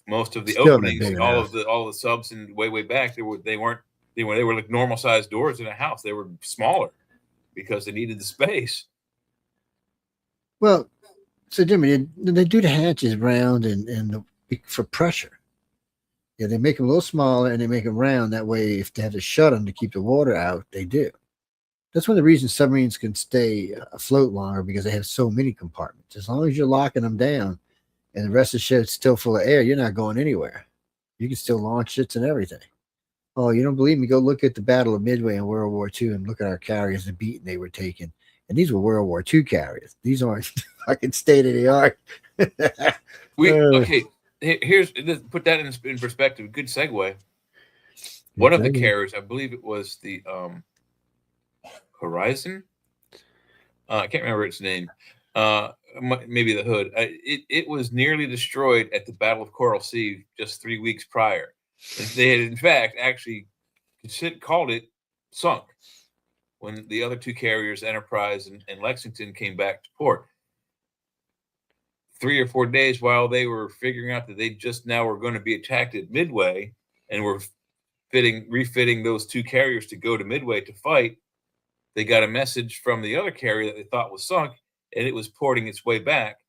most of the Still openings, all the subs and way back, they were like normal sized doors in a house. They were smaller because they needed the space. Well, so Jimmy, they do the hatches round and for pressure. Yeah, they make them a little smaller and they make them round. That way, if they have to shut them to keep the water out, they do. That's one of the reasons submarines can stay afloat longer, because they have so many compartments. As long as you're locking them down and the rest of the ship's still full of air, you're not going anywhere. You can still launch shits and everything. Oh, you don't believe me? Go look at the Battle of Midway in World War II and look at our carriers, the beating they were taking. And these were World War II carriers. These aren't fucking state of the art. Okay. Here's put that in perspective. Good segue. One of the carriers, I believe it was the Horizon. I can't remember its name. Maybe the Hood. It was nearly destroyed at the Battle of Coral Sea just 3 weeks prior. They had, in fact, actually called it sunk when the other 2 carriers, Enterprise and Lexington, came back to port. 3 or 4 days while they were figuring out that they just now were going to be attacked at Midway and were refitting those 2 carriers to go to Midway to fight, they got a message from the other carrier that they thought was sunk, and it was porting its way back.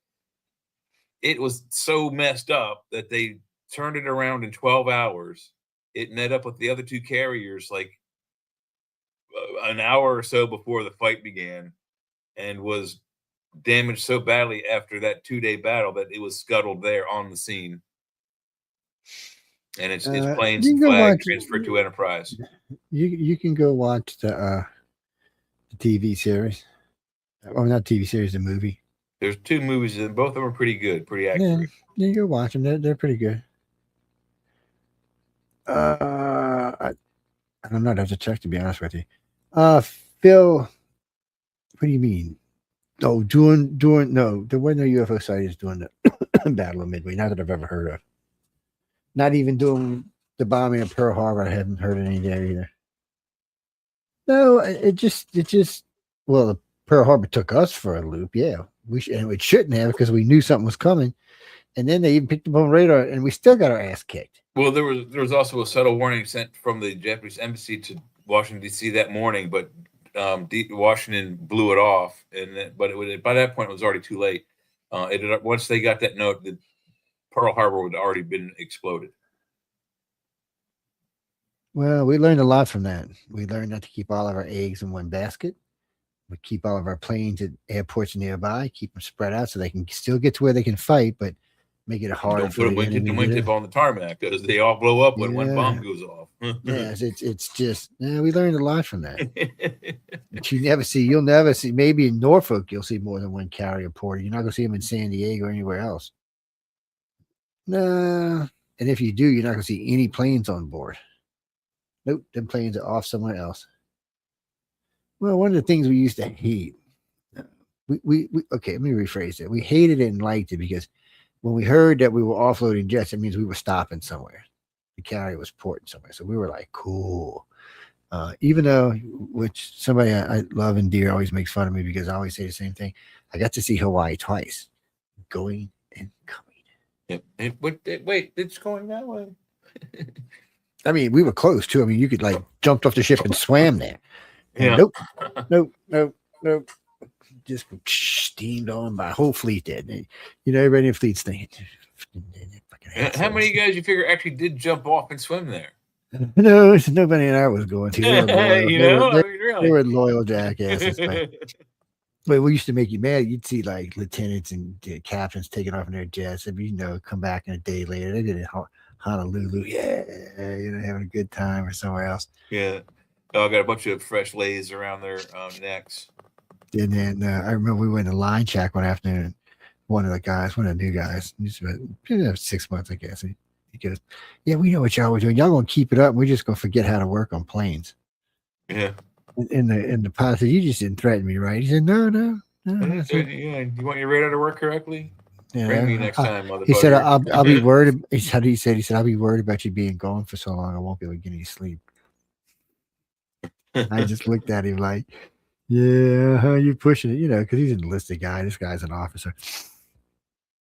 It was so messed up that they turned it around in 12 hours. It met up with the other 2 carriers like an hour or so before the fight began, and was damaged so badly after that 2-day battle that it was scuttled there on the scene. And its planes and flag transferred to Enterprise. You can go watch the TV series. Or not TV series, the movie. There's 2 movies, and both of them are pretty good, pretty accurate. Yeah, you go watch them. They're pretty good. I'm not have to check, to be honest with you. Phil, what do you mean? Oh, doing no, there were no UFO sightings during the Battle of Midway, not that I've ever heard of. Not even doing the bombing of Pearl Harbor. I haven't heard any there either. No, it just well, the Pearl Harbor took us for a loop. Yeah, and it shouldn't have, because we knew something was coming, and then they even picked up on radar, and we still got our ass kicked. Well, there was also a subtle warning sent from the Japanese embassy to Washington D.C. that morning, but Washington blew it off, by that point it was already too late. Once they got that note, the Pearl Harbor had already been exploded. Well, we learned a lot from that. We learned not to keep all of our eggs in one basket. We keep all of our planes at airports nearby, keep them spread out so they can still get to where they can fight, but make it harder. Don't put a wingtip on the tarmac, because they all blow up when one bomb goes off. Yes, it's just we learned a lot from that. But you'll never see. Maybe in Norfolk you'll see more than one carrier ported. You're not going to see them in San Diego or anywhere else. No, and if you do, you're not going to see any planes on board. Nope, them planes are off somewhere else. Well, one of the things we used to hate we okay, let me rephrase it. We hated it and liked it because when we heard that we were offloading jets, it means we were stopping somewhere. The carrier was porting somewhere. So we were like, cool. Even though, which somebody I love and dear always makes fun of me because I always say the same thing. I got to see Hawaii twice, going and coming. Yep. Wait, it's going that way. I mean, we were close too. I mean, you could like jumped off the ship and swam there. And Yeah. nope. Just steamed on by a whole fleet did. You know, everybody in the fleet's thinking. How many of you guys you figure actually did jump off and swim there? No, nobody and I was going to. They were loyal, Really? they were loyal jackasses. But we used to make you mad. You'd see like lieutenants and captains taking off in their jets, and come back in a day later. They did it in Honolulu, having a good time, or somewhere else. Yeah. Oh, I got a bunch of fresh lays around their necks. And then I remember we went to line check one afternoon. One of the new guys, he's about 6 months, I guess. He goes, "Yeah, we know what y'all were doing. Y'all gonna keep it up. We're just gonna forget how to work on planes." Yeah. And the pilot said, "You just didn't threaten me, right?" He said, "No." Yeah. You want your radar to work correctly? Yeah. Bring me next time, motherfucker. He said, "I'll be worried." He said, "I'll be worried about you being gone for so long. I won't be able to get any sleep." I just looked at him like, "Yeah, how you pushing it?" Because he's an enlisted guy. This guy's an officer.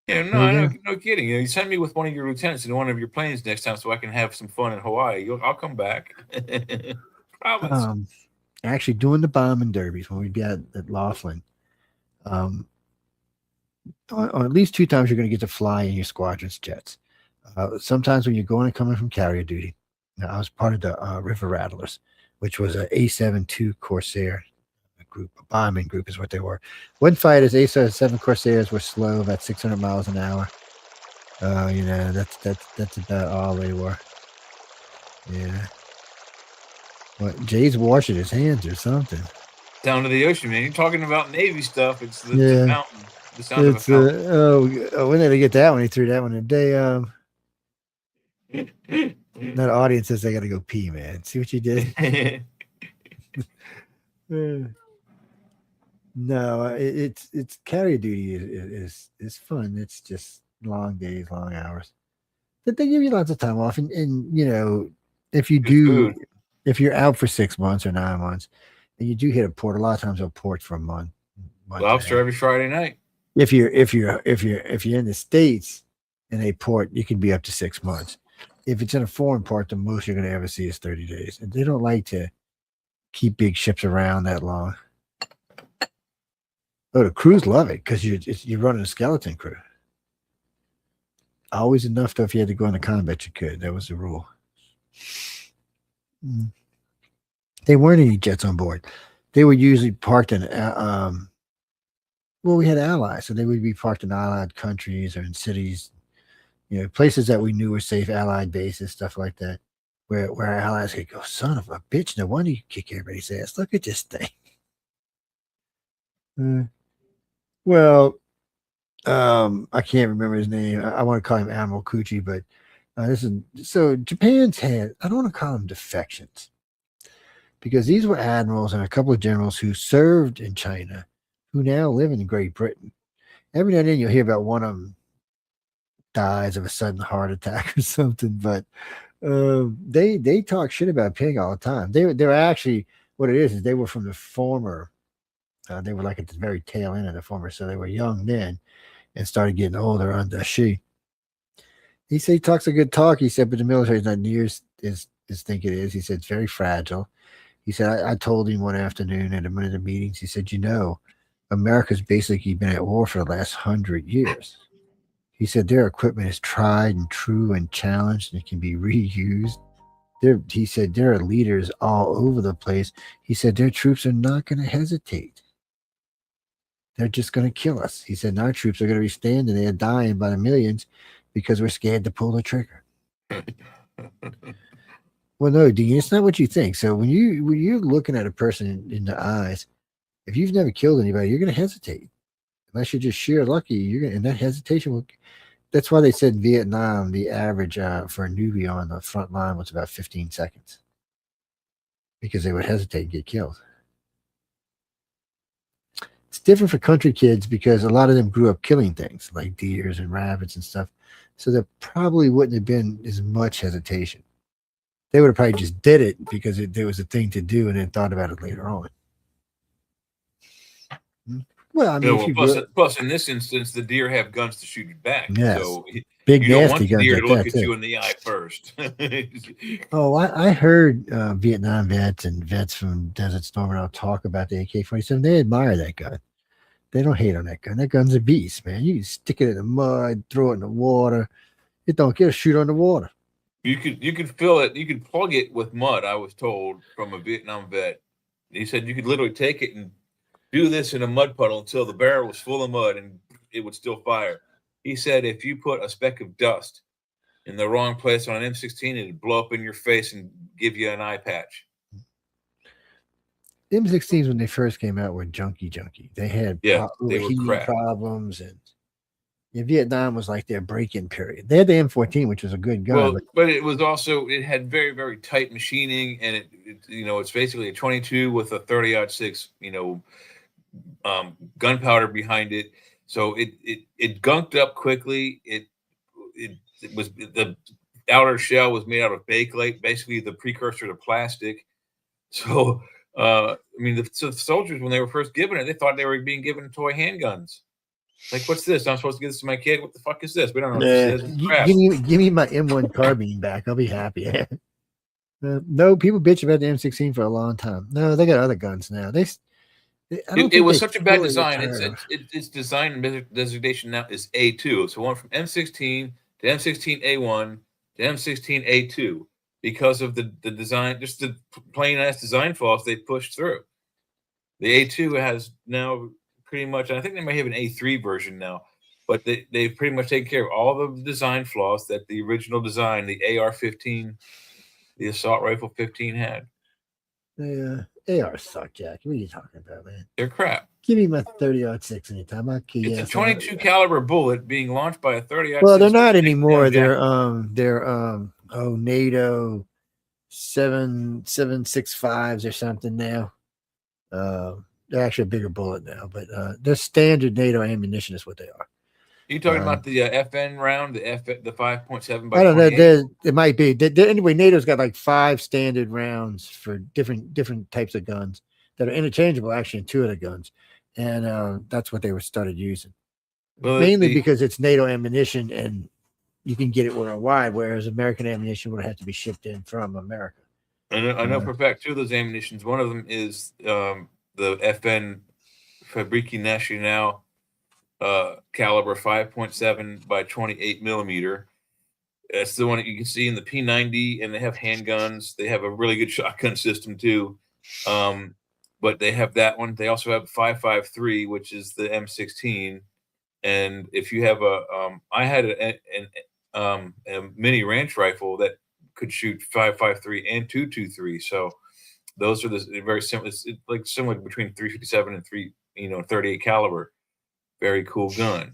Yeah, no kidding. You send me with one of your lieutenants in one of your planes next time so I can have some fun in Hawaii. I'll come back. Promise. Actually, doing the bombing derbies when we'd be at Laughlin, on at least 2 times you're going to get to fly in your squadron's jets. Sometimes when you're going and coming from carrier duty. Now, I was part of the River Rattlers, which was an A-72 Corsair group. A bombing group is what they were. One fighters, A-7 Corsairs were slow, about 600 miles an hour. That's about all they were. Yeah. What, Jay's washing his hands or something. Down to the ocean, man. You're talking about Navy stuff. It's the mountain. The sound of a fountain. When did I get that one? He threw that one today. That audience says they got to go pee, man. See what you did? No, it's carrier duty is fun. It's just long days, long hours. But they give you lots of time off, and if you do, if you're out for 6 months or 9 months, and you do hit a port, a lot of times they'll port for a month. Lobster every Friday night. If you're in the States and they port, you can be up to 6 months. If it's in a foreign port, the most you're going to ever see is 30 days, and they don't like to keep big ships around that long. Oh, the crews love it because you're running a skeleton crew. Always enough, though, if you had to go into combat, you could. That was the rule. They weren't any jets on board. They were usually parked in, we had allies, so they would be parked in allied countries or in cities, places that we knew were safe, allied bases, stuff like that, where our allies could go, son of a bitch, no wonder you kick everybody's ass. Look at this thing. I can't remember his name. I want to call him Admiral Cucci, but Japan's had, I don't want to call them defections, because these were admirals and a couple of generals who served in China, who now live in Great Britain. Every now and then you'll hear about one of them dies of a sudden heart attack or something, but they talk shit about Ping all the time. They're actually, what it is they were from the former. They were like at the very tail end of the former, so they were young then and started getting older under Shi. He said he talks a good talk. He said, but the military is not near as think it is. He said it's very fragile. He said, I told him one afternoon at one of the meetings, he said, America's basically been at war for the last 100 years. He said their equipment is tried and true and challenged and it can be reused. He said there are leaders all over the place. He said their troops are not going to hesitate. They're just going to kill us. He said our troops are going to be standing there dying by the millions because we're scared to pull the trigger. Well, no, Dean, it's not what you think. So when you're looking at a person in the eyes, if you've never killed anybody, you're going to hesitate. Unless you're just sheer lucky, and that hesitation will. That's why they said in Vietnam the average for a newbie on the front line was about 15 seconds, because they would hesitate and get killed. it's different for country kids because a lot of them grew up killing things like deers and rabbits and stuff. So there probably wouldn't have been as much hesitation. They would have probably just did it because there was a thing to do and then thought about it later on. Well, I mean, if you plus in this instance, the deer have guns to shoot you back. Yes. So big you don't nasty want the guns deer like to look that, at too. you in the eye first. Oh, I heard Vietnam vets and vets from Desert Storm and I'll talk about the AK-47. They admire that gun. They don't hate on that gun. That gun's a beast, man. You can stick it in the mud, throw it in the water. It don't get a shoot on the water. You could fill it. You could plug it with mud. I was told from a Vietnam vet. He said you could literally take it and do this in a mud puddle until the barrel was full of mud and it would still fire. He said if you put a speck of dust in the wrong place on an M16, it'd blow up in your face and give you an eye patch. M16s when they first came out were junky. They had they were overheating crap. problems, and Vietnam was like their break-in period. They had the M14, which was a good gun. Well, but it was also it had very, very tight machining, and it it's basically a 22 with a 30-06 gunpowder behind it. So it gunked up quickly. It was the outer shell was made out of bakelite, basically the precursor to plastic. So the soldiers when they were first given it, they thought they were being given toy handguns. Like, what's this? I'm supposed to give this to my kid? What the fuck is this? We don't know what this is. Crap. Give me my M1 carbine back. I'll be happy. No, people bitch about the M16 for a long time. No, they got other guns now. It was such a bad design. Its design designation now is A2. So it went from M16 to M16A1 to M16A2 because of the design, just the plain ass design flaws they pushed through. The A2 has now pretty much, I think they might have an A3 version now, but they've pretty much taken care of all of the design flaws that the original design, the AR-15, the assault rifle 15 had. Yeah, AR suck, Jack. What are you talking about, man? They're crap. Give me my 30-06 anytime. I'll kill you. It's a 22 caliber bullet being launched by a 30-06. Well, they're not anymore. They're NATO 7.65s or something now. They're actually a bigger bullet now, but they're standard NATO ammunition is what they are. Are you talking about the FN round, the 5.7 by I don't 28? know. It might be. Anyway, NATO's got like 5 standard rounds for different types of guns that are interchangeable, actually, in 2 of the guns. And that's what they were started using. Well, mainly because it's NATO ammunition and you can get it worldwide, whereas American ammunition would have to be shipped in from America. I know for a fact 2 of those ammunitions, one of them is the FN Fabrique Nationale caliber 5.7 by 28 millimeter. That's the one that you can see in the P90, and they have handguns. They have a really good shotgun system too. But they have that one. They also have 5.53, which is the M16. And if you have I had a mini ranch rifle that could shoot 5.53 and 2.23. So those are very similar. It's like similar between 357 and 38 caliber. Very cool gun.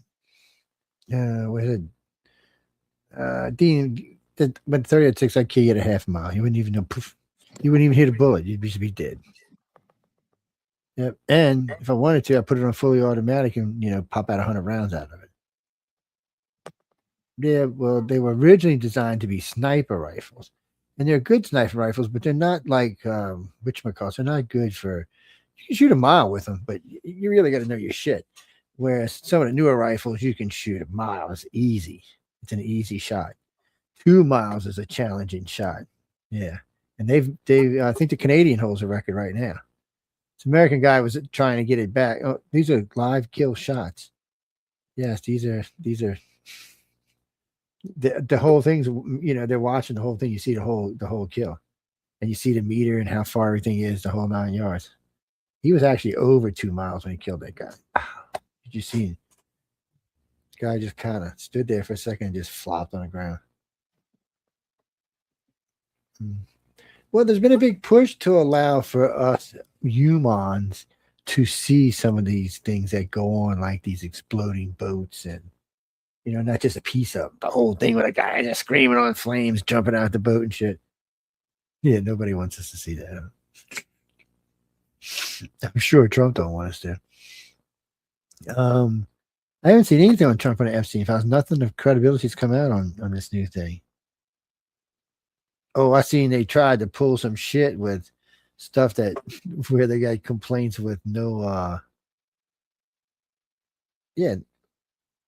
Dean, but 30-06, I'd kill you at a half mile. You wouldn't even know. Poof, you wouldn't even hit a bullet. You'd be dead. Yep. And if I wanted to, I'd put it on fully automatic and pop out 100 rounds out of it. Yeah, well, they were originally designed to be sniper rifles, and they're good sniper rifles, but they're not like whatchamacallit. They're not good for. You can shoot a mile with them, but you really got to know your shit. Whereas some of the newer rifles, you can shoot a mile. It's easy. It's an easy shot. 2 miles is a challenging shot. Yeah. And I think the Canadian holds a record right now. This American guy was trying to get it back. Oh, these are live kill shots. Yes, these are the whole thing's, they're watching the whole thing. You see the whole kill. And you see the meter and how far everything is, the whole 9 yards. He was actually over 2 miles when he killed that guy. Did you see him? This guy just kind of stood there for a second and just flopped on the ground. Well, there's been a big push to allow for us humans to see some of these things that go on, like these exploding boats and, not just a piece of the whole thing with a guy just screaming on flames, jumping out the boat and shit. Yeah, nobody wants us to see that. I'm sure Trump don't want us to. I haven't seen anything on Trump and Epstein files. Nothing of credibility has come out on this new thing. Oh, I seen they tried to pull some shit with stuff that where they got complaints with no yeah,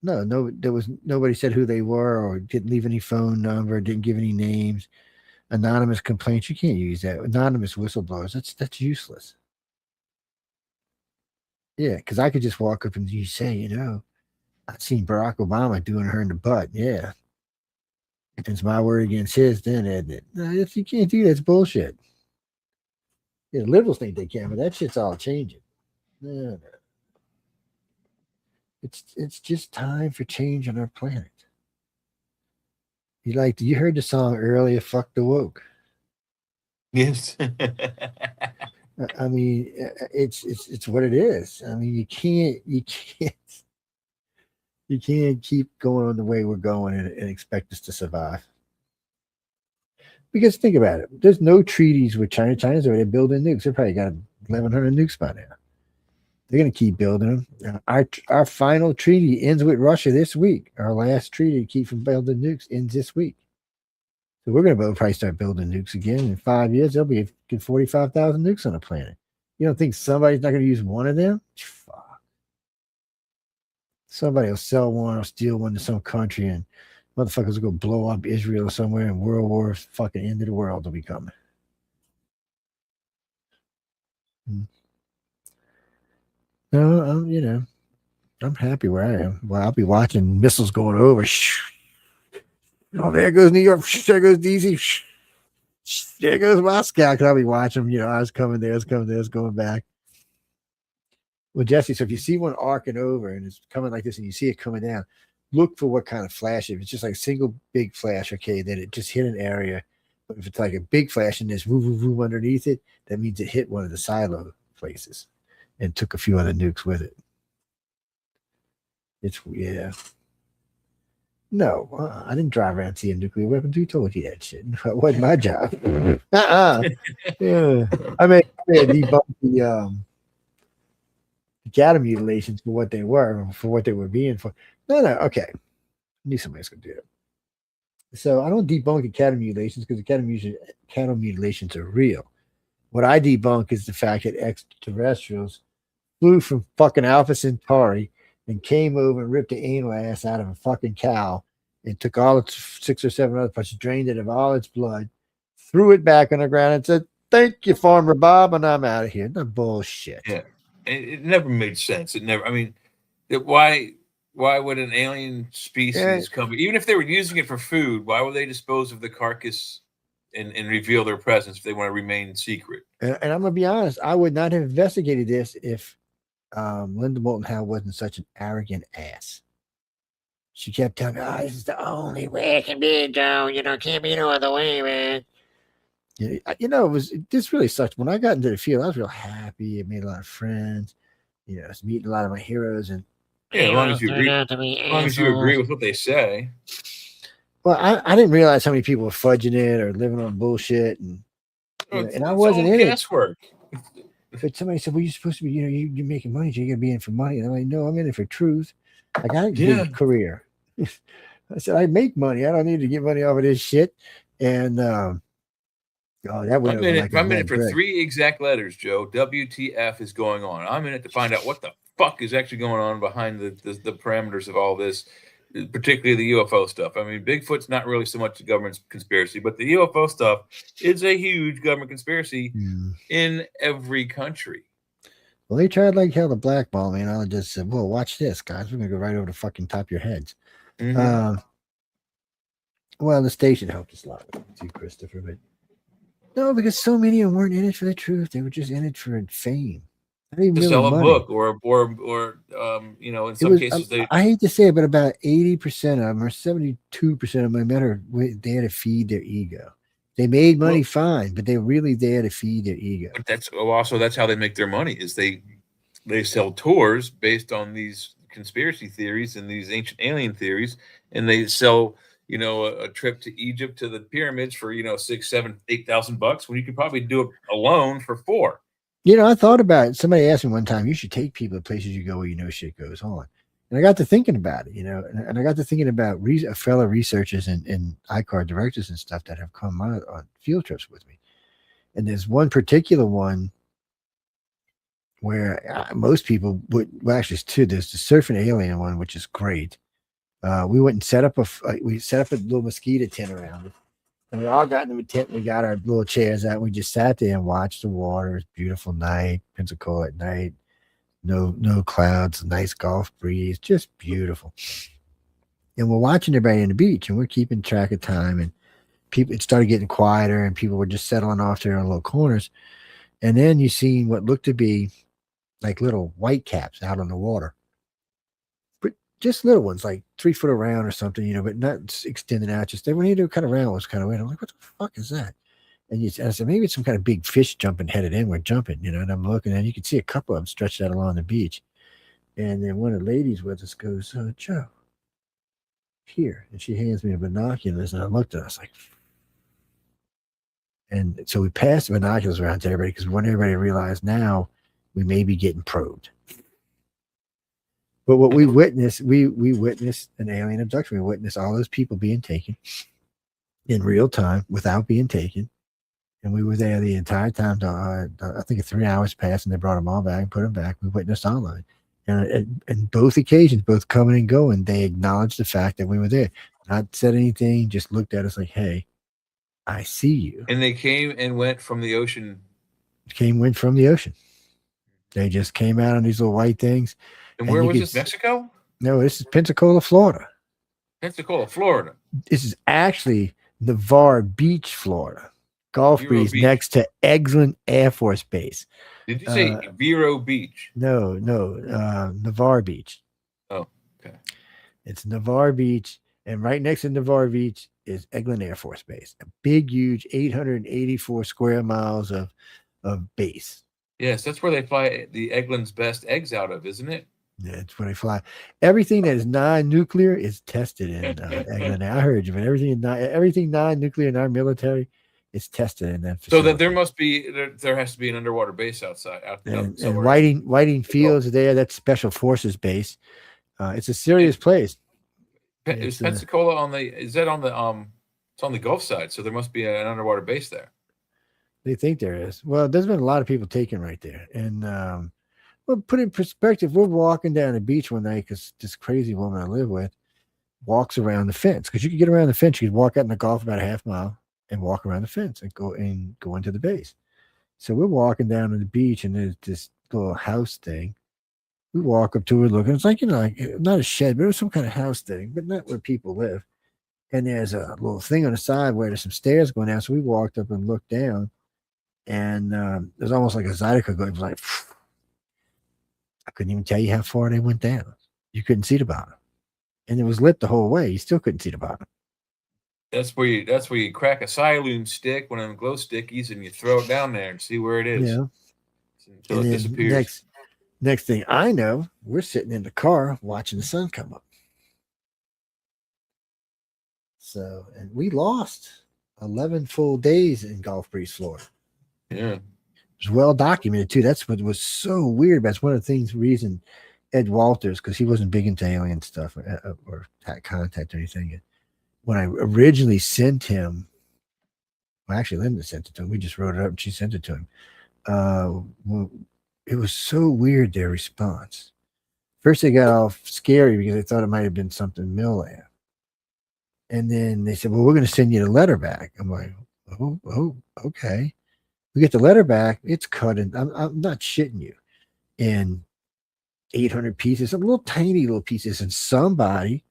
no, there was nobody said who they were or didn't leave any phone number, didn't give any names. Anonymous complaints, you can't use that. Anonymous whistleblowers, that's useless. Yeah, because I could just walk up and you say, I've seen Barack Obama doing her in the butt. Yeah. If it's my word against his, then isn't it? No, if you can't do that, it's bullshit. Yeah, the liberals think they can, but that shit's all changing. No. It's just time for change on our planet. You heard the song earlier, "Fuck the Woke." Yes. I mean, it's what it is. I mean, you can't keep going on the way we're going and expect us to survive. Because think about it, there's no treaties with China. China's already building nukes. They probably got 1,100 nukes by now. They're going to keep building them. Our final treaty ends with Russia this week. Our last treaty to keep from building nukes ends this week. So we're going to probably start building nukes again. In 5 years, there'll be 45,000 nukes on the planet. You don't think somebody's not going to use one of them? Fuck. Somebody will sell one or steal one to some country, and motherfuckers will go blow up Israel somewhere, and World War fucking end of the world will be coming. No, I'm happy where I am. Well, I'll be watching missiles going over. Oh, there goes New York. There goes DC. There goes Moscow. I'll be watching them. I was coming there. I was going back. Well, Jesse, so if you see one arcing over and it's coming like this and you see it coming down, look for what kind of flash. If it's just like a single big flash, okay, then it just hit an area. But if it's like a big flash and there's woo, woo, woo underneath it, that means it hit one of the silo places and took a few other nukes with it. Yeah. No, I didn't drive around seeing nuclear weapons. Who told you that shit? That wasn't my job. Yeah. I mean, debunk the cattle mutilations for what they were, for what they were being for. No, okay. I knew somebody's going to do it. So I don't debunk the cattle mutilations because the cattle mutilations are real. What I debunk is the fact that extraterrestrials flew from fucking Alpha Centauri and came over and ripped the anal ass out of a fucking cow and took all its 6 or 7 other parts, drained it of all its blood, threw it back on the ground and said, "Thank you, Farmer Bob, and I'm out of here." No bullshit. Yeah. It never made sense. Why would an alien species come? Even if they were using it for food, why would they dispose of the carcass and reveal their presence if they want to remain secret? And I'm going to be honest, I would not have investigated this if Linda Moulton Howe wasn't such an arrogant ass. She kept telling me, "Oh, this is the only way it can be, Joe. Can't be no other way, man." This really sucked. When I got into the field, I was real happy. I made a lot of friends. I was meeting a lot of my heroes, and as long as you agree with what they say. Well, I didn't realize how many people were fudging it or living on bullshit, and I wasn't in guesswork. But somebody said, "Well, you're supposed to be, you're making money, so you're gonna be in for money." And I'm like, "No, I'm in it for truth. I got a good career." I said, "I make money. I don't need to get money off of this shit." And that went I'm in it for 3 exact letters, Joe. WTF is going on? I'm in it to find out what the fuck is actually going on behind the parameters of all this, particularly the UFO stuff. I mean, Bigfoot's not really so much a government conspiracy, but the UFO stuff is a huge government conspiracy in every country. Well, they tried like hell to blackball me, and I just said, "Well, watch this, guys. We're gonna go right over the fucking top of your heads." Mm-hmm. Well, the station helped us a lot too, Christopher, but no, because so many of them weren't in it for the truth. They were just in it for fame. To sell a book or in some cases I hate to say it, but about 80% of them or 72% of them were there to feed their ego. They made money fine, but they're really there to feed their ego. But that's how they make their money is they sell tours based on these conspiracy theories and these ancient alien theories, and they sell a trip to Egypt to the pyramids for $6,000, $7,000, $8,000 when you could probably do it alone for $4,000. I thought about it. Somebody asked me one time, you should take people to places you go where you know shit goes on. And I got to thinking about it, and I got to thinking about fellow researchers and ICAR directors and stuff that have come on field trips with me. And there's one particular one where most people would, well, actually, it's two. There's the surfing alien one, which is great. We went and set up a little mosquito tent around it. And we all got in the tent. We got our little chairs out. We just sat there and watched the water. It's a beautiful night, Pensacola at night. No clouds, nice Gulf breeze, just beautiful. And we're watching everybody on the beach, and we're keeping track of time. And it started getting quieter, and people were just settling off there in little corners. And then you see what looked to be like little white caps out on the water. But just little ones, like 3 foot around or something, but not extending out. Just they were kind of round, was kind of weird. I'm like, what the fuck is that? And I said, maybe it's some kind of big fish jumping, headed inward, jumping, and I'm looking, and you can see a couple of them stretched out along the beach. And then one of the ladies with us goes, Joe, here. And she hands me a binoculars, and I looked at it, I was like, and so we passed the binoculars around to everybody, because we want everybody to realize now we may be getting probed. But what we witnessed, we witnessed an alien abduction. We witnessed all those people being taken in real time without being taken. And we were there the entire time. I think 3 hours passed, and they brought them all back and put them back. We witnessed all of it. And both occasions, both coming and going, they acknowledged the fact that we were there. Not said anything, just looked at us like, hey, I see you. And they came and went from the ocean. Went from the ocean. They just came out on these little white things. And where was this? Mexico? No, this is Pensacola, Florida. Pensacola, Florida. This is actually Navarre Beach, Florida. Gulf breeze next to Eglin Air Force Base. Did you say Vero Beach? No, Navarre Beach. Oh, okay. It's Navarre Beach, and right next to Navarre Beach is Eglin Air Force Base, a big, huge 884 square miles of base. Yes, that's where they fly the Eglin's best eggs out of, isn't it? Yeah, it's where they fly. Everything that is non-nuclear is tested in Eglin. I heard you, but everything non-nuclear in our military is tested in that facility. So that there has to be an underwater base outside. And Whiting Fields there. That's Special Forces base. It's a serious place. Is Pensacola it's on the Gulf side, so there must be an underwater base there. They think there is. Well, there's been a lot of people taken right there. And well, put in perspective, we're walking down the beach one night because this crazy woman I live with walks around the fence. Because you could get around the fence, you could walk out in the Gulf about a half mile and walk around the fence and go into the base. So we're walking down to the beach, and there's this little house thing. We walk up to it, looking. It's like, like not a shed, but it was some kind of house thing, but not where people live. And there's a little thing on the side where there's some stairs going down. So we walked up and looked down, and there's almost like a Zydeco going. It was like, I couldn't even tell you how far they went down. You couldn't see the bottom, and it was lit the whole way. You still couldn't see the bottom. That's where you crack a Siloon stick, one of them glow stickies, and you throw it down there and see where it is. Yeah. Until it disappears. Next thing I know, we're sitting in the car watching the sun come up. So, and we lost 11 full days in Gulf Breeze, Florida. Yeah. It was well documented too. That's what was so weird. That's one of the reason Ed Walters, because he wasn't big into alien stuff or had contact or anything. When I originally sent him, well, actually, Linda sent it to him. We just wrote it up and she sent it to him. It was so weird, their response. First, they got all scary because they thought it might have been something MILAB. And then they said, well, we're going to send you the letter back. I'm like, oh, okay. We get the letter back. It's cut in. I'm not shitting you. In 800 pieces, some little tiny little pieces. And somebody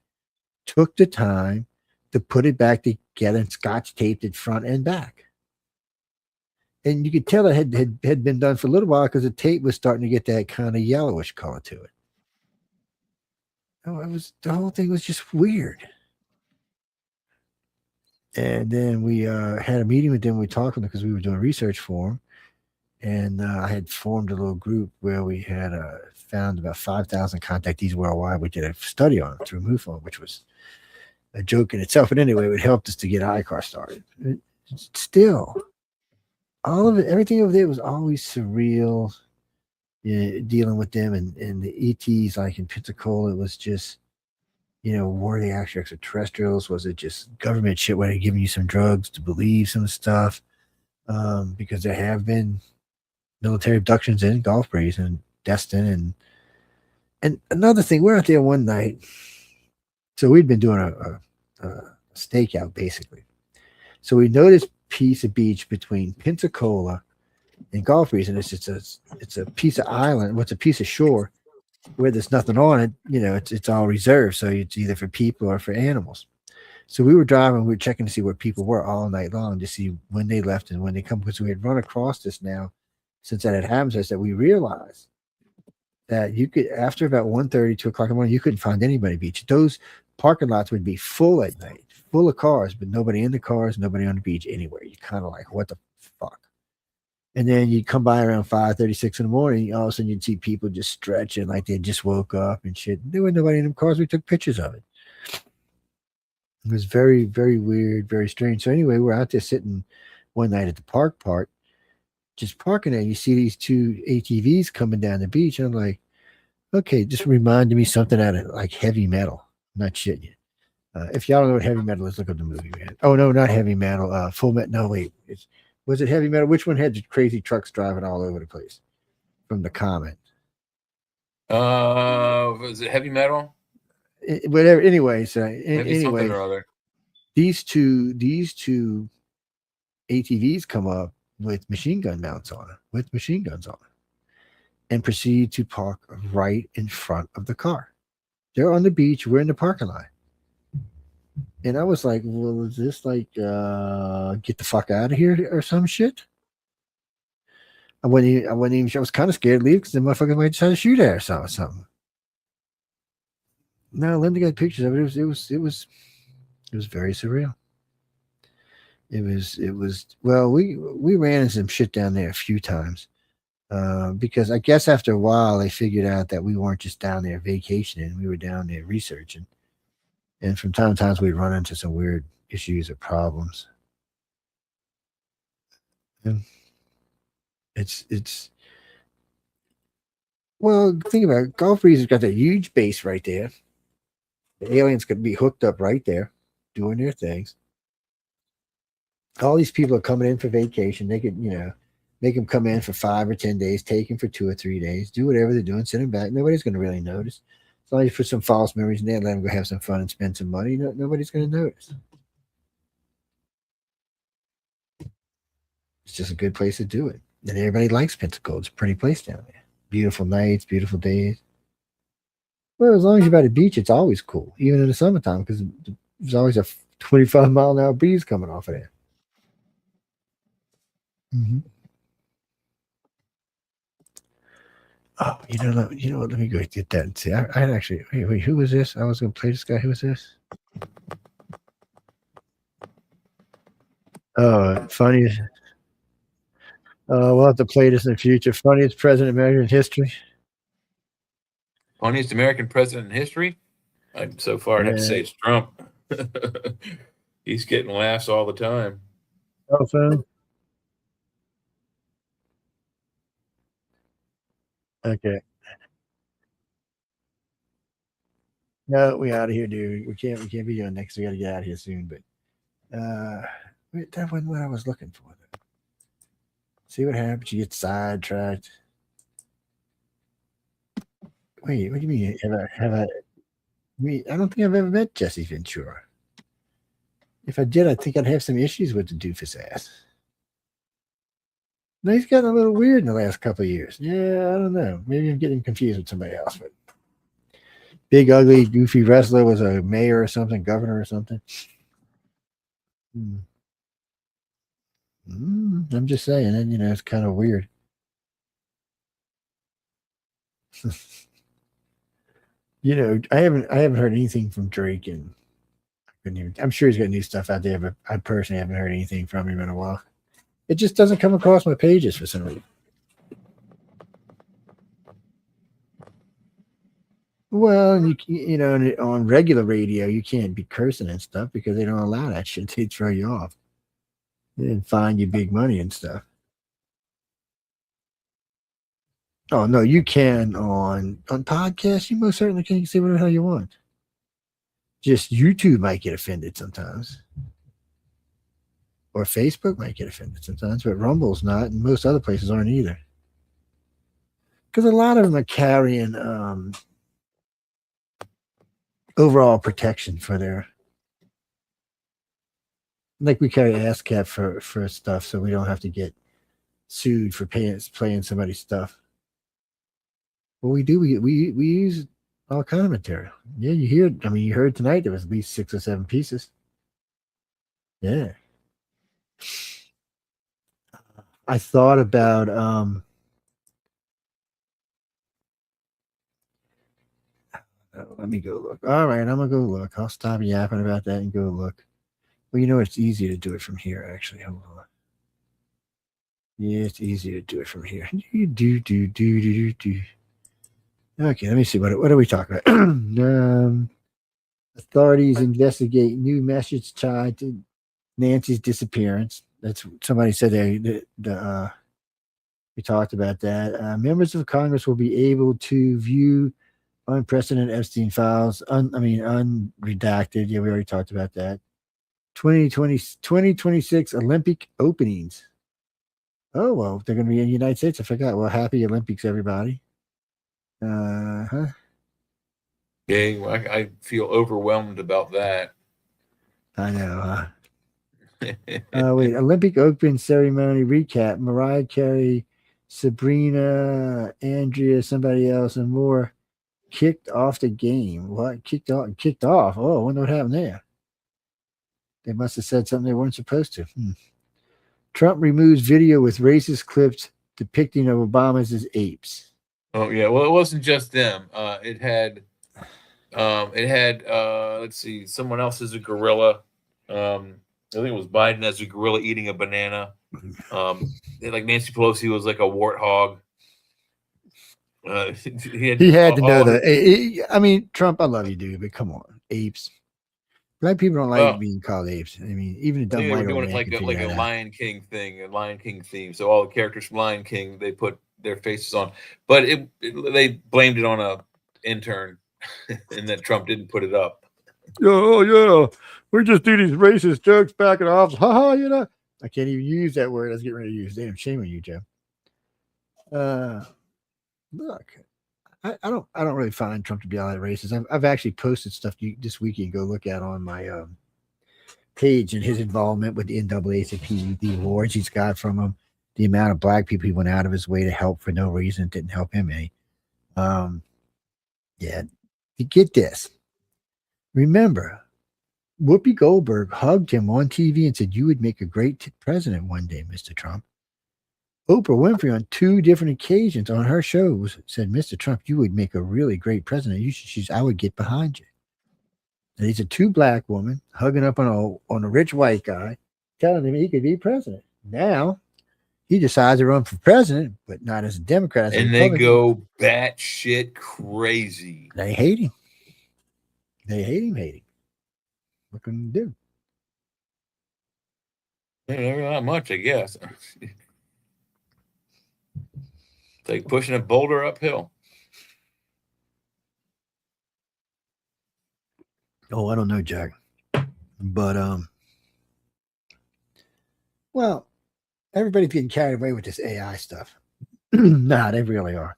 took the time to put it back together and scotch taped it front and back. And you could tell that had been done for a little while because the tape was starting to get that kind of yellowish color to it. Oh, the whole thing was just weird. And then we had a meeting with them. We talked with them because we were doing research for them. And I had formed a little group where we had found about 5,000 contactees worldwide. We did a study on them through MUFON, which was a joke in itself. But anyway, it helped us to get ICAR started. Still, all of it, everything over there was always surreal. Dealing with them and the ETs like in Pensacola, it was just, were they actually extraterrestrials? Was it just government shit where they're giving you some drugs to believe some stuff? Because there have been military abductions in Gulf Breeze and Destin and another thing, we're out there one night. So we'd been doing a stakeout basically. So we noticed piece of beach between Pensacola and Gulf Breeze, and it's a piece of island. What's a piece of shore where there's nothing on it. It's all reserved, so it's either for people or for animals. So we were driving, we were checking to see where people were all night long to see when they left and when they come, because we had run across this now since that had happened to us, that we realized that you could, after about 1:30, 2 o'clock in the morning, you couldn't find anybody at the beach. Those parking lots would be full at night, full of cars, but nobody in the cars, nobody on the beach anywhere. You kind of like, what the fuck? And then you come by around 5:36 in the morning, all of a sudden you'd see people just stretching like they just woke up and shit. There was nobody in them cars. We took pictures of it. It was very, very weird, very strange. So anyway, we're out there sitting one night at the park part, just parking there. You see these two ATVs coming down the beach. And I'm like, okay, just reminded me something out of like heavy metal. I'm not shitting you. If y'all don't know what heavy metal is, look up the movie, man. Oh, no, not heavy metal. Full metal. No, wait. Was it heavy metal? Which one had the crazy trucks driving all over the place from the comment? Was it heavy metal? Whatever. Anyway, so Maybe something or other. These two ATVs come up with machine gun mounts on it, with machine guns on it, and proceed to park right in front of the car. They're on the beach. We're in the parking lot. And I was like, well, is this like get the fuck out of here or some shit? I was kind of scared to leave because the motherfucker might try to shoot at us or something. No, Linda got pictures of it. It was very surreal. It was well, we ran into some shit down there a few times. Because I guess after a while they figured out that we weren't just down there vacationing, we were down there researching. And from time to time we'd run into some weird issues or problems. And it's well, think about it. Gulf Breeze has got that huge base right there. The aliens could be hooked up right there, doing their things. All these people are coming in for vacation. They could, make them come in for 5 or 10 days, take them for 2 or 3 days, do whatever they're doing, send them back. Nobody's going to really notice. As long as you put some false memories in there, let them go have some fun and spend some money, nobody's going to notice. It's just a good place to do it. And everybody likes Pensacola. It's a pretty place down there. Beautiful nights, beautiful days. Well, as long as you're by the beach, it's always cool, even in the summertime, because there's always a 25-mile-an-hour breeze coming off of there. Mm-hmm. Oh, you know what? Let me go get that and see. I had actually wait. Who was this? I was going to play this guy. Who was this? Oh, funniest. We'll have to play this in the future. Funniest president in American history. Funniest American president in history? So far, I'd have to say it's Trump. He's getting laughs all the time. Cell phone. Okay. No, we out of here, dude. We can't be doing next. We got to get out of here soon. But wait, that wasn't what I was looking for. Though. See what happens? You get sidetracked. Wait, what do you mean? I don't think I've ever met Jesse Ventura. If I did, I think I'd have some issues with the doofus ass. No, he's gotten a little weird in the last couple of years. Yeah, I don't know. Maybe I'm getting confused with somebody else. But big, ugly, goofy wrestler was a mayor or something, governor or something. I'm just saying, and it's kind of weird. I haven't heard anything from Drake, and I'm sure he's got new stuff out there, but I personally haven't heard anything from him in a while. It just doesn't come across my pages for some reason. Well, on regular radio, you can't be cursing and stuff because they don't allow that shit. They throw you off and find you big money and stuff. Oh no, you can on podcasts. You most certainly can say whatever the hell you want. Just YouTube might get offended sometimes, or Facebook might get offended sometimes, but Rumble's not, and most other places aren't either. Because a lot of them are carrying overall protection for their, like we carry ASCAP for stuff, so we don't have to get sued for playing somebody's stuff. Well, we do. We use all kind of material. Yeah, you hear. I mean, you heard tonight there was at least 6 or 7 pieces. Yeah. I thought about let me go look. All right, I'm gonna go look. I'll stop yapping about that and go look. Well, you know, it's easier to do it from here. Actually, hold on. Yeah, it's easier to do it from here. Do. Okay, let me see. What are we talking about? Authorities investigate new message tied to Nancy's disappearance. That's somebody said we talked about that. Members of Congress will be able to view unprecedented Epstein files. Unredacted. Yeah, we already talked about that. 2026 Olympic openings. Oh, well, they're going to be in the United States. I forgot. Well, happy Olympics, everybody. Yeah, I feel overwhelmed about that. I know. Wait, Olympic opening ceremony recap. Mariah Carey, Sabrina, Andrea, somebody else, and more kicked off the game. What? Kicked off. Oh, I wonder what happened there. They must have said something they weren't supposed to. Trump removes video with racist clips depicting of Obama's as apes. Oh yeah, well, it wasn't just them. It had let's see, someone else as a gorilla. I think it was Biden as a gorilla eating a banana. Like Nancy Pelosi was like a warthog. He had to know that. I mean, Trump, I love you, dude, but come on, apes. Black people don't like being called apes. I mean, even a dumb they white were old doing man it like a Lion King thing, a Lion King theme. So all the characters from Lion King, they put their faces on, but they blamed it on a intern, and that Trump didn't put it up. Oh yeah, we just do these racist jokes back in the office. Ha, you know. I can't even use that word. I was getting ready to use. Damn shame on you, Joe. Look, I don't really find Trump to be all that racist. I've actually posted stuff this week you can go look at on my page and his involvement with the NAACP, the awards he's got from him, the amount of black people he went out of his way to help for no reason, didn't help him any. Yeah, you get this. Remember, Whoopi Goldberg hugged him on TV and said, "You would make a great president one day, Mr. Trump." Oprah Winfrey on 2 different occasions on her shows said, "Mr. Trump, you would make a really great president. You should choose. I would get behind you." And these are 2 black women hugging up on a rich white guy, telling him he could be president. Now he decides to run for president, but not as a Democrat. And they go batshit crazy. They hate him. They hate him. What can they do? Never that much, I guess. It's like pushing a boulder uphill. Oh, I don't know, Jack. But well, everybody's getting carried away with this AI stuff. Nah, they really are.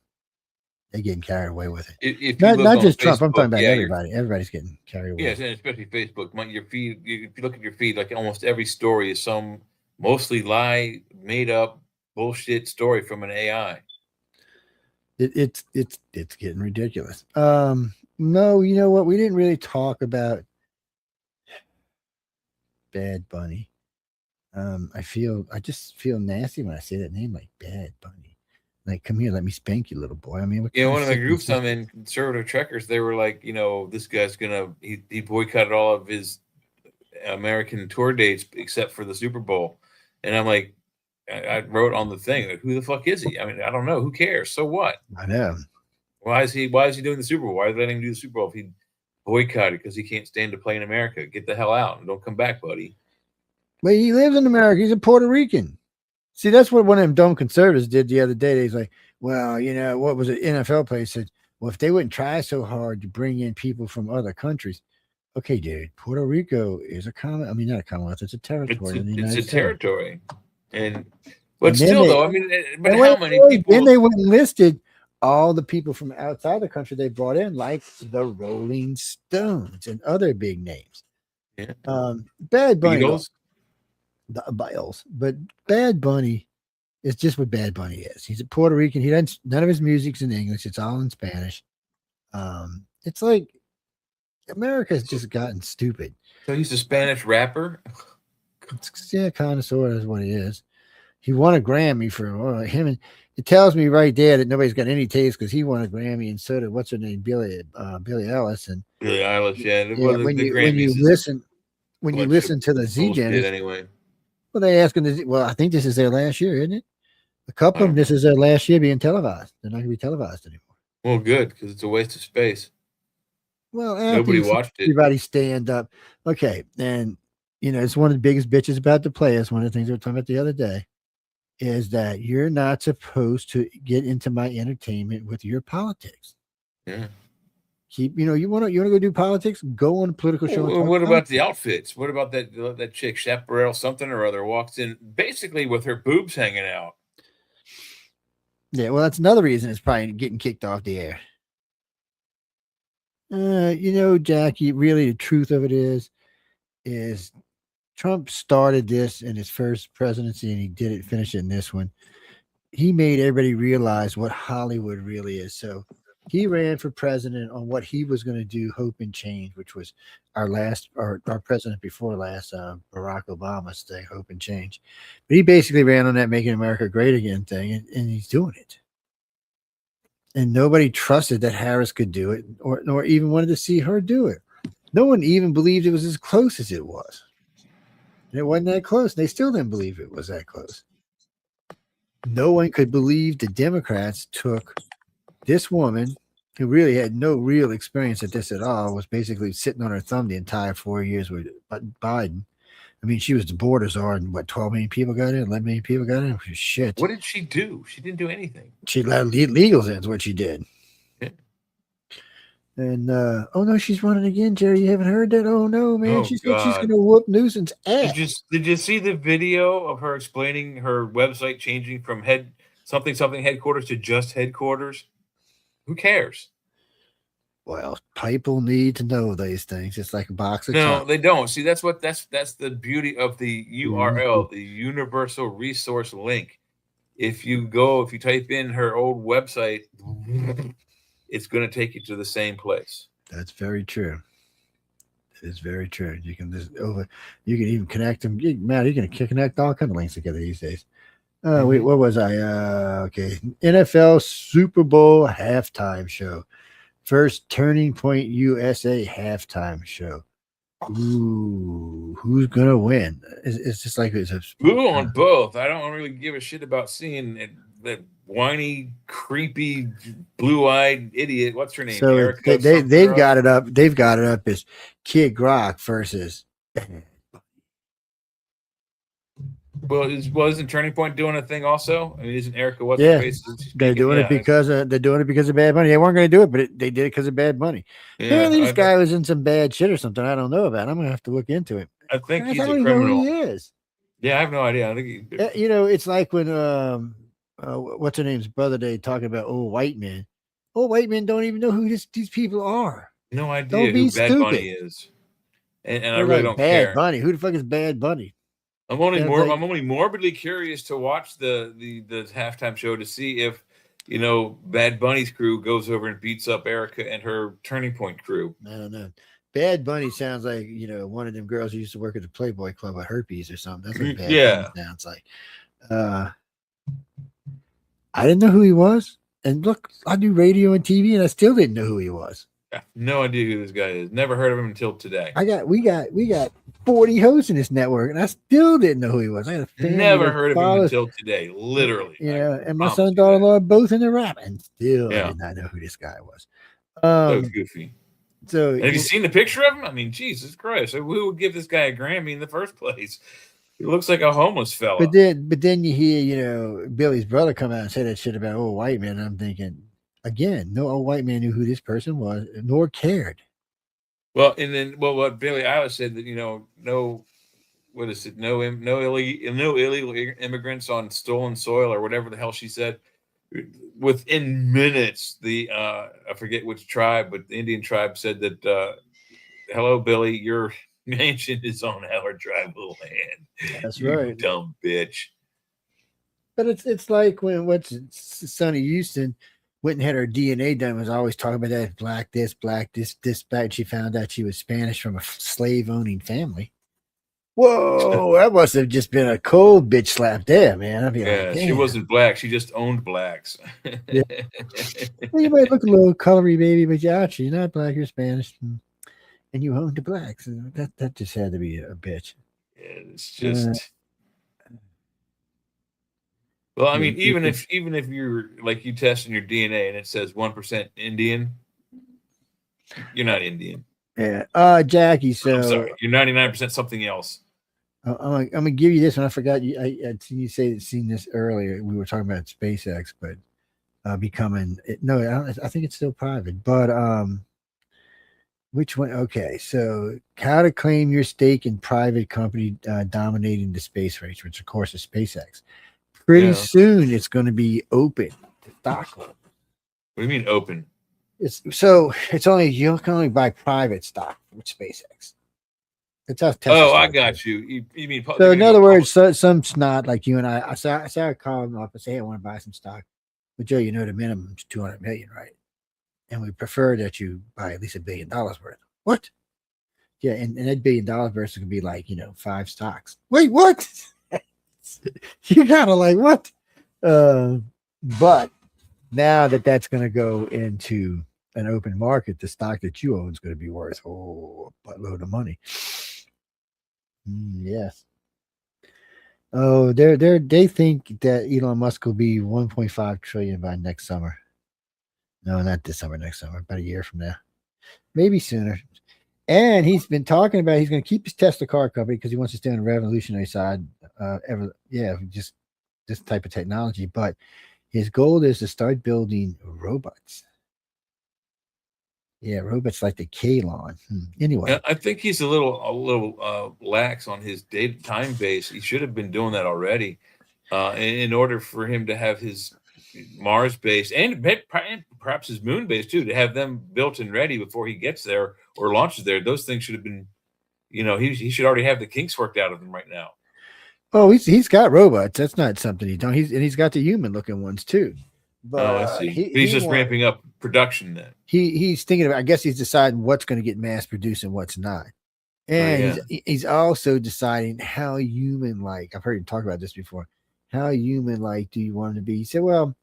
They're getting carried away with it. Not just Trump. I'm talking about everybody. Everybody's getting carried away. Yes, and especially Facebook. Your feed. If you look at your feed, like almost every story is some mostly lie, made up bullshit story from an AI. It's getting ridiculous. No, you know what? We didn't really talk about Bad Bunny. I just feel nasty when I say that name, like Bad Bunny. Like, come here, let me spank you, little boy. I mean, one of the groups I'm in, conservative trekkers, they were like, this guy's he boycotted all of his American tour dates except for the Super Bowl. And I'm like, I wrote on the thing, like, who the fuck is he? I mean, I don't know. Who cares? So what? I know. Why is he doing the Super Bowl? Why are they letting him do the Super Bowl if he boycotted because he can't stand to play in America? Get the hell out and don't come back, buddy. But he lives in America. He's a Puerto Rican. See, that's what one of them dumb conservatives did the other day. He's like, well, what was it? NFL place said, well, if they wouldn't try so hard to bring in people from other countries, okay, dude, Puerto Rico is a common. I mean, not a commonwealth; it's a territory in the It's United a States. territory, but And then still, they, though, I mean, but and how wait, many wait, then people? they went and listed all the people from outside the country they brought in, like the Rolling Stones and other big names. Yeah. Bad Bunny, Beatles? the Beatles, but Bad Bunny is just what Bad Bunny is. He's a Puerto Rican. He doesn't. None of his music's in English. It's all in Spanish. It's like America's just gotten stupid. So he's a Spanish rapper. Yeah, kind of, sort of is what he is. He won a Grammy for him, and it tells me right there that nobody's got any taste because he won a Grammy, and so did what's her name, Billie Ellis, and Billie Eilish, yeah. when you listen to the Z Gens anyway. Well, they asking. Well, I think this is their last year, isn't it? A couple of them, this is their last year being televised. They're not going to be televised anymore. Well, good, because it's a waste of space. Well, nobody watched it. Everybody stand up. Okay, and it's one of the biggest bitches about the players. One of the things we were talking about the other day is that you're not supposed to get into my entertainment with your politics. Yeah. You want to go do politics? Go on a political show. Well, what about the outfits? What about that chick, Chaparral something or other, walks in basically with her boobs hanging out? Yeah, well, that's another reason it's probably getting kicked off the air. Jackie, really the truth of it is Trump started this in his first presidency and he did finish it in this one. He made everybody realize what Hollywood really is. So he ran for president on what he was going to do, hope and change, which was our president before last, Barack Obama's thing, hope and change. But he basically ran on that making America great again thing, and he's doing it. And nobody trusted that Harris could do it, nor even wanted to see her do it. No one even believed it was as close as it was. And it wasn't that close. They still didn't believe it was that close. No one could believe the Democrats took this woman who really had no real experience at this at all, was basically sitting on her thumb the entire 4 years with Biden. I mean, she was the border czar, and 12 million people got in, 11 million people got in. Shit. What did she do? She didn't do anything. She let illegals in, is what she did. Yeah. And oh no, she's running again, Jerry. You haven't heard that? Oh no, man, she's gonna whoop Newsom's ass. Did you see the video of her explaining her website changing from something headquarters to just headquarters? Who cares? Well, people need to know these things. It's like a box of No, they don't. See, that's the beauty of the URL, the Universal Resource Link. If you type in her old website, it's going to take you to the same place. That's very true. It is very true. You can even connect them. Matt, you can connect all kinds of links together these days. Wait, what was I? Okay. NFL Super Bowl halftime show. First Turning Point USA halftime show. Ooh, who's gonna win? It's just like it's Ooh, on both. I don't really give a shit about seeing that whiny, creepy, blue-eyed idiot. What's her name? So Erica, they've got it up. They've got it up as Kid Rock versus. Well, isn't Turning Point doing a thing also? I mean, isn't Erica what's her face? They're doing it because of Bad Bunny. They weren't going to do it, but they did it because of Bad Bunny. Yeah, apparently, this guy was in some bad shit or something. I don't know about. I'm going to have to look into it. I think he's a criminal. Know who he is. Yeah, I have no idea. I think it's like when what's her name's brother? They talking about old white men. Old white men don't even know who these people are. No idea who Bad Bunny is, and I really don't care. Bad Bunny. Who the fuck is Bad Bunny? I'm only morbidly curious to watch the halftime show to see if Bad Bunny's crew goes over and beats up Erica and her Turning Point crew. I don't know. Bad Bunny sounds like one of them girls who used to work at the Playboy Club with herpes or something. That's what Bad Bunny sounds like. I didn't know who he was, and look, I do radio and TV, and I still didn't know who he was. I have no idea who this guy is. Never heard of him until today. We got 40 hosts in this network, and I still didn't know who he was. I never heard of him until today, literally. And my son and daughter-in-law are both in the rap, and still did not know who this guy was. So goofy. So have you seen the picture of him? I mean, Jesus Christ! Who would give this guy a Grammy in the first place? He looks like a homeless fella. But then you hear, you know, Billy's brother come out and say that shit about old white man. And I'm thinking, again, no old white man knew who this person was, nor cared. Well, and then what Billie Eilish said that no, what is it? No illegal immigrants on stolen soil or whatever the hell she said. Within minutes, the I forget which tribe, but the Indian tribe said that, "Hello, Billy, your mansion is on our tribal land." That's you right. dumb bitch. But it's like when Sonny Houston went and had her DNA done, was always talking about that black this, black this, black. She found out she was Spanish from a slave owning family. Whoa, that must have just been a cold bitch slap there, man. I'd be like, She wasn't black. She just owned blacks. Yeah. Well, you might look a little colory, baby, but you're not black. You're Spanish, and you own the blacks. That just had to be a bitch. It's just. Well, I mean, even if you're like you testing your DNA and it says 1% Indian, you're not Indian. Yeah. Jackie. So I'm sorry, you're 99% something else. I'm gonna give you this one. I forgot you. I'd seen you seen this earlier. We were talking about SpaceX, but becoming I think it's still private. But which one? Okay, so how to claim your stake in private company dominating the space race, which of course is SpaceX. Pretty soon, it's going to be open to stockholders. What do you mean open? It's you can only buy private stock with SpaceX. It's us. I got you. You mean so? In other words, some snot like you and I I call them up and say, "Hey, I want to buy some stock." But Joe, you know the minimum is 200 million, right? And we prefer that you buy at least $1 billion worth. What? Yeah, and that $1 billion worth is gonna be like 5 stocks. Wait, what? You gotta like what? But now that's gonna go into an open market, the stock that you own is gonna be worth a buttload of money. Yes. Oh, they think that Elon Musk will be 1.5 trillion by next summer. No, not this summer, next summer, about a year from now. Maybe sooner. And he's been talking about he's going to keep his Tesla car company because he wants to stay on the revolutionary side. Just this type of technology. But his goal is to start building robots. Yeah, robots like the Kalon. Anyway, I think he's a little lax on his time base. He should have been doing that already, in order for him to have his Mars base and perhaps his moon base too, to have them built and ready before he gets there or launches there. Those things should have been, he should already have the kinks worked out of them right now. Oh, he's got robots. That's not something he don't. He's got the human looking ones too. But I see. He's just ramping up production then. He's thinking about. I guess he's deciding what's going to get mass produced and what's not. And he's also deciding how human like. I've heard him talk about this before. How human like do you want them to be? He said, well,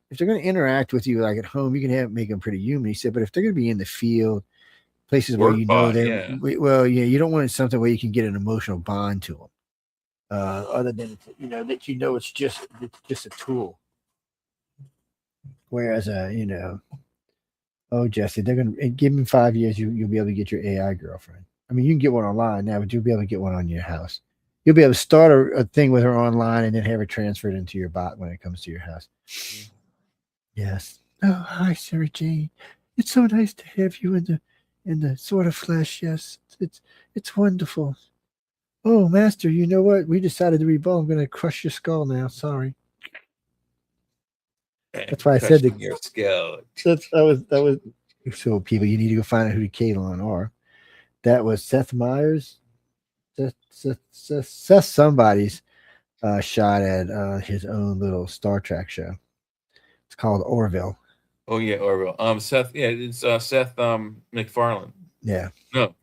if they're going to interact with you like at home, you can make them pretty human. He said, but if they're going to be in the field, places where you don't want something where you can get an emotional bond to them. Other than that it's just a tool. Whereas Jesse, they're gonna give him 5 years, you'll be able to get your AI girlfriend. I mean, you can get one online now, but you'll be able to get one on your house. You'll be able to start a thing with her online and then have her transferred into your bot when it comes to your house. Yes. Oh, hi, Sarah Jane. It's so nice to have you in the sort of flesh. Yes, it's wonderful. Oh, Master, you know what? We decided to rebel. I'm going to crush your skull now. Sorry. That's why I said your skull. That was. So people, you need to go find out who the Kalon are. That was Seth Meyers. Seth somebody's shot at his own little Star Trek show. It's called Orville. Oh yeah, Orville. Seth. Yeah, it's Seth MacFarlane. Yeah. No.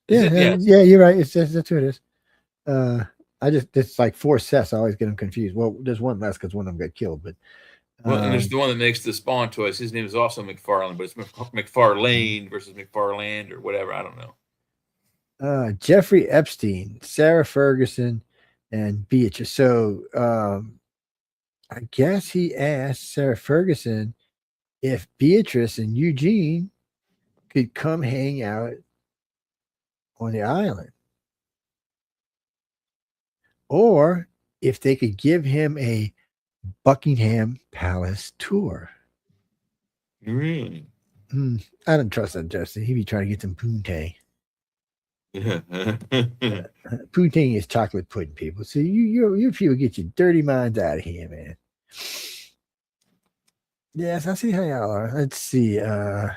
Yeah, you're right. That's who it is. It's like 4 Seths. I always get them confused. Well, there's one less because one of them got killed, but. And there's the one that makes the Spawn toys. His name is also McFarlane, but it's McFarlane versus McFarland or whatever. I don't know. Jeffrey Epstein, Sarah Ferguson, and Beatrice. So I guess he asked Sarah Ferguson if Beatrice and Eugene could come hang out on the island. or if they could give him a Buckingham Palace tour. Really? I don't trust that Justin. He'd be trying to get some poontang. Poontang is chocolate pudding, people. So you people get your dirty minds out of here, man. Yes, I see how y'all are. Let's see. I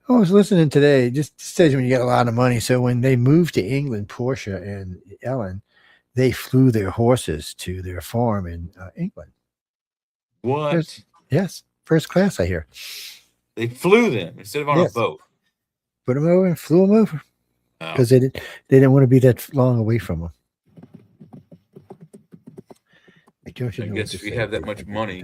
was listening today. Just says when you get a lot of money. So when they moved to England, Portia and Ellen, they flew their horses to their farm in England. What? Yes, first class. I hear. They flew them instead of on a boat. Put them over and flew them over because they didn't want to be that long away from them. I guess if you have that much money,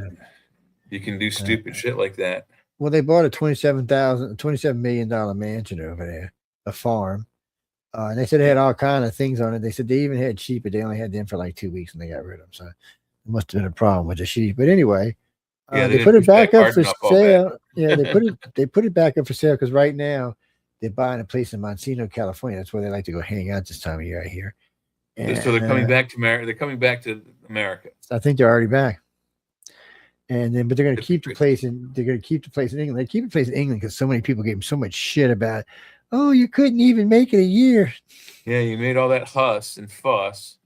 you can do stupid shit like that. Well, they bought a $27 million mansion over there, a farm. And they said they had all kind of things on it. They said they even had sheep, but they only had them for like 2 weeks and they got rid of them. So it must have been a problem with the sheep. But anyway, they put it back up for sale. Yeah, they put it back up for sale because right now they're buying a place in Montano, California. That's where they like to go hang out this time of year, I hear. And, so they're coming back to America. They're coming back to America. I think they're already back. And then, but they're going to keep the place in. They're going to keep the place in England. They keep the place in England because so many people gave them so much shit about. Oh, you couldn't even make it a year. Yeah, you made all that fuss and fuss.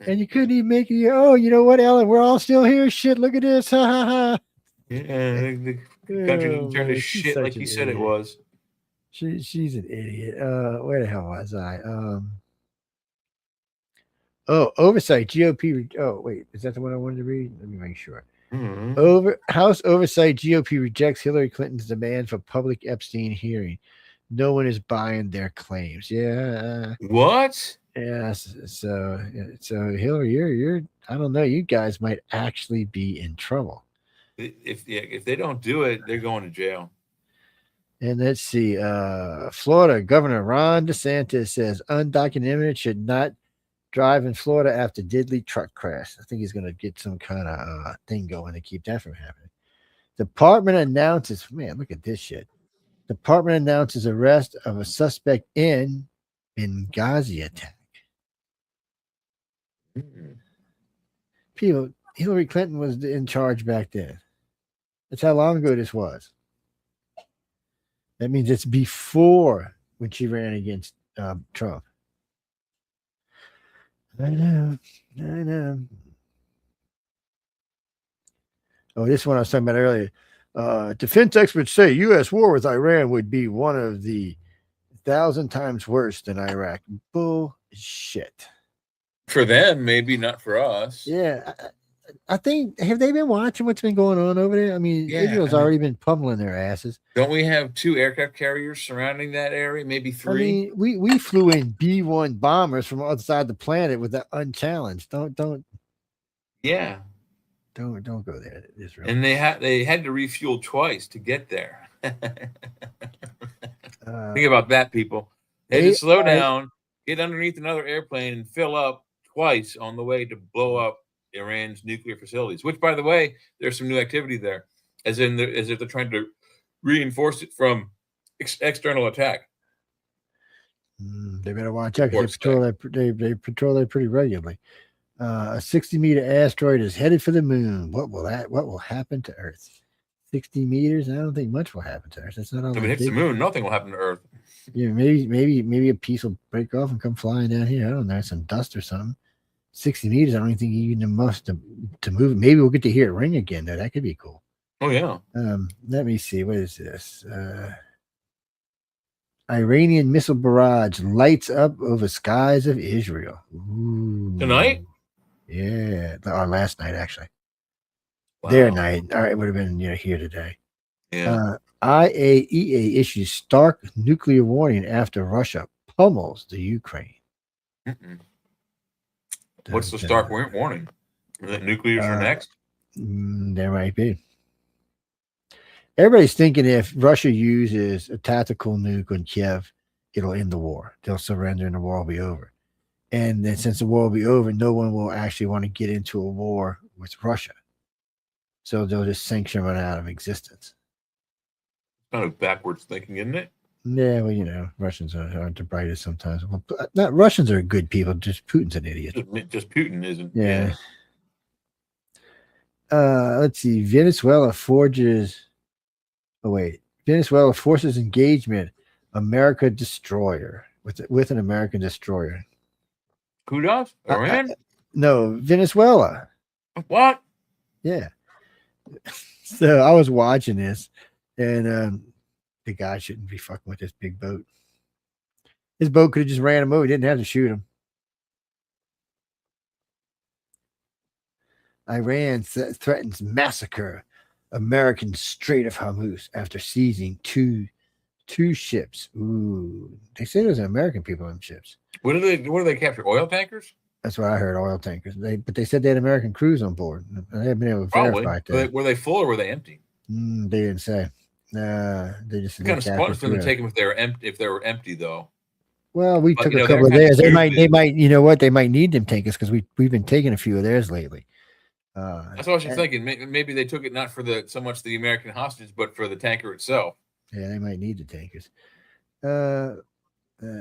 And you couldn't even make it a year. Oh, you know what, Ellen? We're all still here. Shit, look at this. Ha ha ha. Yeah, the country didn't turn to shit like you said it was. She's an idiot. Where the hell was I? Oversight GOP. Oh, wait, is that the one I wanted to read? Let me make sure. House Oversight GOP rejects Hillary Clinton's demand for public Epstein hearing. No one is buying their claims. Yeah. What? Yes. So Hillary, you're. I don't know. You guys might actually be in trouble. If they don't do it, they're going to jail. And let's see. Florida Governor Ron DeSantis says undocumented immigrants should not drive in Florida after deadly truck crash. I think he's going to get some kind of thing going to keep that from happening. Department announces. Man, look at this shit. Department announces arrest of a suspect in Benghazi attack. People, Hillary Clinton was in charge back then. That's how long ago this was. That means it's before when she ran against Trump. I know. Oh, this one I was talking about earlier. Defense experts say U.S. war with Iran would be one of the 1,000 times worse than Iraq. Bullshit. For them, maybe not for us. Yeah. I think, have they been watching what's been going on over there? I mean, Israel's already been pummeling their asses. Don't we have 2 aircraft carriers surrounding that area? Maybe 3? I mean, we flew in B-1 bombers from outside the planet with that unchallenged. Don't. Yeah. Don't go there, Israel. And they had to refuel twice to get there. Think about that, people. They had to slow down, get underneath another airplane, and fill up twice on the way to blow up Iran's nuclear facilities. Which, by the way, there's some new activity there, as if they're trying to reinforce it from external attack. They better watch out because they patrol that pretty regularly. A 60-meter asteroid is headed for the moon. What will happen to Earth? 60 meters? I don't think much will happen to Earth. That's not all. If it hits the moon, nothing will happen to Earth. Yeah, maybe a piece will break off and come flying down here. I don't know, some dust or something. 60 meters. I don't even think you need much to move it. Maybe we'll get to hear it ring again, though. That could be cool. Oh yeah. Let me see. What is this? Iranian missile barrage lights up over skies of Israel. Ooh. Tonight? Yeah, or last night actually. Wow. Their night. All right, it would have been here today. Yeah. IAEA issues stark nuclear warning after Russia pummels the Ukraine. What's the stark warning? Is it nuclear for next? There might be. Everybody's thinking if Russia uses a tactical nuke on Kiev, it'll end the war. They'll surrender and the war will be over. And then since the war will be over, no one will actually want to get into a war with Russia. So they'll just sanction it out of existence. Kind of backwards thinking, isn't it? Yeah, well, you know, Russians aren't the brightest sometimes. Well, not Russians are good people. Just Putin's an idiot. Just Putin isn't. Yeah. Let's see. Venezuela forges. Oh wait, Venezuela forces engagement. America destroyer with an American destroyer. Who does? Iran? No, Venezuela. What? Yeah. So I was watching this, and the guy shouldn't be fucking with this big boat. His boat could have just ran him over. He didn't have to shoot him. Iran threatens massacre American Strait of Hormuz after seizing two ships. Ooh, they said it was American people on ships. What do they capture? Oil tankers? That's what I heard. Oil tankers. But they said they had American crews on board. I haven't been able to verify that. Were they full or were they empty? They didn't say. They just kind of smart for them to take them if they were empty though. Well, we took a couple of theirs. They might. You know what? They might need them tankers because we've been taking a few of theirs lately. That's what I was thinking. Maybe they took it not for so much the American hostages, but for the tanker itself. Yeah, they might need the tankers.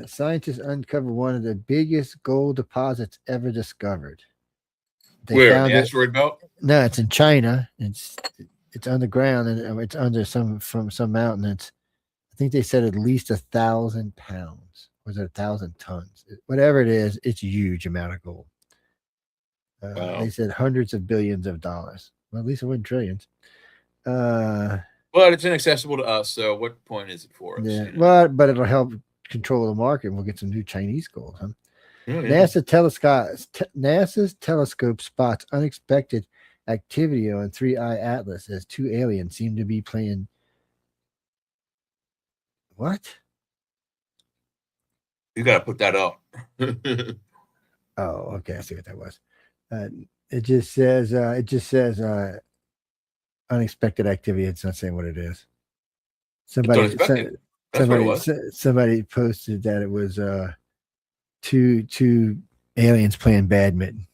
Scientists uncovered one of the biggest gold deposits ever discovered. Where? In the asteroid belt? No, it's in China. It's underground and it's under some mountain. I think they said at least 1,000 pounds. Was it 1,000 tons? Whatever it is, it's a huge amount of gold. Wow. They said hundreds of billions of dollars. Well, at least it wasn't trillions. But it's inaccessible to us, so what point is it for us? Yeah, you know? well, but it'll help control the market, and we'll get some new Chinese gold, huh? Yeah. NASA's telescope spots unexpected activity on 3I Atlas as two aliens seem to be playing. What? You got to put that up. Oh, okay. I see what that was. It just says unexpected activity. It's not saying what it is. Somebody posted that it was two aliens playing badminton.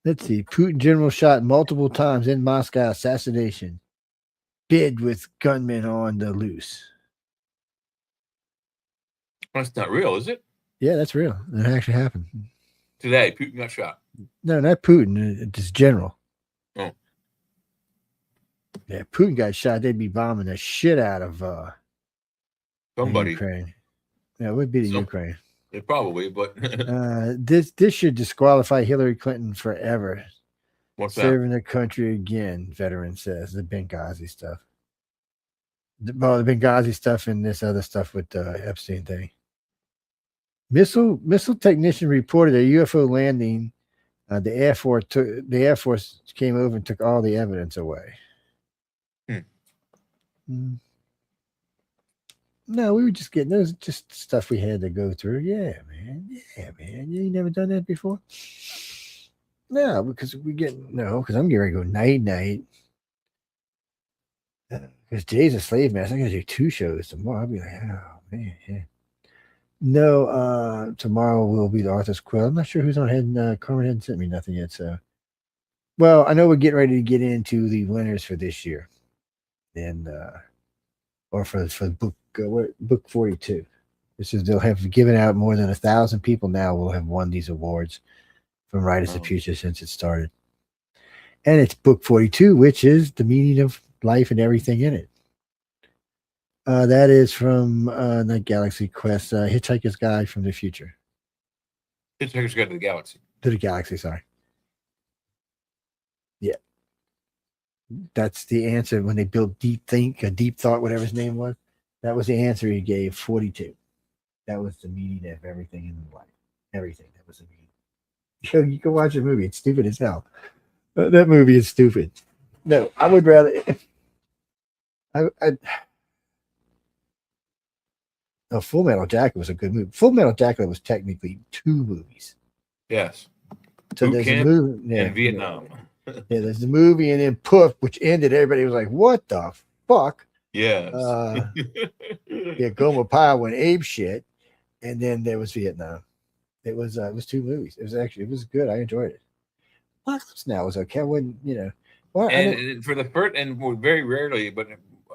Let's see. Putin general shot multiple times in Moscow. Assassination. Bid with gunmen on the loose. That's not real, is it? Yeah, that's real. It actually happened. Today, Putin got shot. No, not Putin. It's general. Oh. Yeah, Putin got shot. They'd be bombing the shit out of somebody. Ukraine. Yeah, it would be the Ukraine. Yeah, probably, but this should disqualify Hillary Clinton forever. What's that? Serving the country again, veteran says. The Benghazi stuff. The Benghazi stuff and this other stuff with the Epstein thing. Missile technician reported a UFO landing. The Air Force came over and took all the evidence away. No, we were just getting those just stuff we had to go through. Yeah, man. You ain't never done that before? No, because I'm getting ready to go night. Because Jay's a slave master. I'm gonna do 2 shows tomorrow. I'll be like, oh man, yeah. No, tomorrow will be the Arthur's Quill. I'm not sure who's on head. Carmen hadn't sent me nothing yet. So, well, I know we're getting ready to get into the winners for this year, and or for book 42. This is they'll have given out more than 1,000 people now will have won these awards from Writers of the Future since it started, and it's book 42, which is the meaning of life and everything in it. That is from the Galaxy Quest, Hitchhiker's Guide from the Future. Hitchhiker's Guide to the Galaxy. To the Galaxy, sorry. Yeah. That's the answer when they built Deep Thought, whatever his name was. That was the answer he gave, 42. That was the meaning of everything in life. Everything. That was the meaning. You can watch the movie. It's stupid as hell. That movie is stupid. No, I would rather... Full Metal Jacket was a good movie. Full Metal Jacket was technically 2 movies. Yes. So there's a movie in Vietnam. Yeah, there's the movie and then Poof, which ended. Everybody was like, "What the fuck?" Yes. Goma Pyle went ape shit, and then there was Vietnam. It was 2 movies. It was good. I enjoyed it. Apocalypse Now was okay. I wouldn't, Well, and for the first, and very rarely, but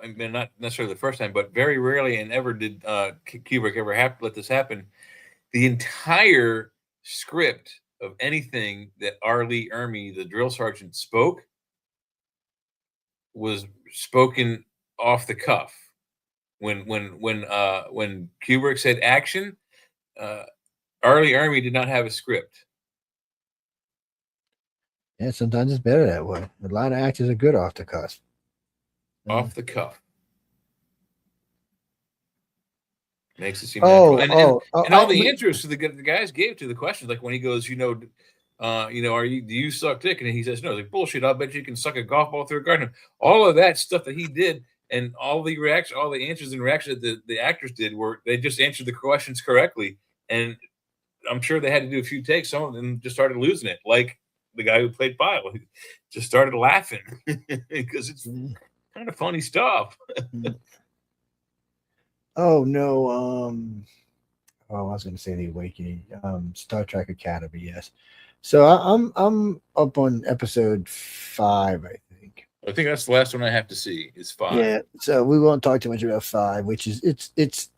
I mean, not necessarily the first time, but very rarely, and ever did Kubrick ever have let this happen. The entire script of anything that R. Lee Ermey, the drill sergeant, spoke was spoken off the cuff. When Kubrick said action, R. Lee Ermey did not have a script. Yeah, sometimes it's better that way. A lot of actors are good off the cusp. Off the cuff. Makes it seem natural. And all the answers to the guys gave to the questions, like when he goes, do you suck dick? And he says, no, like bullshit. I'll bet you can suck a golf ball through a garden. All of that stuff that he did, and all the reaction, all the answers and reactions that the actors did were they just answered the questions correctly. And I'm sure they had to do a few takes. Some of them just started losing it, like the guy who played Pyle. He just started laughing because it's kind of funny stuff. Oh no, I was going to say The Awakening, Star Trek Academy, yes. So I'm up on episode 5, I think. I think that's the last one I have to see is 5. Yeah, so we won't talk too much about 5, which is it's.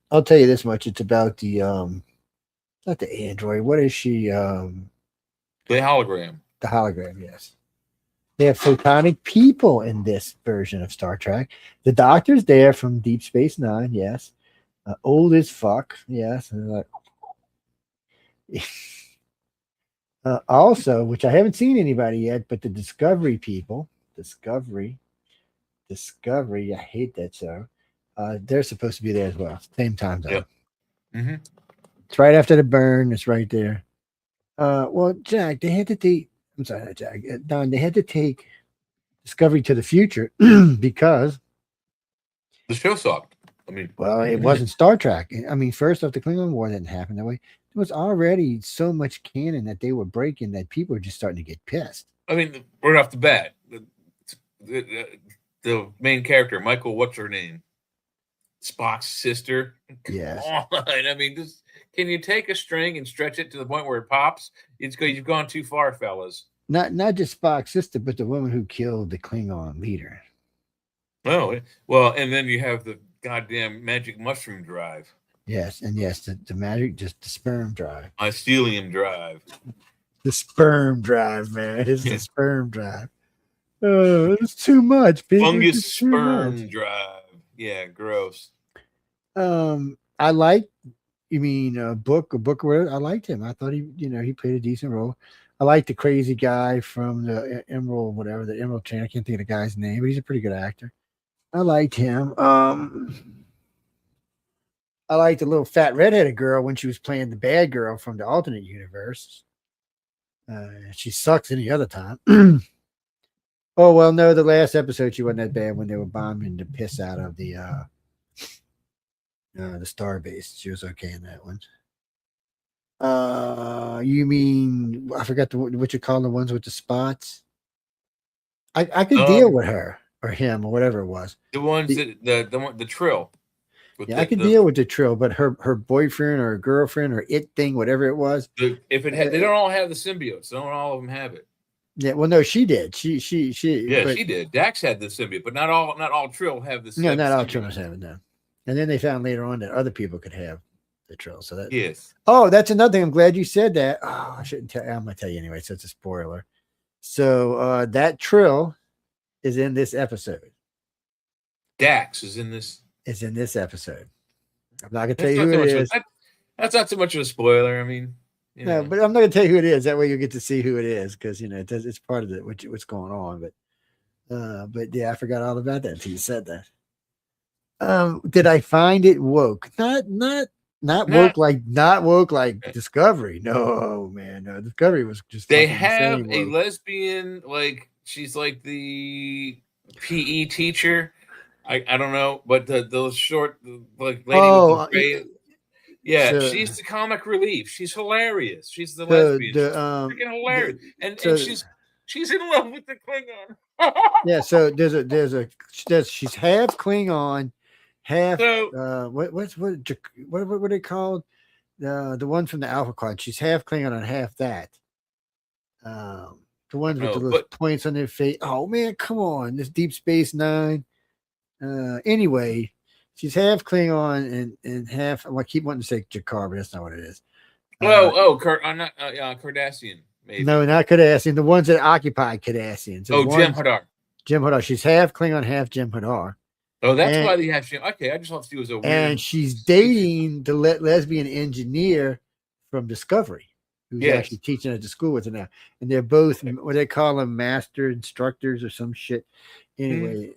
I'll tell you this much: it's about the not the android. What is she? The hologram. The hologram, yes. They have photonic people in this version of Star Trek. The Doctor's there from Deep Space Nine, yes. Old as fuck, yes. Also, which I haven't seen anybody yet, but the Discovery people, Discovery, I hate that show. They're supposed to be there as well, same time zone. Yep. Mm-hmm. It's right after the burn. It's right there. Well, Jack, they had to take. I'm sorry, not Jack. Don, they had to take Discovery to the future because the show sucked. I mean, well, it wasn't Star Trek. I mean, first off, the Klingon War didn't happen that way. There was already so much canon that they were breaking that people were just starting to get pissed. I mean, right off the bat, the main character, Michael, what's her name? Spock's sister. Yes. Come on. I mean, can you take a string and stretch it to the point where it pops? You've gone too far, fellas. Not just Spock's sister, but the woman who killed the Klingon leader. Oh, well, and then you have the goddamn magic mushroom drive. Yes, and yes, the magic, just the sperm drive. Mycelium drive. The sperm drive, man. It's the sperm drive. Oh, it's too much. Fungus sperm drive. Yeah, gross. I like. You mean Book or whatever? I liked him. I thought he played a decent role. I like the crazy guy from the Emerald, whatever, the Emerald Chain. I can't think of the guy's name, but he's a pretty good actor. I liked him. I liked the little fat redheaded girl when she was playing the bad girl from the alternate universe. She sucks any other time. Oh, well, no, the last episode she wasn't that bad when they were bombing the piss out of the starbase. She was okay in that one. You mean, I forgot what you call the ones with the spots? I could deal with her or him or whatever it was. The ones the Trill. Yeah, I could deal with the Trill, but her boyfriend or girlfriend or it thing, whatever it was. They don't all have the symbiotes. Don't all of them have it. Yeah, well, no, she did. She. Yeah, she did. Dax had the symbiote, but not all Trill have the symbiote. No, not all Trills have it. No. And then they found later on that other people could have the Trill. So that. Yes. Oh, that's another thing. I'm glad you said that. Oh, I shouldn't tell. I'm gonna tell you anyway. So it's a spoiler. So that Trill is in this episode. Dax is in this. Is in this episode. I'm not gonna tell you who it is. That's not so much of a spoiler. I mean. No, but I'm not gonna tell you who it is. That way you get to see who it is, because it's part of what's going on. But yeah, I forgot all about that until you said that. Did I find it woke? Not woke like Discovery. No, man, no. Discovery was just. They have a lesbian, like she's like the PE teacher. I don't know, but those short like lady with the gray. Yeah, so, she's the comic relief. She's hilarious. She's the lesbian. She's freaking hilarious, and she's in love with the Klingon. Yeah, so she's half Klingon, half what are they called? The one from the Alpha Quad. She's half Klingon and half that. The ones with No, the little but points on their face. Oh man, come on. This Deep Space Nine. Anyway, she's half Klingon and half. Well, I keep wanting to say Jakar, but that's not what it is. I'm not Cardassian, maybe. No, not Cardassian. The ones that occupy Cardassian. So Jim Hadar. Jim Hadar. She's half Klingon, half Jim Hadar. Oh, that's why they have Jim. Okay, I just thought she was a weird. And she's dating the lesbian engineer from Discovery, who's actually teaching at the school with her now. And they're both what they call them, master instructors or some shit. Anyway,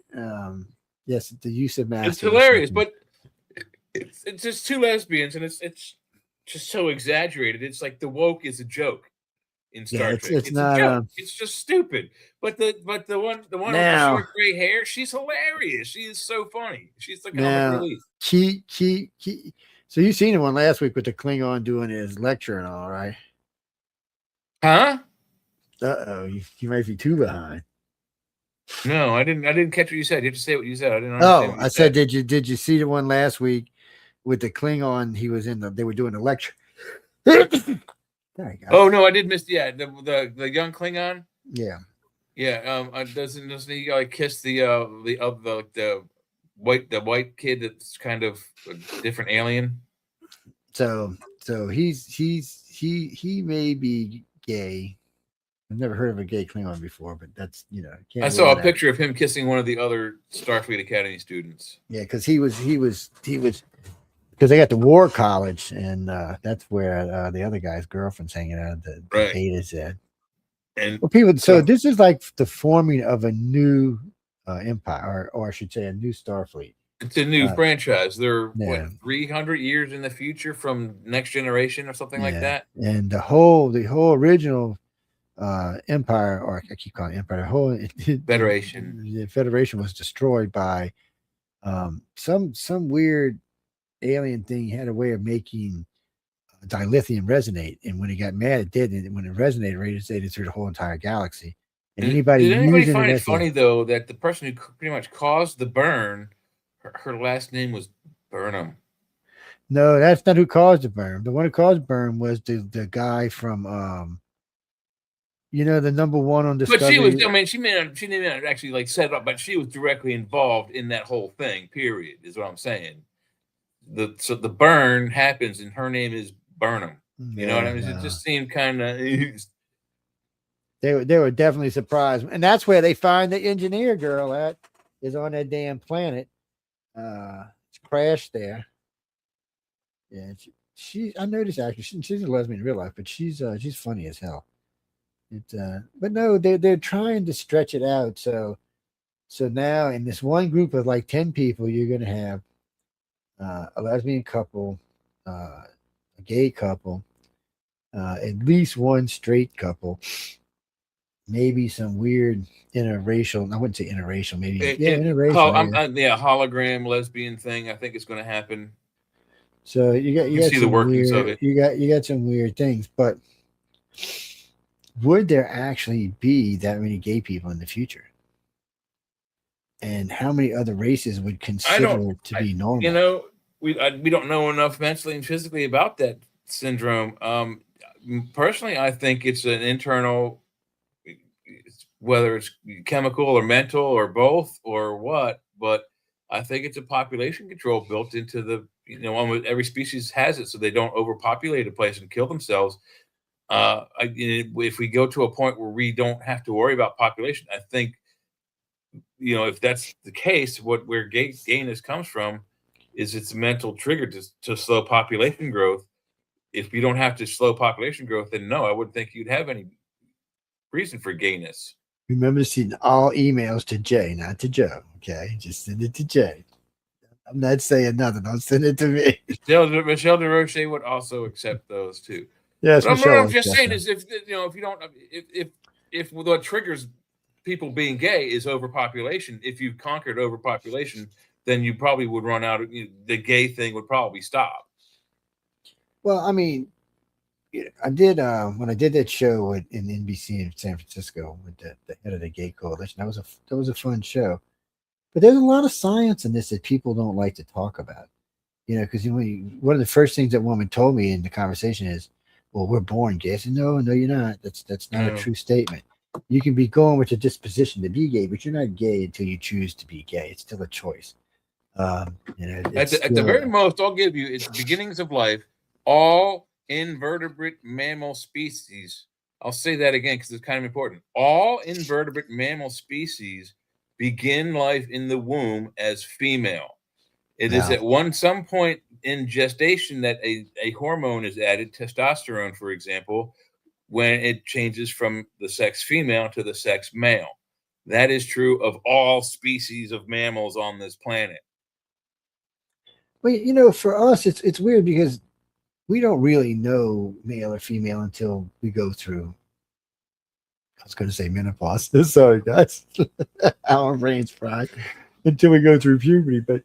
yes, the use of master. It's hilarious, but it's just two lesbians, and it's just so exaggerated. It's like the woke is a joke in Star Trek. It's not. A joke. It's just stupid. But the one with the short gray hair, she's hilarious. She is so funny. She's the comic relief. So you seen the one last week with the Klingon doing his lecture and all, right? Huh? You might be too behind. No, I didn't catch what you said. You have to say what you said. I didn't understand. I said, did you see the one last week with the Klingon? He was they were doing a lecture. There you go. Oh no, I did miss. Yeah, the young Klingon. Yeah. Doesn't he like kiss the white kid that's kind of a different alien? So he may be gay. I've never heard of a gay Klingon before, but that's I saw a picture of him kissing one of the other Starfleet Academy students. Yeah, because he was because they got the War College, and that's where the other guy's girlfriend's hanging out. The Beta's at. And so this is like the forming of a new empire, or I should say, a new Starfleet. It's a new franchise. They're 300 years in the future from Next Generation or something like that. And the whole original empire, or I keep calling it empire, the whole Federation. The Federation was destroyed by some weird alien thing. Had a way of making dilithium resonate, and when it got mad, it did. And when it resonated through the whole entire galaxy. And did anybody find it funny though that the person who pretty much caused the burn, her last name was Burnham? No, that's not who caused the burn. The one who caused burn was the guy from the number one on Discovery. But she was. I mean, she may not actually like set it up, but she was directly involved in that whole thing. Period. Is what I'm saying. So the burn happens, and her name is Burnham. You know what I mean? It just seemed kind of. They were definitely surprised, and that's where they find the engineer girl at, is on that damn planet. It's crashed there. Yeah, she I noticed actually she's a lesbian in real life, but she's funny as hell. But no, they're trying to stretch it out. So now in this one group of like 10 people, you're gonna have a lesbian couple, a gay couple, at least one straight couple, maybe some weird interracial. I wouldn't say interracial, maybe interracial. Hologram lesbian thing. I think it's going to happen. So you got see the workings of it. You got some weird things, but would there actually be that many gay people in the future? And how many other races would consider it to be normal? We don't know enough mentally and physically about that syndrome. Personally, I think it's an internal, whether it's chemical or mental or both or what, but I think it's a population control built into the, every species has it so they don't overpopulate a place and kill themselves. If we go to a point where we don't have to worry about population, I think, if that's the case, where gayness comes from is it's a mental trigger to slow population growth. If you don't have to slow population growth, then no, I wouldn't think you'd have any reason for gayness. Remember to send all emails to Jay, not to Joe. Okay, just send it to Jay. I'm not saying nothing. Don't send it to me. Michelle DeRoche would also accept those too. Yes, but what I'm just saying is, if what triggers people being gay is overpopulation, if you conquered overpopulation, then you probably would run out of the gay thing would probably stop. Well, I mean, I did when I did that show in NBC in San Francisco with the head of the gay coalition. That was a fun show, but there's a lot of science in this that people don't like to talk about. Because one of the first things that woman told me in the conversation is, "Well, we're born gay." I said, "No, you're not. That's not a true statement. You can be going with a disposition to be gay, but you're not gay until you choose to be gay. It's still a choice. At the very most, I'll give you, at the beginnings of life, all invertebrate mammal species, I'll say that again because it's kind of important. All invertebrate mammal species begin life in the womb as female. It is at some point in gestation that a hormone is added, testosterone, for example, when it changes from the sex female to the sex male. That is true of all species of mammals on this planet. Well, for us, it's weird because we don't really know male or female until we go through. I was going to say menopause. Sorry, guys. Our brains fried until we go through puberty, but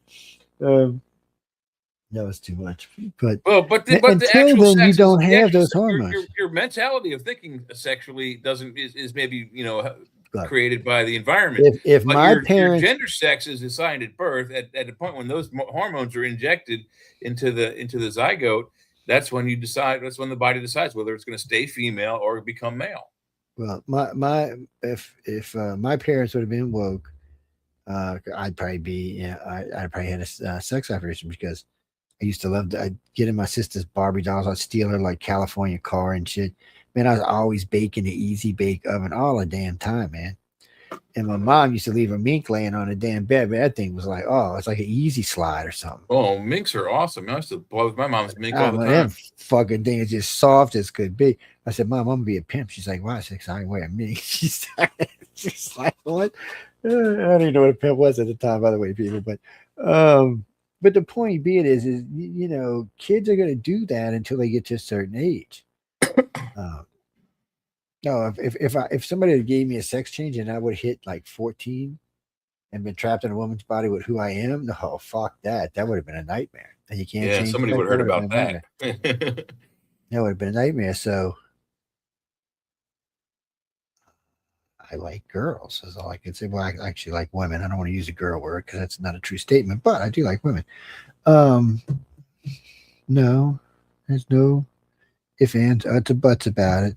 that was too much. But the until actual then, sex you don't the have actual those sex- hormones. Your mentality of thinking sexually is maybe created by the environment. If but my your parents, gender sex is assigned at birth, at the point when those hormones are injected into the zygote, that's when you decide. That's when the body decides whether it's going to stay female or become male. well, if my parents would have been woke, I'd probably be, I'd probably had a sex operation because I used to love. I'd get in my sister's Barbie dolls. I'd steal her like California car and shit. Man, I was always baking the easy bake oven all the damn time, man. And my mom used to leave her mink laying on the damn bed. But that thing was like, oh, it's like an easy slide or something. Oh, minks are awesome. I used to blow with my mom's mink all the That time. fucking thing is just soft as could be. I said, Mom, I'm gonna be a pimp. She's like, why? I said, I ain't wear a mink. She's like, what? I don't even know what a pimp was at the time, by the way, people. But the point being is kids are gonna do that until they get to a certain age. No, if somebody had gave me a sex change and I would hit like 14 and been trapped in a woman's body with who I am, no, fuck that. That would have been a nightmare. And you can't change. Somebody would have heard about that. That would have been a nightmare. So I like girls, is all I can say. Well, I actually like women. I don't want to use a girl word because that's not a true statement, but I do like women. No, there's no if, ands, or buts about it.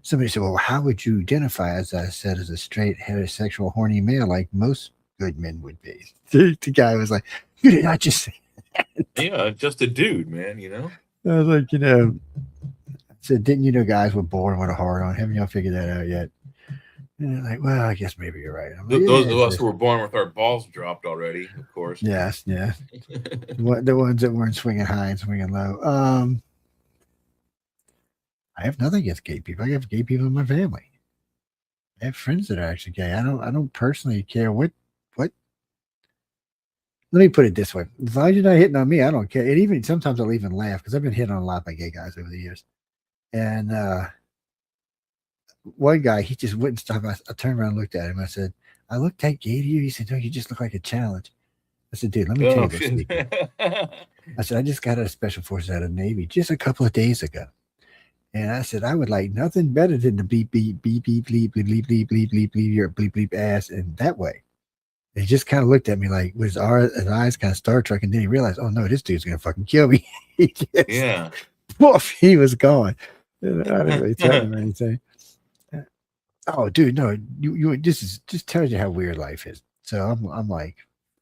Somebody said, well, how would you identify, as I said, as a straight, heterosexual, horny male like most good men would be? The guy was like, you did not just say that. Yeah, just a dude, man, I was like, I said, didn't you know guys were born with a hard on? Haven't y'all figured that out yet? And they're like, well, I guess maybe you're right. I'm like, those of us who were born with our balls dropped already, of course. Yes. The ones that weren't swinging high and swinging low. I have nothing against gay people. I have gay people in my family. I have friends that are actually gay. I don't personally care what. Let me put it this way: as long as you're not hitting on me, I don't care. And even sometimes I'll even laugh because I've been hit on a lot by gay guys over the years. And one guy, he just wouldn't stop. I turned around and looked at him. I said, "I look that gay to you?" He said, "No, you just look like a challenge." I said, "Dude, let me tell you this." I said, "I just got out of Special Forces out of the Navy just a couple of days ago." And I said, I would like nothing better than to bleep, beep, beep, beep, bleep, bleep, bleep, bleep, bleep, bleep, bleep, your bleep, bleep ass. And that way, and he just kind of looked at me like with his eyes kind of Star Trek. And then he realized, oh no, this dude's going to fucking kill me. Yeah. Poof, he was gone. And I didn't really tell him anything. Oh, dude, no, you just tells you how weird life is. So I'm like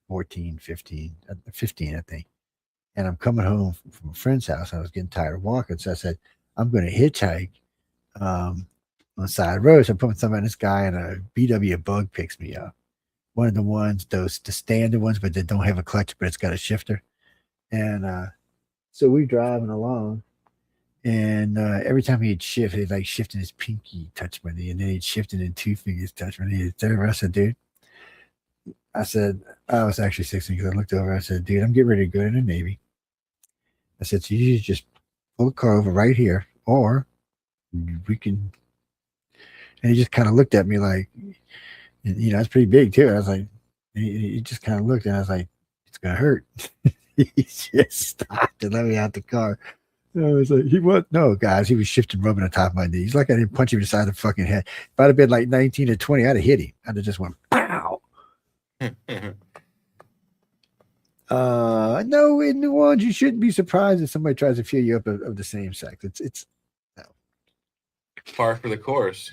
14, 15, I think. And I'm coming home from a friend's house. I was getting tired of walking. So I said, I'm going to hitchhike on the side of the road. So I put something on this guy, and a VW Bug picks me up. One of the ones, the standard ones, but they don't have a clutch, but it's got a shifter. And so we're driving along, and every time he'd shift, he'd like shifting his pinky, touch my knee, and then he'd shift it in 2 fingers, touch my knee. I said, dude, I was actually 16 because I looked over. I said, dude, I'm getting ready to go to the Navy. I said, so you just pull the car over right here, or we can. And he just kind of looked at me like, it's pretty big too. I was like, he just kind of looked, and I was like, it's gonna hurt. He just stopped and let me out the car. And I was like, no, guys, he was shifting, rubbing on top of my knee. He's like, I didn't punch him in the side of the fucking head. If I'd have been like 19 or 20, I'd have hit him. I'd have just went, pow. No, in New Orleans, you shouldn't be surprised if somebody tries to feel you up of the same sex. It's par for the course.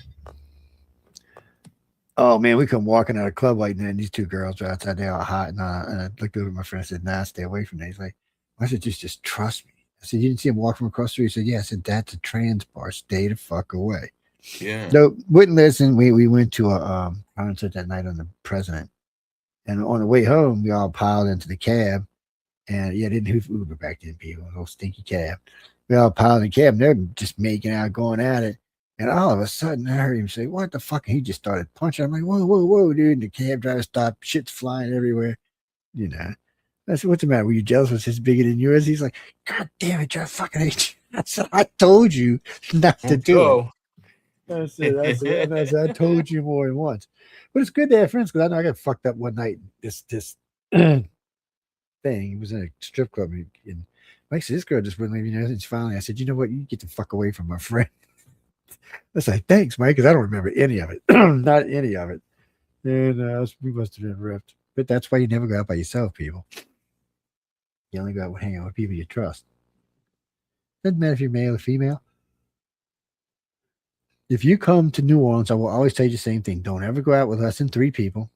Oh man, we come walking out of a club like that, and these two girls were outside there all hot, and I looked over at my friend and said, "Nah, stay away from that." He's like, "I said, just trust me." I said, "You didn't see him walk from across the street?" He said, "Yeah." I said, "That's a trans bar. Stay the fuck away." Yeah. No, wouldn't listen. We went to a concert that night on the President, and on the way home, we all piled into the cab, and yeah, didn't Uber back then, people, a little stinky cab. We all piled in the cab, and they're just making out, going at it. And all of a sudden, I heard him say, "What the fuck?" And he just started punching. I'm like, "Whoa, whoa, whoa, dude." And the cab driver stopped. Shit's flying everywhere. You know. I said, "What's the matter? Were you jealous? Was his bigger than yours?" He's like, "God damn it, I fucking hate you." I said, "I told you not to do it." I told you more than once. But it's good to have friends because I know I got fucked up one night. This thing. He was in a strip club, and Mike said, "This girl just wouldn't leave me." And finally, I said, "You know what? You get the fuck away from my friend." I was like, "Thanks, Mike," because I don't remember any of it, not any of it. And we must have been ripped. But that's why you never go out by yourself, people. You only go out hang out with people you trust. Doesn't matter if you're male or female. If you come to New Orleans, I will always tell you the same thing. Don't ever go out with less than 3 people.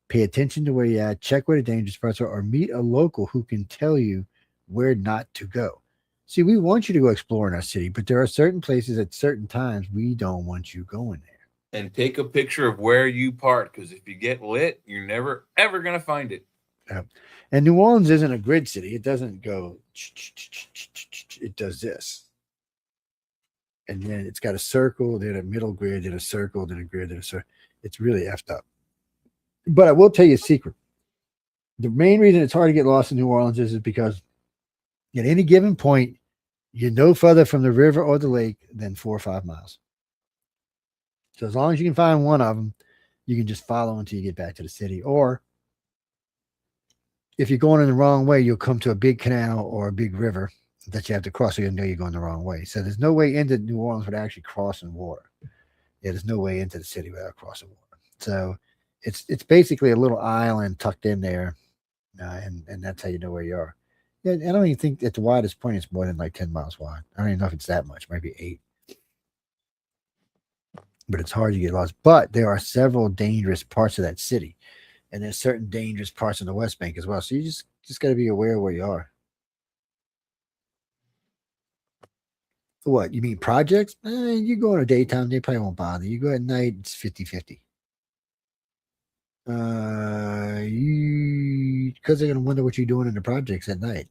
Pay attention to where you're at. Check where the dangerous parts are, or meet a local who can tell you where not to go. See, we want you to go explore in our city, but there are certain places at certain times we don't want you going there. And take a picture of where you park, because if you get lit, you're never ever gonna find it. And New Orleans isn't a grid city. It doesn't go. It does this, and then it's got a circle, then a middle grid, then a circle, then a grid, then a circle. It's really effed up. But I will tell you a secret. The main reason it's hard to get lost in New Orleans is because at any given point, you're no further from the river or the lake than 4 or 5 miles. So as long as you can find one of them, you can just follow until you get back to the city. Or if you're going in the wrong way, you'll come to a big canal or a big river that you have to cross, so you'll know you're going the wrong way. So there's no way into New Orleans without actually crossing water. Yeah, there's no way into the city without crossing water. So it's basically a little island tucked in there, and that's how you know where you are. Yeah, I don't even think at the widest point it's more than like 10 miles wide. I don't even know if it's that much, maybe 8. But it's hard to get lost. But there are several dangerous parts of that city, and there's certain dangerous parts of the West Bank as well. So you just got to be aware of where you are. What, you mean projects? You go in the daytime, they probably won't bother. You go at night, it's 50-50. Because they're going to wonder what you're doing in the projects at night.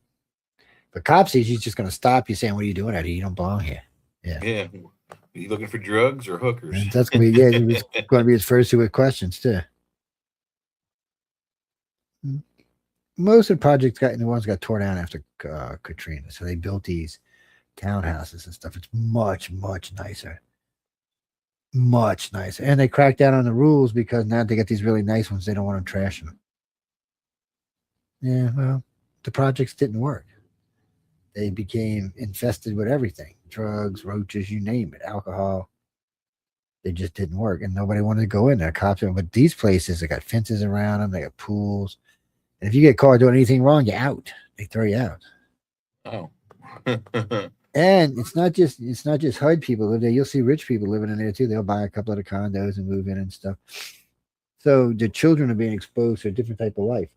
But cop sees he's just going to stop you saying, "What are you doing out here? You don't belong here." Yeah. Are you looking for drugs or hookers? And that's going to be, it's going to be his first 2 questions, too. Most of the projects got torn down after Katrina. So they built these townhouses and stuff. It's much, much nicer. Much nicer. And they cracked down on the rules because now they got these really nice ones. They don't want them trashing them. Yeah, well, the projects didn't work. They became infested with everything. Drugs, roaches, you name it, alcohol. They just didn't work. And nobody wanted to go in there. Cops, but these places, they got fences around them. They got pools. And if you get caught doing anything wrong, you're out. They throw you out. Oh. And it's not just HUD people live there. You'll see rich people living in there too. They'll buy a couple of the condos and move in and stuff. So the children are being exposed to a different type of life.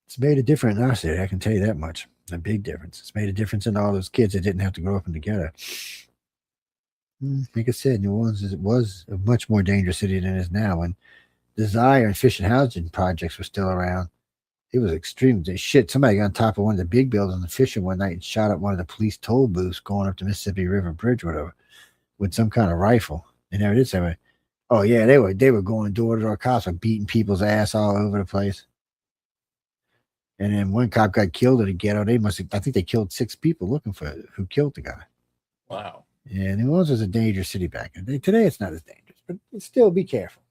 It's made a difference in our city, I can tell you that much. A big difference. It's made a difference in all those kids that didn't have to grow up in the ghetto. Like I said, New Orleans was a much more dangerous city than it is now. When Desire and Fish and Housing projects were still around, it was extreme. Shit, somebody got on top of one of the big buildings in Fishing one night and shot up one of the police toll booths going up the Mississippi River Bridge or whatever with some kind of rifle. They never did say, "Oh yeah, they were going door to door." Cops were beating people's ass all over the place. And then one cop got killed in the ghetto. I think they killed 6 people looking for who killed the guy. Wow. Yeah, New Orleans was a dangerous city back in the day. Today it's not as dangerous, but still be careful.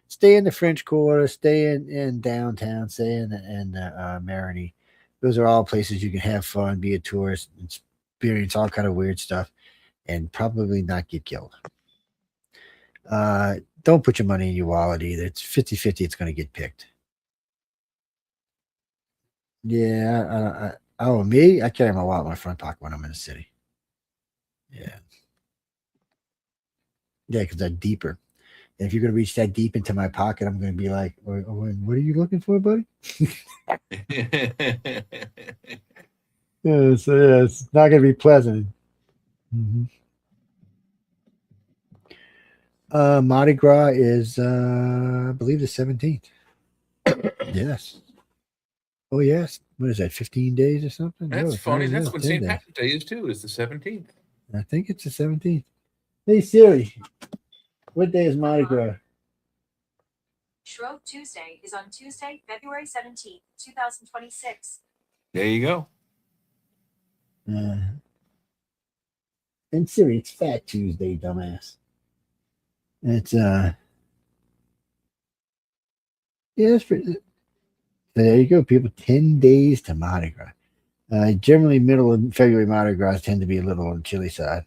Stay in the French Quarter, stay in downtown, stay in Marigny. Those are all places you can have fun, be a tourist, experience all kind of weird stuff, and probably not get killed. Don't put your money in your wallet either. It's 50-50. It's going to get picked. Yeah, me, I carry my wallet in my front pocket when I'm in the city. Yeah. Yeah, because they're deeper. And if you're going to reach that deep into my pocket, I'm going to be like, what are you looking for, buddy? Yeah, so yeah, it's not going to be pleasant. Mm-hmm. Mardi Gras is, I believe, the 17th. Yes. Oh, yes. What is that, 15 days or something? That's No, funny. That's when 10 St. days. Patrick's Day is too. Is the 17th. I think it's the 17th. Hey, Siri, what day is Mardi Gras? Shrove Tuesday is on Tuesday, February 17th, 2026. There you go. And Siri, it's Fat Tuesday, dumbass. It's yeah, it's pretty. There you go, people. 10 days to Mardi Gras. Generally, middle of February Mardi Gras tend to be a little on the chilly side.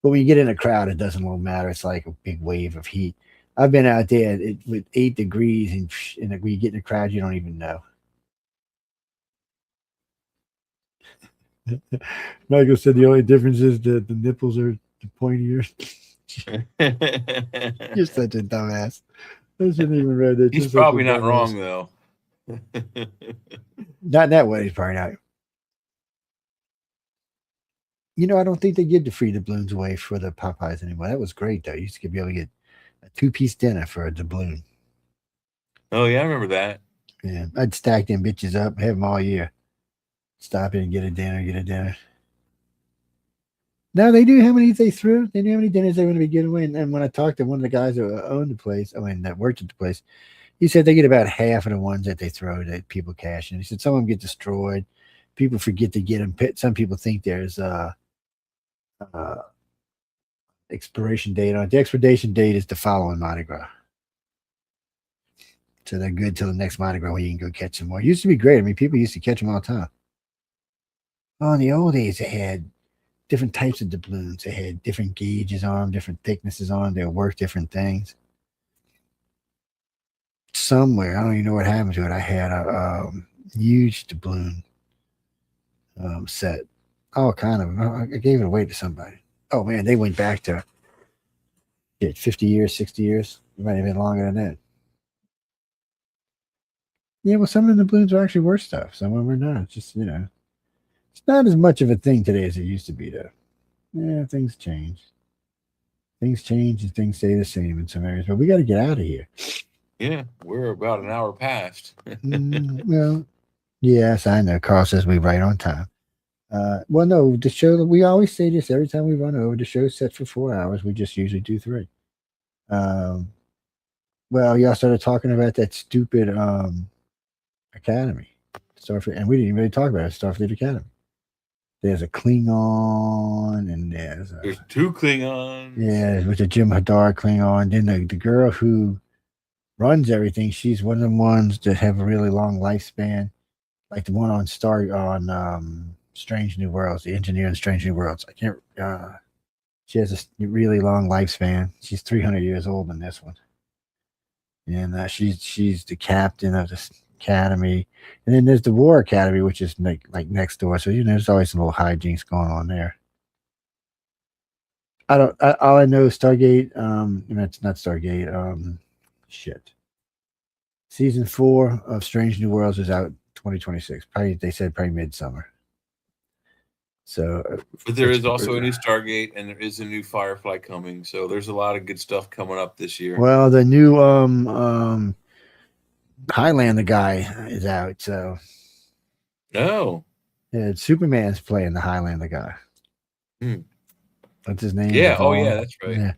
But when you get in a crowd, it doesn't really matter. It's like a big wave of heat. I've been out there with 8 degrees, and when you get in a crowd, you don't even know. Michael said the only difference is that the nipples are pointier. You're such a dumbass. I shouldn't even read that. He's probably not wrong, though. Not that way, he's probably not. You know, I don't think they give the free doubloons away for the Popeyes anymore. That was great, though. You used to be able to get a 2-piece dinner for a doubloon. Oh, yeah, I remember that. Yeah, I'd stack them bitches up, have them all year. Stop in and get a dinner. No, they knew how many they threw. They knew how many dinners they were going to be giving away. And when I talked to one of the guys who owned the place, that worked at the place, he said they get about half of the ones that they throw that people cash in. He said some of them get destroyed. People forget to get them. Some people think there's expiration date on it. The expiration date is the following Mardi Gras. So they're good till the next Mardi Gras when you can go catch some more. It used to be great. I mean, people used to catch them all the time. Oh, in the old days, they had different types of doubloons. They had different gauges on them, different thicknesses on them. They would work different things. Somewhere, I don't even know what happened to it. I had a huge doubloon set. Oh, kind of. I gave it away to somebody. Oh, man, they went back to 50 years, 60 years. It might have been longer than that. Yeah, well, some of the doubloons are actually worth stuff. Some of them are not. It's just, it's not as much of a thing today as it used to be, though. Yeah, things change. Things change and things stay the same in some areas. But we got to get out of here. Yeah, we're about an hour past. Well, yes, I know. Carl says we're right on time. Well, no, the show, we always say this every time we run over. The show's set for 4 hours. We just usually do 3. Well, y'all started talking about that stupid Academy. Starfleet, and we didn't really talk about it. Starfleet Academy. There's a Klingon, and there's 2 Klingons. Yeah, with the Jim Hadar Klingon. Then the girl who runs everything, she's one of the ones that have a really long lifespan, like the one on Strange New Worlds, the engineer in Strange New Worlds. I can't. She has a really long lifespan. She's 300 years old in this one, and she's the captain of this Academy. And then there's the War Academy, which is like next door. So there's always some little hijinks going on there. All I know is Stargate. It's not Stargate. Season 4 of Strange New Worlds is out 2026. Probably they said midsummer. So, but there is also a new Stargate, and there is a new Firefly coming. So there's a lot of good stuff coming up this year. Well, the new Highlander guy is out. So, yeah, Superman's playing the Highlander guy. What's his name? Yeah. Oh, yeah, that's right. Yeah.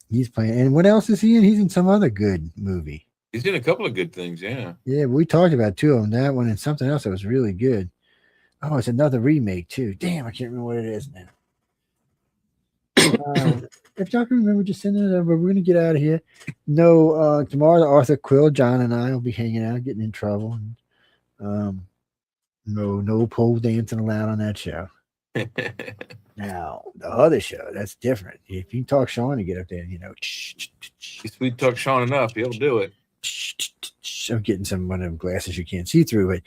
He's playing. And what else is he in? He's in some other good movie. He's in a couple of good things. Yeah. Yeah, we talked about 2 of them. That one and something else that was really good. Oh, it's another remake too. Damn, I can't remember what it is now. If y'all can remember, just send it over. We're gonna get out of here. No, tomorrow Arthur Quill, John, and I will be hanging out, getting in trouble. And, no pole dancing allowed on that show. Now the other show, that's different. If you talk Sean to get up there, we talk Sean enough, he'll do it. I'm getting some one of them glasses you can't see through, but.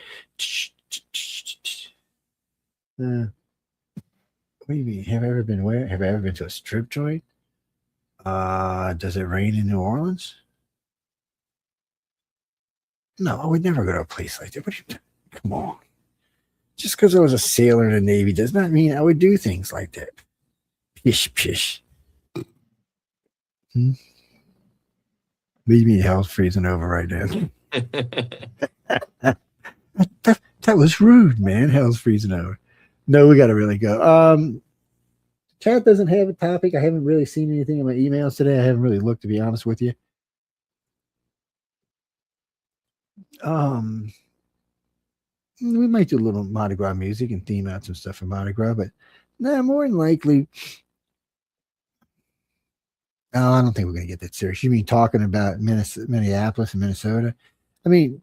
What do you mean? Have I ever been to a strip joint? Does it rain in New Orleans? No, I would never go to a place like that. Come on. Just because I was a sailor in the Navy does not mean I would do things like that. Pish, pish. Leave me, hell's freezing over right now. that was rude, man. Hell's freezing over. No, we got to really go. Chat doesn't have a topic. I haven't really seen anything in my emails today. I haven't really looked, to be honest with you. We might do a little Mardi Gras music and theme out some stuff for Mardi Gras, but no, more than likely. Oh, I don't think we're going to get that serious. You mean talking about Minneapolis and Minnesota? I mean,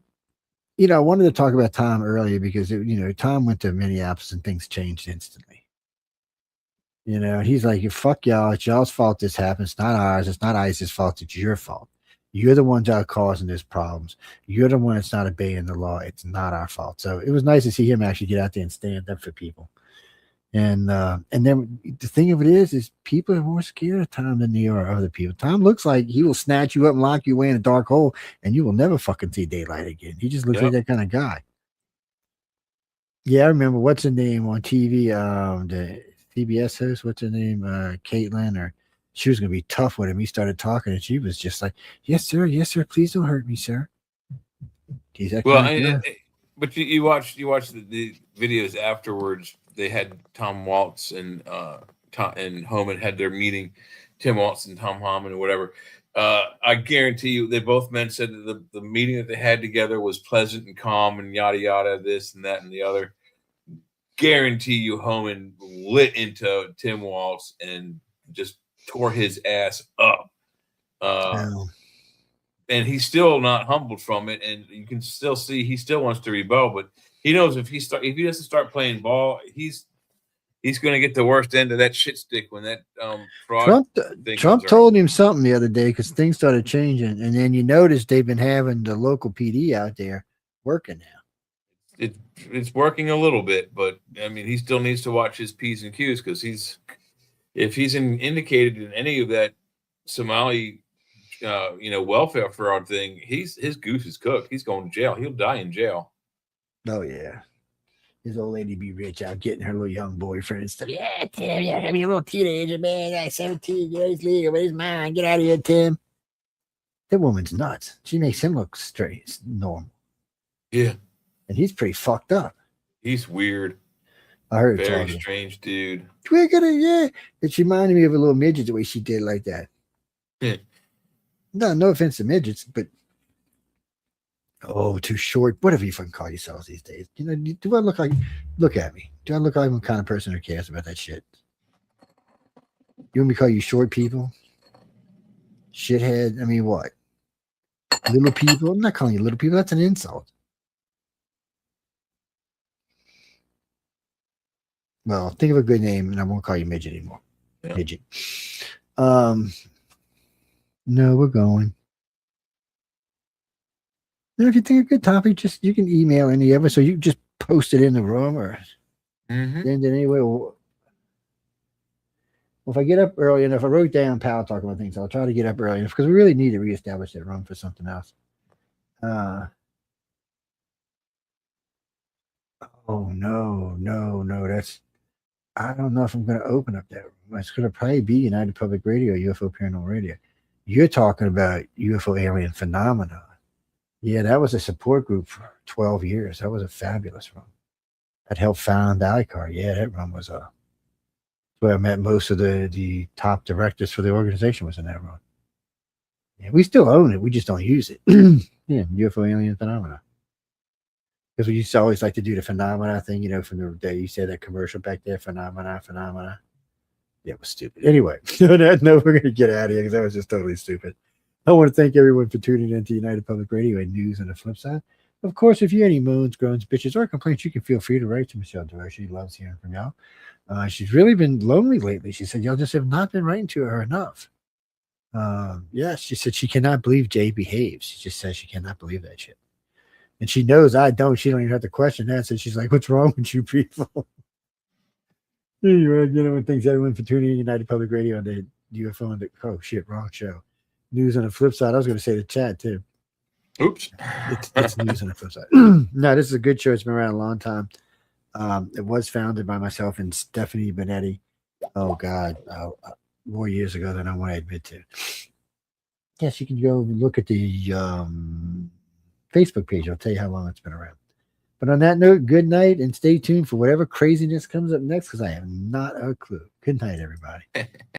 I wanted to talk about Tom earlier because, Tom went to Minneapolis and things changed instantly. He's like, fuck y'all. It's y'all's fault this happened. It's not ours. It's not ISIS's fault. It's your fault. You're the ones that are causing this problems. You're the one that's not obeying the law. It's not our fault. So it was nice to see him actually get out there and stand up for people. And then the thing of it is people are more scared of Tom than they are other people. Tom looks like he will snatch you up and lock you away in a dark hole, and you will never fucking see daylight again. He just looks like that kind of guy. Yeah, I remember what's her name on TV, the CBS host, what's her name, Caitlin, or she was gonna be tough with him. He started talking, and she was just like, "Yes, sir. Please don't hurt me, sir." He's that but you watch the videos afterwards. They had Tom Waltz and Homan had their meeting. Tim Waltz and Tom Homan or whatever. I guarantee you, they both men said that the meeting that they had together was pleasant and calm and yada yada, this and that and the other. Guarantee you, Homan lit into Tim Waltz and just tore his ass up. And he's still not humbled from it, and you can still see he still wants to rebel, but he knows if he doesn't start playing ball, he's going to get the worst end of that shit stick when that fraud. Trump told him something the other day because things started changing, and then you notice they've been having the local PD out there working now. It's working a little bit, but I mean, he still needs to watch his P's and Q's because if he's indicated in any of that Somali welfare fraud thing, his goose is cooked. He's going to jail. He'll die in jail. Oh yeah, his old lady be rich out getting her little young boyfriend and stuff. Yeah, Tim, I mean a little teenager, man. Yeah, 17, yeah, he's legal, but he's mine. Get out of here, Tim. That woman's nuts. She makes him look straight, normal. Yeah, and he's pretty fucked up. He's weird. I heard very strange dude. Yeah, it reminded me of a little midget the way she did like that. Yeah. No offense to midgets, but too short. Whatever you fucking call yourselves these days. Do I look like? Look at me. Do I look like I'm the kind of person who cares about that shit? You want me to call you short people? Shithead. I mean, what? Little people? I'm not calling you little people. That's an insult. Well, think of a good name, and I won't call you midget anymore. Yeah. Midget. No, we're going. Now, if you think of a good topic, you can email any of us, so you can just post it in the room or send it anyway. Well, if I get up early enough, I wrote down Power Talk about things. I'll try to get up early enough because we really need to reestablish that room for something else. No. I don't know if I'm going to open up that room. It's going to probably be United Public Radio, UFO Paranormal Radio. You're talking about UFO alien phenomena. Yeah, that was a support group for 12 years. That was a fabulous room. That helped found ICAR. Yeah, that room was where I met most of the top directors for the organization was in that room. Yeah, we still own it. We just don't use it. Yeah, UFO alien phenomena. Because we used to always like to do the phenomena thing, from the day you said that commercial back there, phenomena. Yeah, it was stupid. Anyway, we're going to get out of here because that was just totally stupid. I want to thank everyone for tuning in to United Public Radio and News on the Flip Side. Of course, if you have any moans, groans, bitches, or complaints, you can feel free to write to Michelle Doyle. She loves hearing from y'all. She's really been lonely lately. She said, y'all just have not been writing to her enough. Yes, she said she cannot believe Jay behaves. She just says she cannot believe that shit. And she knows I don't. She don't even have to question that. So she's like, what's wrong with you people? Anyway, when thanks everyone for tuning in United Public Radio on the UFO on the oh shit, wrong show. News on the flip side. I was going to say the chat too. Oops. It's news on the flip side. No, this is a good show. It's been around a long time. It was founded by myself and Stephanie Benetti. Oh God, more years ago than I want to admit to. Yes, you can go look at the Facebook page. I'll tell you how long it's been around. But on that note, good night and stay tuned for whatever craziness comes up next because I have not a clue. Good night, everybody.